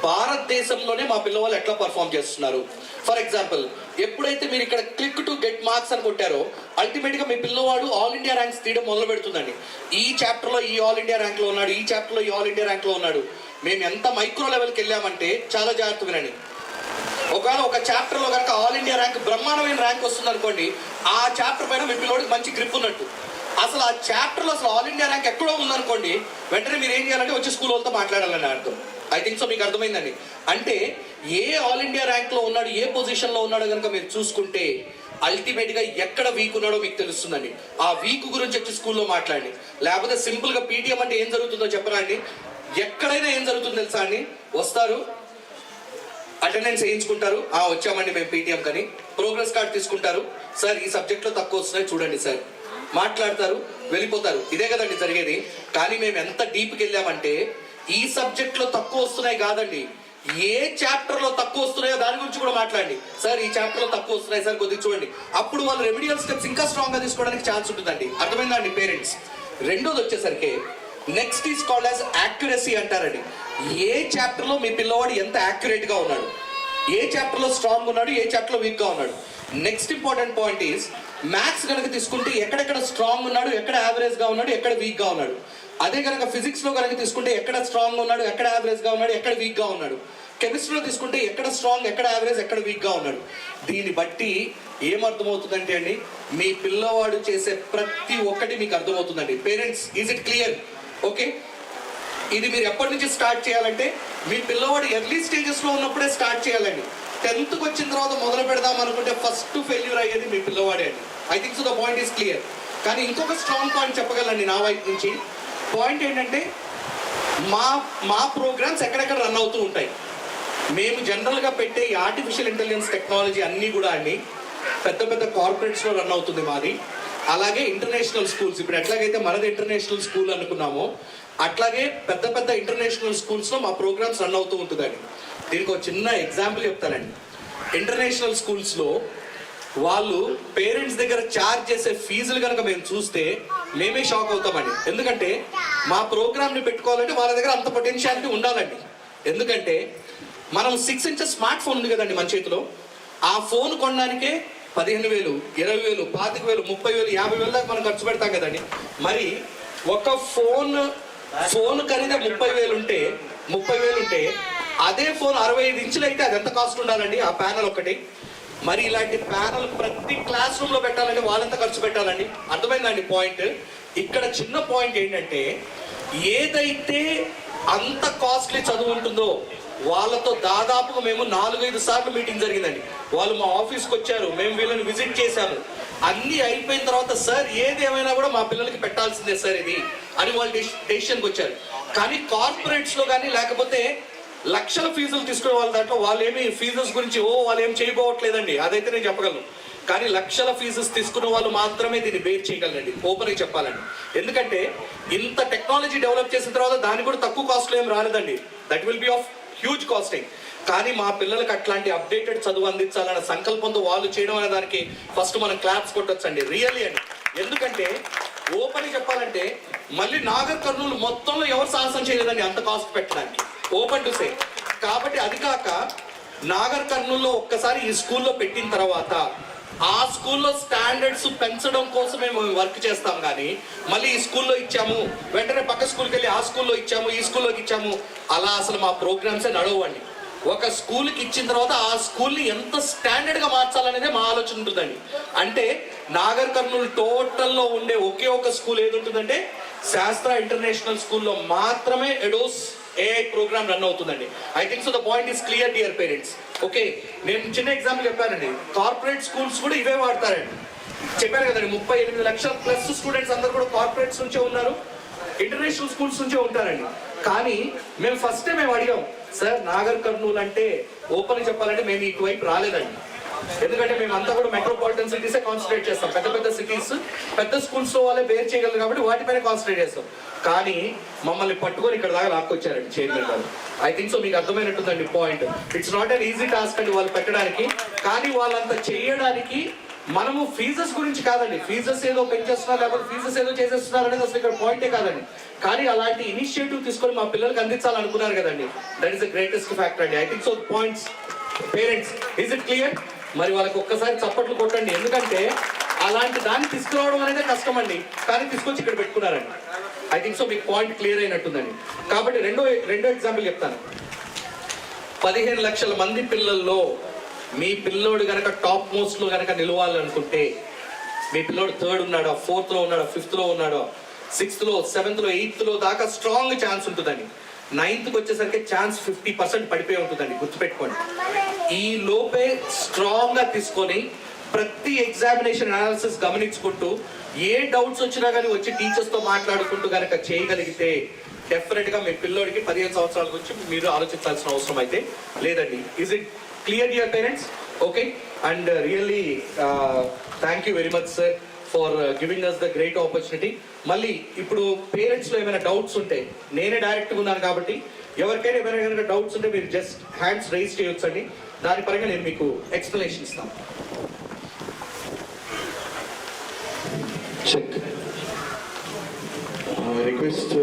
భారతదేశంలోనే మా పిల్లవాళ్ళు ఎట్లా పర్ఫామ్ చేస్తున్నారు. ఫర్ ఎగ్జాంపుల్, ఎప్పుడైతే మీరు ఇక్కడ క్లిక్ టు గెట్ మార్క్స్ అని కొట్టారో అల్టిమేట్గా మీ పిల్లవాడు ఆల్ ఇండియా ర్యాంక్స్ తీయడం మొదలు పెడుతుందండి. ఈ చాప్టర్లో ఈ ఆల్ ఇండియా ర్యాంక్లో ఉన్నాడు, ఈ చాప్టర్లో ఈ ఆల్ ఇండియా ర్యాంక్లో ఉన్నాడు. మేము ఎంత మైక్రో లెవెల్కి వెళ్ళామంటే చాలా జాగ్రత్తగా వినండి. ఒకవేళ ఒక చాప్టర్లో కనుక ఆల్ ఇండియా ర్యాంక్ బ్రహ్మాండమైన ర్యాంక్ వస్తుంది అనుకోండి, ఆ చాప్టర్ పైన మీ పిల్లవాడికి మంచి గ్రిప్ ఉన్నట్టు. అసలు ఆ చాప్టర్లో అసలు ఆల్ ఇండియా ర్యాంక్ ఎక్కడో ఉందనుకోండి, వెంటనే మీరు ఏం చేయాలంటే వచ్చి స్కూల్ వాళ్ళతో మాట్లాడాలని అర్థం. ఐ థింక్ సో మీకు అర్థమైందండి. అంటే ఏ ఆల్ ఇండియా ర్యాంక్లో ఉన్నాడు, ఏ పొజిషన్లో ఉన్నాడో కనుక మీరు చూసుకుంటే అల్టిమేట్గా ఎక్కడ వీక్ ఉన్నాడో మీకు తెలుస్తుందండి. ఆ వీక్ గురించి వచ్చి స్కూల్లో మాట్లాడండి. లేకపోతే సింపుల్గా పీటీఎం అంటే ఏం జరుగుతుందో చెప్పరా అండి? ఎక్కడైనా ఏం జరుగుతుందో తెలుసా అండి? వస్తారు, అటెండెన్స్ వేయించుకుంటారు, వచ్చామండి మేము పీటీఎం కని, ప్రోగ్రెస్ కార్డ్ తీసుకుంటారు, సార్ ఈ సబ్జెక్ట్లో తక్కువ వస్తున్నాయి చూడండి సార్, మాట్లాడతారు, వెళ్ళిపోతారు. ఇదే కదండి జరిగేది. కానీ మేము ఎంత డీప్కి వెళ్ళామంటే ఈ సబ్జెక్ట్లో తక్కువ వస్తున్నాయి కాదండి, ఏ చాప్టర్లో తక్కువ వస్తున్నాయో దాని గురించి కూడా మాట్లాడండి. సార్ ఈ చాప్టర్లో తక్కువ వస్తున్నాయి సార్ కొద్దిగా చూడండి. అప్పుడు వాళ్ళు రెమెడియల్ స్టెప్స్ ఇంకా స్ట్రాంగ్గా తీసుకోవడానికి ఛాన్స్ ఉంటుందండి. అర్థమైందా అండి పేరెంట్స్? రెండోది వచ్చేసరికి next is called as accuracy అంటారండి. ఏ చాప్టర్లో మీ పిల్లవాడు ఎంత యాక్యురేట్గా ఉన్నాడు, ఏ చాప్టర్లో స్ట్రాంగ్ ఉన్నాడు, ఏ చాప్టర్లో వీక్గా ఉన్నాడు. Next important point is maths కనుక తీసుకుంటే ఎక్కడెక్కడ స్ట్రాంగ్ ఉన్నాడు, ఎక్కడ యావరేజ్గా ఉన్నాడు, ఎక్కడ వీక్గా ఉన్నాడు. అదే కనుక ఫిజిక్స్లో కనుక తీసుకుంటే ఎక్కడ స్ట్రాంగ్ ఉన్నాడు, ఎక్కడ యావరేజ్గా ఉన్నాడు, ఎక్కడ వీక్గా ఉన్నాడు. కెమిస్ట్రీలో తీసుకుంటే ఎక్కడ స్ట్రాంగ్, ఎక్కడ యావరేజ్, ఎక్కడ వీక్గా ఉన్నాడు. దీన్ని బట్టి ఏమర్థమవుతుందంటే అండి, మీ పిల్లవాడు చేసే ప్రతి ఒక్కటి మీకు అర్థమవుతుందండి. Parents, is it clear? Okay, ఇది మీరు ఎప్పటి నుంచి స్టార్ట్ చేయాలంటే మీ పిల్లవాడు ఎర్లీ స్టేజెస్లో ఉన్నప్పుడే స్టార్ట్ చేయాలండి. 10th వచ్చిన తర్వాత మొదలు పెడదాం అనుకుంటే ఫస్ట్ ఫెయిల్యూర్ అయ్యేది మీ పిల్లవాడే అండి. I think so the point is clear. కానీ ఇంకొక స్ట్రాంగ్ పాయింట్ చెప్పగలండి నా వైపు నుంచి. పాయింట్ ఏంటంటే మా ప్రోగ్రామ్స్ ఎక్కడెక్కడ రన్ అవుతూ ఉంటాయి. మేము జనరల్గా పెట్టే ఈ ఆర్టిఫిషియల్ ఇంటెలిజెన్స్ టెక్నాలజీ అన్నీ కూడా అండి పెద్ద పెద్ద కార్పొరేట్స్లో రన్ అవుతుంది మాది. అలాగే ఇంటర్నేషనల్ స్కూల్స్, ఇప్పుడు ఎట్లాగైతే మనది ఇంటర్నేషనల్ స్కూల్ అనుకున్నామో అట్లాగే పెద్ద పెద్ద ఇంటర్నేషనల్ స్కూల్స్లో మా ప్రోగ్రామ్స్ రన్ అవుతూ ఉంటుందండి. దీనికి ఒక చిన్న ఎగ్జాంపుల్ చెప్తానండి. ఇంటర్నేషనల్ స్కూల్స్లో వాళ్ళు పేరెంట్స్ దగ్గర ఛార్జ్ చేసే ఫీజులు కనుక మేము చూస్తే మేమే షాక్ అవుతామండి. ఎందుకంటే మా ప్రోగ్రామ్ని పెట్టుకోవాలంటే వాళ్ళ దగ్గర అంత పొటెన్షియాలిటీ ఉండాలండి. ఎందుకంటే మనం 6 inches స్మార్ట్ ఫోన్ ఉంది కదండి మన చేతిలో, ఆ ఫోన్ కొనడానికే 15,000, 20,000, 25,000, 30,000, 50,000 దాకా మనం ఖర్చు పెడతాం కదండి. మరి ఒక ఫోన్ ఖరీదే 30,000 ఉంటే అదే ఫోన్ 65 ఇంచులు అయితే అది ఎంత కాస్ట్ ఉండాలండి ఆ ప్యానల్ ఒకటి. మరి ఇలాంటి ప్యానల్ ప్రతి క్లాస్ రూమ్ లో పెట్టాలంటే వాళ్ళంత ఖర్చు పెట్టాలండి. అర్థమైందండి పాయింట్. ఇక్కడ చిన్న పాయింట్ ఏంటంటే ఏదైతే అంత కాస్ట్లీ చదువు ఉంటుందో వాళ్ళతో దాదాపుగా మేము 4-5 సార్లు మీటింగ్ జరిగిందండి. వాళ్ళు మా ఆఫీస్కి వచ్చారు, మేము వీళ్ళని విజిట్ చేశాము. అన్నీ అయిపోయిన తర్వాత సార్ ఏది ఏమైనా కూడా మా పిల్లలకి పెట్టాల్సిందే సార్ ఇది అని వాళ్ళు డెసిషన్కి వచ్చారు. కానీ కార్పొరేట్స్లో కానీ లేకపోతే లక్షల ఫీజులు తీసుకునే వాళ్ళ దాంట్లో వాళ్ళు ఏమి ఫీజెస్ గురించి వాళ్ళు ఏం చేయబోవట్లేదండి, అదైతే నేను చెప్పగలను. కానీ లక్షల ఫీజెస్ తీసుకున్న వాళ్ళు మాత్రమే దీన్ని బేర్ చేయగలరండి, ఓపెన్గా చెప్పాలండి. ఎందుకంటే ఇంత టెక్నాలజీ డెవలప్ చేసిన తర్వాత దానికి కూడా తక్కువ కాస్ట్లో ఏం రాలేదండి. That will be of huge casting. కానీ మా పిల్లలకు అట్లాంటి అప్డేటెడ్ చదువు అందించాలన్న సంకల్పంతో వాళ్ళు చేయడం అనే దానికి ఫస్ట్ మనం క్లాప్స్ కొట్టొచ్చండి, రియల్లీ అండి. ఎందుకంటే ఓపెన్గా చెప్పాలంటే మళ్ళీ నాగర్ కర్నూలు మొత్తంలో ఎవరు సాహసం చేయలేదండి అంత కాస్ట్ పెట్టడానికి, ఓపెన్ టు సే. కాబట్టి అది కాక నాగర్ కర్నూలులో ఒక్కసారి ఈ స్కూల్లో పెట్టిన తర్వాత ఆ స్కూల్లో స్టాండర్డ్స్ పెంచడం కోసం మేము వర్క్ చేస్తాం. కానీ మళ్ళీ ఈ స్కూల్లో ఇచ్చాము వెంటనే పక్క స్కూల్కి వెళ్ళి ఆ స్కూల్లో ఇచ్చాము ఈ స్కూల్లోకి ఇచ్చాము అలా అసలు మా ప్రోగ్రామ్సే నడవండి. ఒక స్కూల్కి ఇచ్చిన తర్వాత ఆ స్కూల్ని ఎంత స్టాండర్డ్గా మార్చాలనేదే మా ఆలోచన ఉంటుందండి. అంటే నాగర్ కర్నూలు టోటల్లో ఉండే ఒకే ఒక స్కూల్ ఏది ఉంటుందంటే శాస్త్ర ఇంటర్నేషనల్ స్కూల్లో మాత్రమే ఎడోస్ AI ప్రోగ్రామ్ రన్ అవుతుందండి. I think so the point is clear dear parents. Okay, నేను చిన్న ఎగ్జాంపుల్ చెప్పానండి. కార్పొరేట్ స్కూల్స్ కూడా ఇవే వాడతారండి. చెప్పాను కదండి 38 లక్షల ప్లస్ స్టూడెంట్స్ అందరూ కూడా కార్పొరేట్స్ నుంచే ఉన్నారు, ఇంటర్నేషనల్ స్కూల్స్ నుంచే ఉంటారండి. కానీ మేము ఫస్ట్ మేము అడిగాం సార్ నాగర్ కర్నూలు అంటే ఓపెన్ చెప్పాలంటే మేము ఇటువైపు రాలేదండి. ఎందుకంటే మేము అంతా కూడా మెట్రోపాలిటన్ సిటీసే కాన్సన్ట్రేట్ చేస్తాం. పెద్ద సిటీస్ పెద్ద స్కూల్స్ లో వాళ్ళే బేర్ చేయగలరు కాబట్టి వాటిపైన కాన్సన్ట్రేట్ చేస్తాం. కానీ మమ్మల్ని పట్టుకొని ఇక్కడ దాకా లాక్కొచ్చారండి చైర్మన్ గారు. ఐ థింక్ సో మీకు అర్థమైనట్టుందండి point. It's not an easy task అండి వాళ్ళు పెట్టడానికి. కానీ వాళ్ళంతా చేయడానికి మనము ఫీజెస్ గురించి కాదండి, ఫీజెస్ ఏదో పెంచేస్తున్నారు లేకపోతే ఫీజెస్ ఏదో చేసేస్తున్నారు అనేది అసలు ఇక్కడ పాయింటే కాదండి. కానీ అలాంటి ఇనిషియేటివ్ తీసుకొని మా పిల్లలకి అందించాలనుకున్నారు కదండి, that is the greatest factor అండి. I think so points parents, is it clear? మరి వాళ్ళకి ఒక్కసారి చప్పట్లు కొట్టండి. ఎందుకంటే అలాంటి దాన్ని తీసుకురావడం అనేది కష్టం అండి, కానీ తీసుకొచ్చి ఇక్కడ పెట్టుకున్నారండి. ఐ థింక్ సో మీకు పాయింట్ క్లియర్ అయినట్టుందండి. కాబట్టి రెండో ఎగ్జాంపుల్ చెప్తాను. 15 లక్షల మంది పిల్లల్లో మీ పిల్లోడు కనుక టాప్ మోస్ట్ లో కనుక నిలవాలనుకుంటే మీ పిల్లోడు 3rd ఉన్నాడో 4th లో ఉన్నాడో 5th లో ఉన్నాడో 6th లో 7th లో 8th లో దాకా స్ట్రాంగ్ ఛాన్స్ ఉంటుందండి. 9th వచ్చేసరికి ఛాన్స్ 50% పడిపోయి ఉంటుందండి, గుర్తుపెట్టుకోండి. ఈ లోపే స్ట్రాంగ్ గా తీసుకొని ప్రతి ఎగ్జామినేషన్ అనాలిసిస్ గమనించుకుంటూ ఏ డౌట్స్ వచ్చినా కానీ వచ్చి టీచర్స్ తో మాట్లాడుకుంటూ కనుక చేయగలిగితే డెఫినెట్ గా మీ పిల్లోడికి 15 సంవత్సరాల గురించి మీరు ఆలోచించాల్సిన అవసరం అయితే లేదండి. Is it clear dear parents? Okay, and really thank you very much sir for giving us the great opportunity. మళ్ళీ ఇప్పుడు పేరెంట్స్ లో ఏమైనా డౌట్స్ ఉంటే నేనే డైరెక్ట్గా ఉన్నాను కాబట్టి ఎవరికైనా ఏమైనా కనుక డౌట్స్ ఉంటే మీరు జస్ట్ హ్యాండ్స్ రైజ్ చేయొచ్చండి. దాని పరంగా నేను మీకు ఎక్స్ప్లెనేషన్ ఇస్తాను. చెక్ రిక్వెస్ట్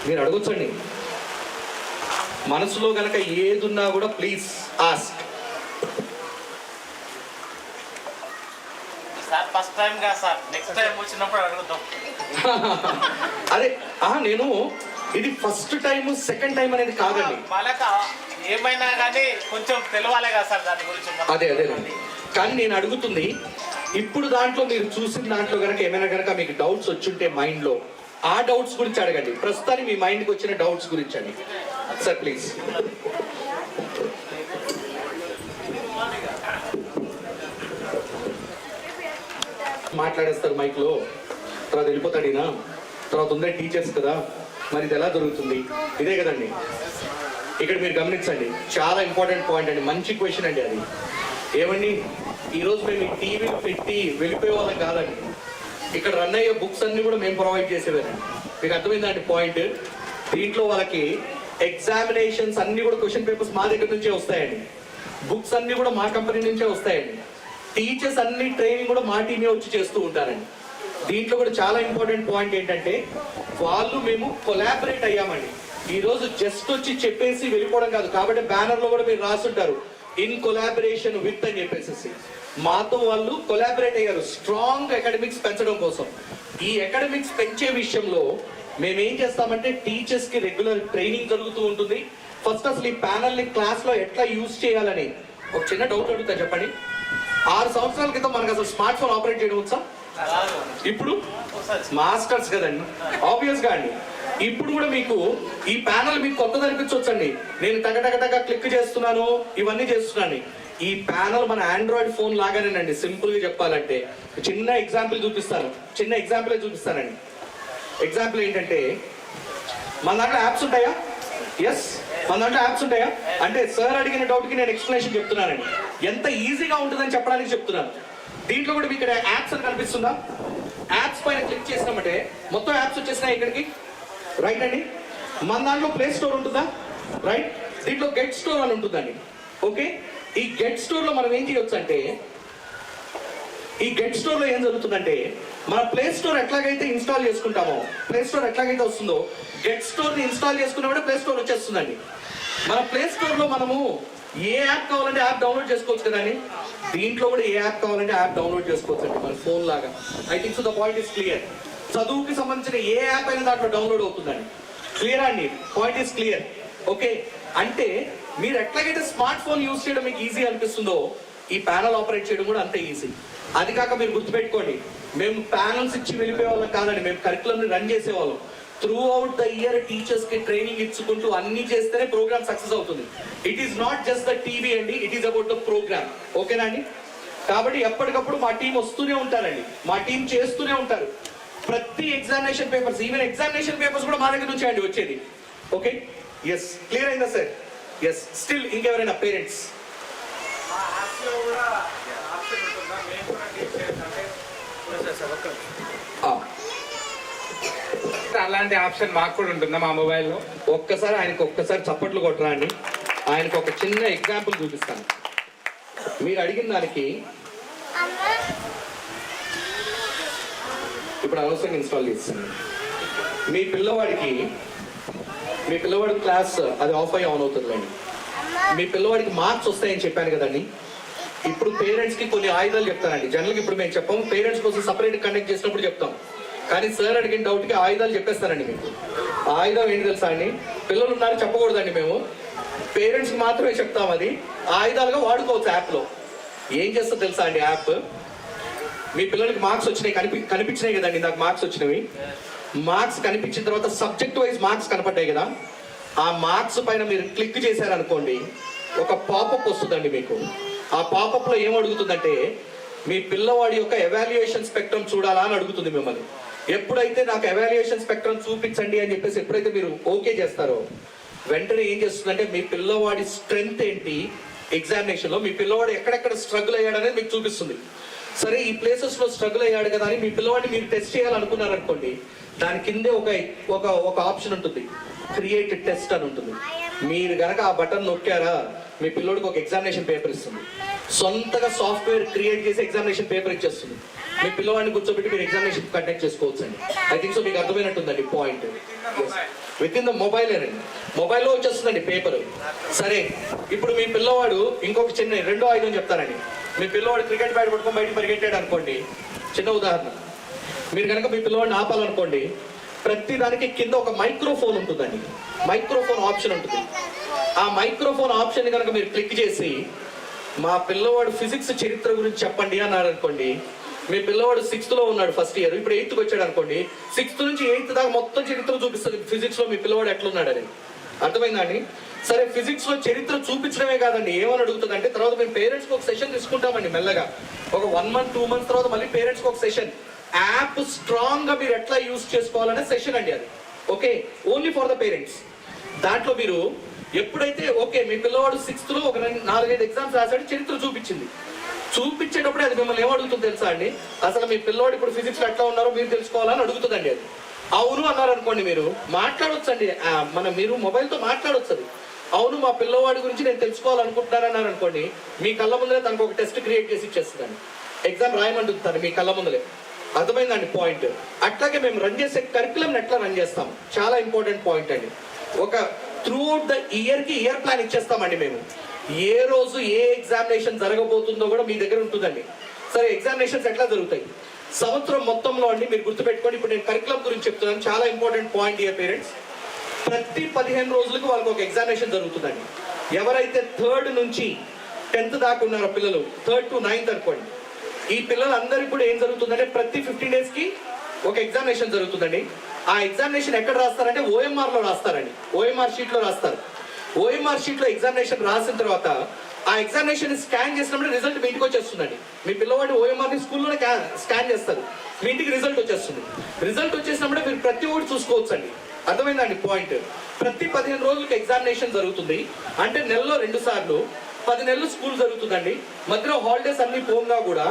మీరు అడగొచ్చండి, మనసులో గనక ఏదున్నా కూడా ప్లీజ్ ఆస్క్. ఫస్ట్ టైం గా సార్, నెక్స్ట్ టైం వచ్చినప్పుడు అడుగుతాం. అదే నేను ఇది ఫస్ట్ టైం సెకండ్ టైం అనేది కాదండి, వాళ్ళకి ఏమైనా కానీ కొంచెం తెలవాలి కదా సార్ దాని గురించి. అదేనండి. కానీ నేను అడుగుతుంది ఇప్పుడు దాంట్లో మీరు చూసిన దాంట్లో కనుక ఏమైనా కనుక మీకు డౌట్స్ వచ్చుంటే మైండ్ లో ఆ డౌట్స్ గురించి అడగండి. ప్రస్తుతానికి మీ మైండ్కి వచ్చిన డౌట్స్ గురించి అండి సార్ ప్లీజ్. మాట్లాడేస్తారు మైక్ లో, తర్వాత వెళ్ళిపోతాడు ఈయన, తర్వాత ఉందే టీచర్స్ కదా, మరి ఇది ఎలా జరుగుతుంది? ఇదే కదండి. ఇక్కడ మీరు గమనించండి, చాలా ఇంపార్టెంట్ పాయింట్ అండి, మంచి క్వశ్చన్ అండి అది. ఏమండి ఈరోజు మేము ఈ టీవీ పెట్టి వెళ్ళిపోయే వాళ్ళం కాదండి, ఇక్కడ రన్ అయ్యే బుక్స్ అన్ని కూడా మేము ప్రొవైడ్ చేసేవారండి. మీకు అర్థమైందండి పాయింట్? దీంట్లో వాళ్ళకి ఎగ్జామినేషన్స్ అన్ని కూడా క్వశ్చన్ పేపర్స్ మా దగ్గర నుంచే వస్తాయండి, బుక్స్ అన్ని కూడా మా కంపెనీ నుంచే వస్తాయండి, టీచర్స్ అన్ని ట్రైనింగ్ కూడా మా టీమే వచ్చి చేస్తూ ఉంటారండి. దీంట్లో కూడా చాలా ఇంపార్టెంట్ పాయింట్ ఏంటంటే మేము కొలాబరేట్ అయ్యామండి. ఈరోజు జస్ట్ వచ్చి చెప్పేసి వెళ్ళిపోవడం కాదు. కాబట్టి బ్యానర్లో కూడా మీరు రాసుంటారు ఇన్ కొలాబరేషన్ విత్ అని చెప్పేసి. మాతో వాళ్ళు కొలాబరేట్ అయ్యారు స్ట్రాంగ్ అకాడమిక్స్ పెంచడం కోసం. ఈ అకాడమిక్స్ పెంచే విషయంలో మేము ఏం చేస్తామంటే టీచర్స్ కి రెగ్యులర్ ట్రైనింగ్ జరుగుతూ ఉంటుంది. ఫస్ట్ అసలు ఈ ప్యానల్ ని క్లాస్ లో ఎట్లా యూజ్ చేయాలని ఒక చిన్న డౌట్ అడుగుతా చెప్పండి. 6 సంవత్సరాల క్రితం మనకు అసలు స్మార్ట్ ఫోన్ ఆపరేట్ చేయడం వచ్చా? ఇప్పుడు మాస్టర్స్ కదండి, ఆబ్వియస్ గా అండి. ఇప్పుడు కూడా మీకు ఈ ప్యానల్ మీకు కొత్తది అనిపించవచ్చండి. నేను టగటగటగా క్లిక్ చేస్తున్నాను, ఇవన్నీ చేస్తున్నాను. ఈ ప్యానల్ మన ఆండ్రాయిడ్ ఫోన్ లాగానేనండి. సింపుల్ గా చెప్పాలంటే చిన్న ఎగ్జాంపుల్ చూపిస్తానండి. ఎగ్జాంపుల్ ఏంటంటే మన దాంట్లో యాప్స్ ఉంటాయా? ఎస్, మన దాంట్లో యాప్స్ ఉంటాయా అంటే సార్ అడిగిన డౌట్కి నేను ఎక్స్ప్లెనేషన్ చెప్తున్నానండి. ఎంత ఈజీగా ఉంటుందని చెప్పడానికి చెప్తున్నాను. దీంట్లో కూడా మీకు ఇక్కడ యాప్స్ అని కనిపిస్తుందా? యాప్స్ పైన క్లిక్ చేసినామంటే మొత్తం యాప్స్ వచ్చేసినాయి ఇక్కడికి, రైట్ అండి. మన దాంట్లో ప్లే స్టోర్ ఉంటుందా? రైట్. దీంట్లో గెట్ స్టోర్ అని ఉంటుందండి. ఓకే, ఈ గెట్ స్టోర్ లో మనం ఏం చేయొచ్చు అంటే, ఈ గెట్ స్టోర్ లో ఏం జరుగుతుందంటే మన ప్లే స్టోర్ ఎట్లాగైతే ఇన్స్టాల్ చేసుకుంటామో, ప్లే స్టోర్ ఎట్లాగైతే వస్తుందో గెట్ స్టోర్ ని ఇన్స్టాల్ చేసుకున్నప్పుడు ప్లే స్టోర్ వచ్చేస్తుందండి. మన ప్లే స్టోర్ లో మనము ఏ యాప్ కావాలంటే యాప్ డౌన్లోడ్ చేసుకోవచ్చు కదండి. దీంట్లో కూడా ఏ యాప్ కావాలంటే యాప్ డౌన్లోడ్ చేసుకోవచ్చు అండి, మన ఫోన్ లాగా. I think so the point is clear. చదువుకి సంబంధించిన ఏ యాప్ అయినా దాంట్లో డౌన్లోడ్ అవుతుందండి. క్లియర్ అండి, పాయింట్ ఇస్ క్లియర్. ఓకే, అంటే మీరు ఎట్లాగైతే స్మార్ట్ ఫోన్ యూజ్ చేయడం మీకు ఈజీ అనిపిస్తుందో ఈ ప్యానల్ ఆపరేట్ చేయడం కూడా అంతే ఈజీ. అది కాక మీరు గుర్తుపెట్టుకోండి, మేము ప్యానల్స్ ఇచ్చి వెళ్ళిపోయే వాళ్ళం కాదండి, మేము కరికులంని రన్ చేసేవాళ్ళం. Throughout the year teachers కి ట్రైనింగ్ ఇచ్చుకుంటూ అన్ని చేస్తేనే ప్రోగ్రామ్ సక్సెస్ అవుతుంది. It is not just the TV అండి, it is about the program. ఓకేనా అండి? కాబట్టి ఎప్పటికప్పుడు మా టీం వస్తూనే ఉంటారండి, మా టీం చేస్తూనే ఉంటారు. ప్రతి examination papers, even examination papers కూడా మా దగ్గర నుంచి అండి వచ్చేది. ఓకే, ఎస్, క్లియర్ అయిందా సార్? ఎస్. స్టిల్ ఇంకెవరైనా పేరెంట్స్? అలాంటి ఆప్షన్ మాకు కూడా ఉంటుందా మా మొబైల్లో? ఒక్కసారి ఆయనకు చప్పట్లు కొట్టరా అండి. ఆయనకు ఒక చిన్న ఎగ్జాంపుల్ చూపిస్తాను. మీరు అడిగిన దానికి ఇప్పుడు అవసరం ఇన్స్టాల్ చేస్తాను. మీ పిల్లవాడి క్లాస్ అది ఆఫ్ అయ్యి ఆన్ అవుతుందండి. మీ పిల్లవాడికి మార్క్స్ వస్తాయని చెప్పాను కదండి. ఇప్పుడు పేరెంట్స్ కి కొన్ని ఆయుధాలు చెప్తానండి. జనరల్గా ఇప్పుడు మేము చెప్పాము, పేరెంట్స్ కోసం సపరేట్ కండక్ట్ చేసినప్పుడు చెప్తాం. కానీ సార్ అడిగిన డౌట్కి ఆయుధాలు చెప్పేస్తానండి మీకు. ఆయుధం ఏంటి తెలుసా అండి? పిల్లలు ఉన్నారు చెప్పకూడదండి, మేము పేరెంట్స్కి మాత్రమే చెప్తాం. అది ఆయుధాలుగా వాడుకోవచ్చు యాప్లో. ఏం చేస్తా తెలుసా అండి యాప్? మీ పిల్లలకి మార్క్స్ వచ్చినాయి, కనిపించినాయి కదండి, నాకు మార్క్స్ వచ్చినవి. మార్క్స్ కనిపించిన తర్వాత సబ్జెక్ట్ వైజ్ మార్క్స్ కనపడ్డాయి కదా, ఆ మార్క్స్ పైన మీరు క్లిక్ చేశారనుకోండి, ఒక పాపప్ వస్తుందండి మీకు. ఆ పాపప్లో ఏం అడుగుతుందంటే మీ పిల్లవాడి యొక్క ఎవాల్యుయేషన్ స్పెక్ట్రమ్ చూడాలా అని అడుగుతుంది మిమ్మల్ని. ఎప్పుడైతే నాకు ఎవాల్యుయేషన్ స్పెక్ట్రమ్ చూపించండి అని చెప్పేసి ఎప్పుడైతే మీరు ఓకే చేస్తారో వెంటనే ఏం చేస్తుందంటే మీ పిల్లవాడి స్ట్రెంగ్త్ ఏంటి ఎగ్జామినేషన్లో, మీ పిల్లవాడు ఎక్కడెక్కడ స్ట్రగుల్ అయ్యాడు అనేది మీకు చూపిస్తుంది. సరే, ఈ ప్లేసెస్లో స్ట్రగుల్ అయ్యాడు కదా అని మీ పిల్లవాడిని మీరు టెస్ట్ చేయాలనుకున్నారనుకోండి, దాని కిందే ఒక ఆప్షన్ ఉంటుంది, క్రియేట్ టెస్ట్ అని ఉంటుంది. మీరు కనుక ఆ బటన్ నొక్కారా మీ పిల్లోడికి ఒక ఎగ్జామినేషన్ పేపర్ ఇస్తుంది. సొంతగా సాఫ్ట్వేర్ క్రియేట్ చేసి ఎగ్జామినేషన్ పేపర్ ఇచ్చేస్తుంది. మీ పిల్లవాడిని కూర్చోబెట్టి మీరు ఎగ్జామినేషన్ కండక్ట్ చేసుకోవచ్చు అండి. ఐ థింక్ సో మీకు అర్థమైనట్టుందండి point. Within the mobile అండి, మొబైల్లో వచ్చేస్తుందండి పేపర్. సరే, ఇప్పుడు మీ పిల్లవాడు ఇంకొక చిన్న రెండో ఆయుధం చెప్తానండి. మీ పిల్లవాడు క్రికెట్ బ్యాట్ పట్టుకొని బయటకు పరిగెట్టాడు అనుకోండి, చిన్న ఉదాహరణ. మీరు కనుక మీ పిల్లవాడిని ఆపాలనుకోండి, ప్రతి దానికి కింద ఒక మైక్రోఫోన్ ఉంటుందండి, మైక్రోఫోన్ ఆప్షన్ ఉంటుంది. ఆ మైక్రోఫోన్ ఆప్షన్ కనుక మీరు క్లిక్ చేసి మా పిల్లవాడు ఫిజిక్స్ చరిత్ర గురించి చెప్పండి అన్నారు అనుకోండి, మీ పిల్లవాడు 6th లో ఉన్నాడు, ఫస్ట్ ఇయర్, ఇప్పుడు 8th వచ్చాడు అనుకోండి, 6th నుంచి 8th దాకా మొత్తం చరిత్ర చూపిస్తుంది ఫిజిక్స్ లో మీ పిల్లవాడు ఎట్లున్నాడు అని. అర్థమైందా అండి? సరే, ఫిజిక్స్ లో చరిత్ర చూపించడమే కాదండి, ఏమని అడుగుతుంది అంటే తర్వాత మేము పేరెంట్స్కి ఒక సెషన్ తీసుకుంటామండి మెల్లగా. ఒక 1 month 2 months తర్వాత మళ్ళీ పేరెంట్స్కి ఒక సెషన్, యాప్ స్ట్రాంగ్ గా మీరు ఎట్లా యూజ్ చేసుకోవాలనే సెషన్ అండి అది. Okay, only for the parents. దాంట్లో మీరు ఎప్పుడైతే ఓకే మీ పిల్లవాడు 6th లో ఒక 4-5 ఎగ్జామ్స్ రాశాడు, చరిత్ర చూపించేటప్పుడే అది మిమ్మల్ని ఏమడుగుతుంది తెలుసా అండి? అసలు మీ పిల్లవాడు ఇప్పుడు ఫిజిక్స్ లో ఎట్లా ఉన్నారో మీరు తెలుసుకోవాలని అడుగుతుందండి అది. అవును అన్నారు అనుకోండి, మీరు మాట్లాడొచ్చండి, మీరు మొబైల్తో మాట్లాడొచ్చు. అది అవును మా పిల్లవాడి గురించి నేను తెలుసుకోవాలనుకుంటున్నారన్నారు అనుకోండి, మీ కళ్ళ ముందరే తనకు ఒక టెస్ట్ క్రియేట్ చేసి ఇచ్చేస్తుందండి. ఎగ్జామ్ రాయమంటుంది మీ కళ్ళ ముందరే. అర్థమైందండి పాయింట్? అట్లాగే మేము రన్ చేసే కరికులం ఎట్లా రన్ చేస్తాం, చాలా ఇంపార్టెంట్ పాయింట్ అండి. ఒక త్రూఅవుట్ ద ఇయర్కి ఇయర్ ప్లాన్ ఇచ్చేస్తామండి మేము. ఏ రోజు ఏ ఎగ్జామినేషన్ జరగబోతుందో కూడా మీ దగ్గర ఉంటుందండి. సరే, ఎగ్జామినేషన్స్ ఎట్లా జరుగుతాయి సంవత్సరం మొత్తంలో అండి, మీరు గుర్తుపెట్టుకోండి. ఇప్పుడు నేను కరికులం గురించి చెప్తున్నాను, చాలా ఇంపార్టెంట్ పాయింట్ ఇయర్ పేరెంట్స్. ప్రతి 15 రోజులకు వాళ్ళకి ఒక ఎగ్జామినేషన్ జరుగుతుందండి. ఎవరైతే 3rd నుంచి 10th దాకా ఉన్నారో పిల్లలు, 3rd to 9th అనుకోండి, ఈ పిల్లలందరికీ కూడా ఏం జరుగుతుందంటే ప్రతి 15 డేస్కి ఒక ఎగ్జామినేషన్ జరుగుతుందండి. ఆ ఎగ్జామినేషన్ ఎక్కడ రాస్తారంటే ఓఎంఆర్లో రాస్తారండి. ఓఎంఆర్ షీట్లో రాస్తారు. ఓఎంఆర్ షీట్లో ఎగ్జామినేషన్ రాసిన తర్వాత ఆ ఎగ్జామినేషన్ స్కాన్ చేసినప్పుడు రిజల్ట్ మీ ఇంటికి వచ్చేస్తుందండి. మీ పిల్లవాడి ఓఎంఆర్ని స్కూల్లోనే స్కాన్ చేస్తారు, మీ ఇంటికి రిజల్ట్ వచ్చేస్తుంది. రిజల్ట్ వచ్చేసినప్పుడే మీరు ప్రతి ఒక్కటి చూసుకోవచ్చు అండి. అర్థమైందండి పాయింట్? ప్రతి 15 రోజులకు ఎగ్జామినేషన్ జరుగుతుంది. అంటే నెలలో 2 సార్లు 10 నెలలు స్కూల్ జరుగుతుందండి. మధ్యలో హాలిడేస్ అన్ని పోగా కూడా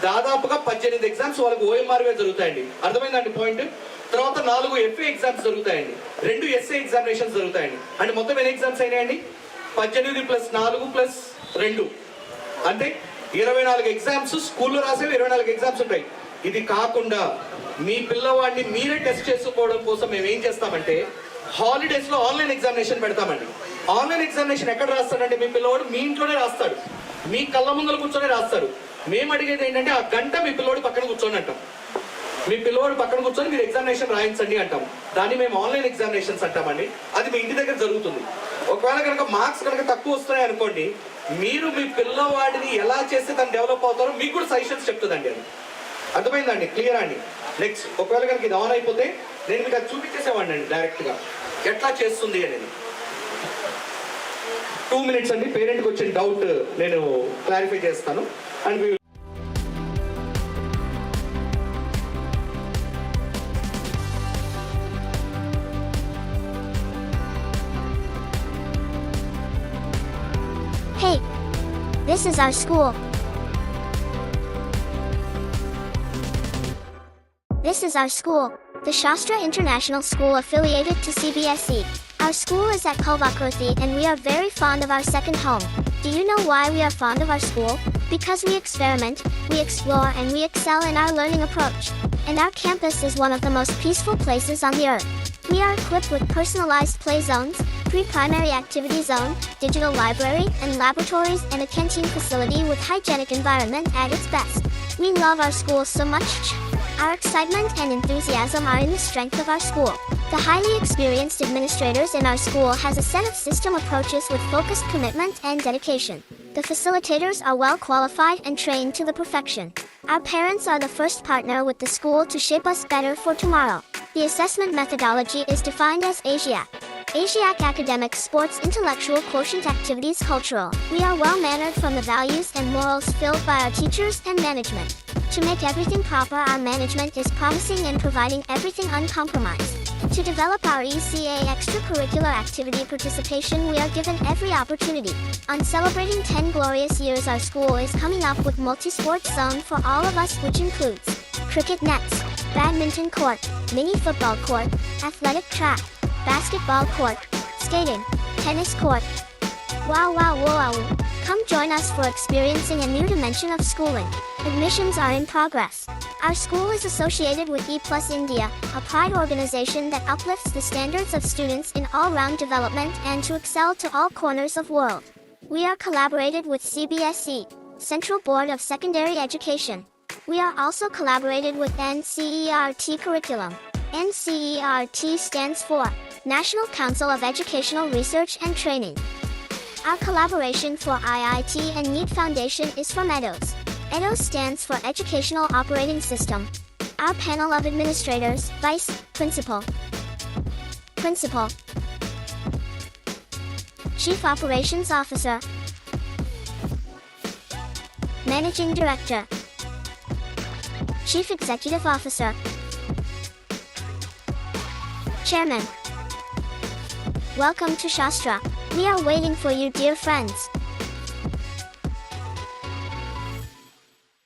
దాదాపుగా 18 ఎగ్జామ్స్ వాళ్ళకి ఓఎంఆర్వే జరుగుతాయండి. అర్థమైందండి పాయింట్? తర్వాత 4 ఎఫ్ఏ ఎగ్జామ్స్ జరుగుతాయండి, 2 ఎస్ఏ ఎగ్జామినేషన్స్ జరుగుతాయండి. అంటే మొత్తం ఎన్ని ఎగ్జామ్స్ అయినాయండి? 18 + 4 + 2 అంటే 24 ఎగ్జామ్స్. స్కూల్లో రాసేవి 24 ఎగ్జామ్స్ ఉంటాయి. ఇది కాకుండా మీ పిల్లవాడిని మీరే టెస్ట్ చేసుకోవడం కోసం మేము ఏం చేస్తామంటే హాలిడేస్లో ఆన్లైన్ ఎగ్జామినేషన్ పెడతామండి. ఆన్లైన్ ఎగ్జామినేషన్ ఎక్కడ రాస్తాడంటే మీ పిల్లవాడు మీ ఇంట్లోనే రాస్తాడు, మీ కళ్ళ ముందర కూర్చొని రాస్తాడు. మేము అడిగేది ఏంటంటే ఆ గంట మీ పిల్లవాడు పక్కన కూర్చొని అంటాం. మీ పిల్లవాడు పక్కన కూర్చొని మీరు ఎగ్జామినేషన్ రాయించండి అంటాం. దాన్ని మేము ఆన్లైన్ ఎగ్జామినేషన్స్ అంటామండి. అది మీ ఇంటి దగ్గర జరుగుతుంది. ఒకవేళ కనుక మార్క్స్ కనుక తక్కువ వస్తున్నాయి అనుకోండి, మీరు మీ పిల్లవాడిని ఎలా చేస్తే తను డెవలప్ అవుతారో మీకు కూడా సజెషన్స్ చెప్తుందండి. అది అర్థమైందండి? క్లియర్ అండి? నెక్స్ట్, ఒకవేళ కనుక ఇది ఆన్ అయిపోతే నేను మీకు అది చూపించేసేవాడిని అండి డైరెక్ట్గా ఎట్లా చేస్తుంది అనేది. 2 minutes అండి. పేరెంట్కి వచ్చిన డౌట్ నేను క్లారిఫై చేస్తాను. And Hey, this is our school. This is our school, the Shastra International School affiliated to CBSE. Our school is at Kalvakurthi and we are very fond of our second home. Do you know why we are fond of our school? Because we experiment, we explore and we excel in our learning approach. And our campus is one of the most peaceful places on the earth. We are equipped with personalized play zones, pre-primary activity zone, digital library and laboratories and a canteen facility with hygienic environment at its best. We love our school so much. Our excitement and enthusiasm are in the strength of our school. The highly experienced administrators in our school has a set of system approaches with focused commitment and dedication. The facilitators are well qualified and trained to the perfection. Our parents are the first partner with the school to shape us better for tomorrow. The assessment methodology is defined as ASIAC. ASIAC Academic, Sports, Intellectual, Quotient, Activities, Cultural. We are well-mannered from the values and morals filled by our teachers and management. To make everything proper, our management is promising and providing everything uncompromised. To develop our ECA extracurricular activity participation, we are given every opportunity. On celebrating 10 glorious years, our school is coming up with multi-sport zone for all of us, which includes cricket nets, badminton court, mini football court, athletic track, basketball court, skating, tennis court. Wow, wow, wow, wow. Come join us for experiencing a new dimension of schooling. Admissions are in progress. Our school is associated with E+ India, a pride organization that uplifts the standards of students in all-round development and to excel to all corners of world. We are collaborated with CBSE, Central Board of Secondary Education. We are also collaborated with NCERT curriculum. NCERT stands for National Council of Educational Research and Training. Our collaboration for IIT and NEET Foundation is from EDOS. EDOS stands for Educational Operating System. Our panel of administrators, Vice Principal, Principal, Chief Operations Officer, Managing Director, Chief Executive Officer, Chairman. Welcome to Shastra. We are waiting for you, dear friends.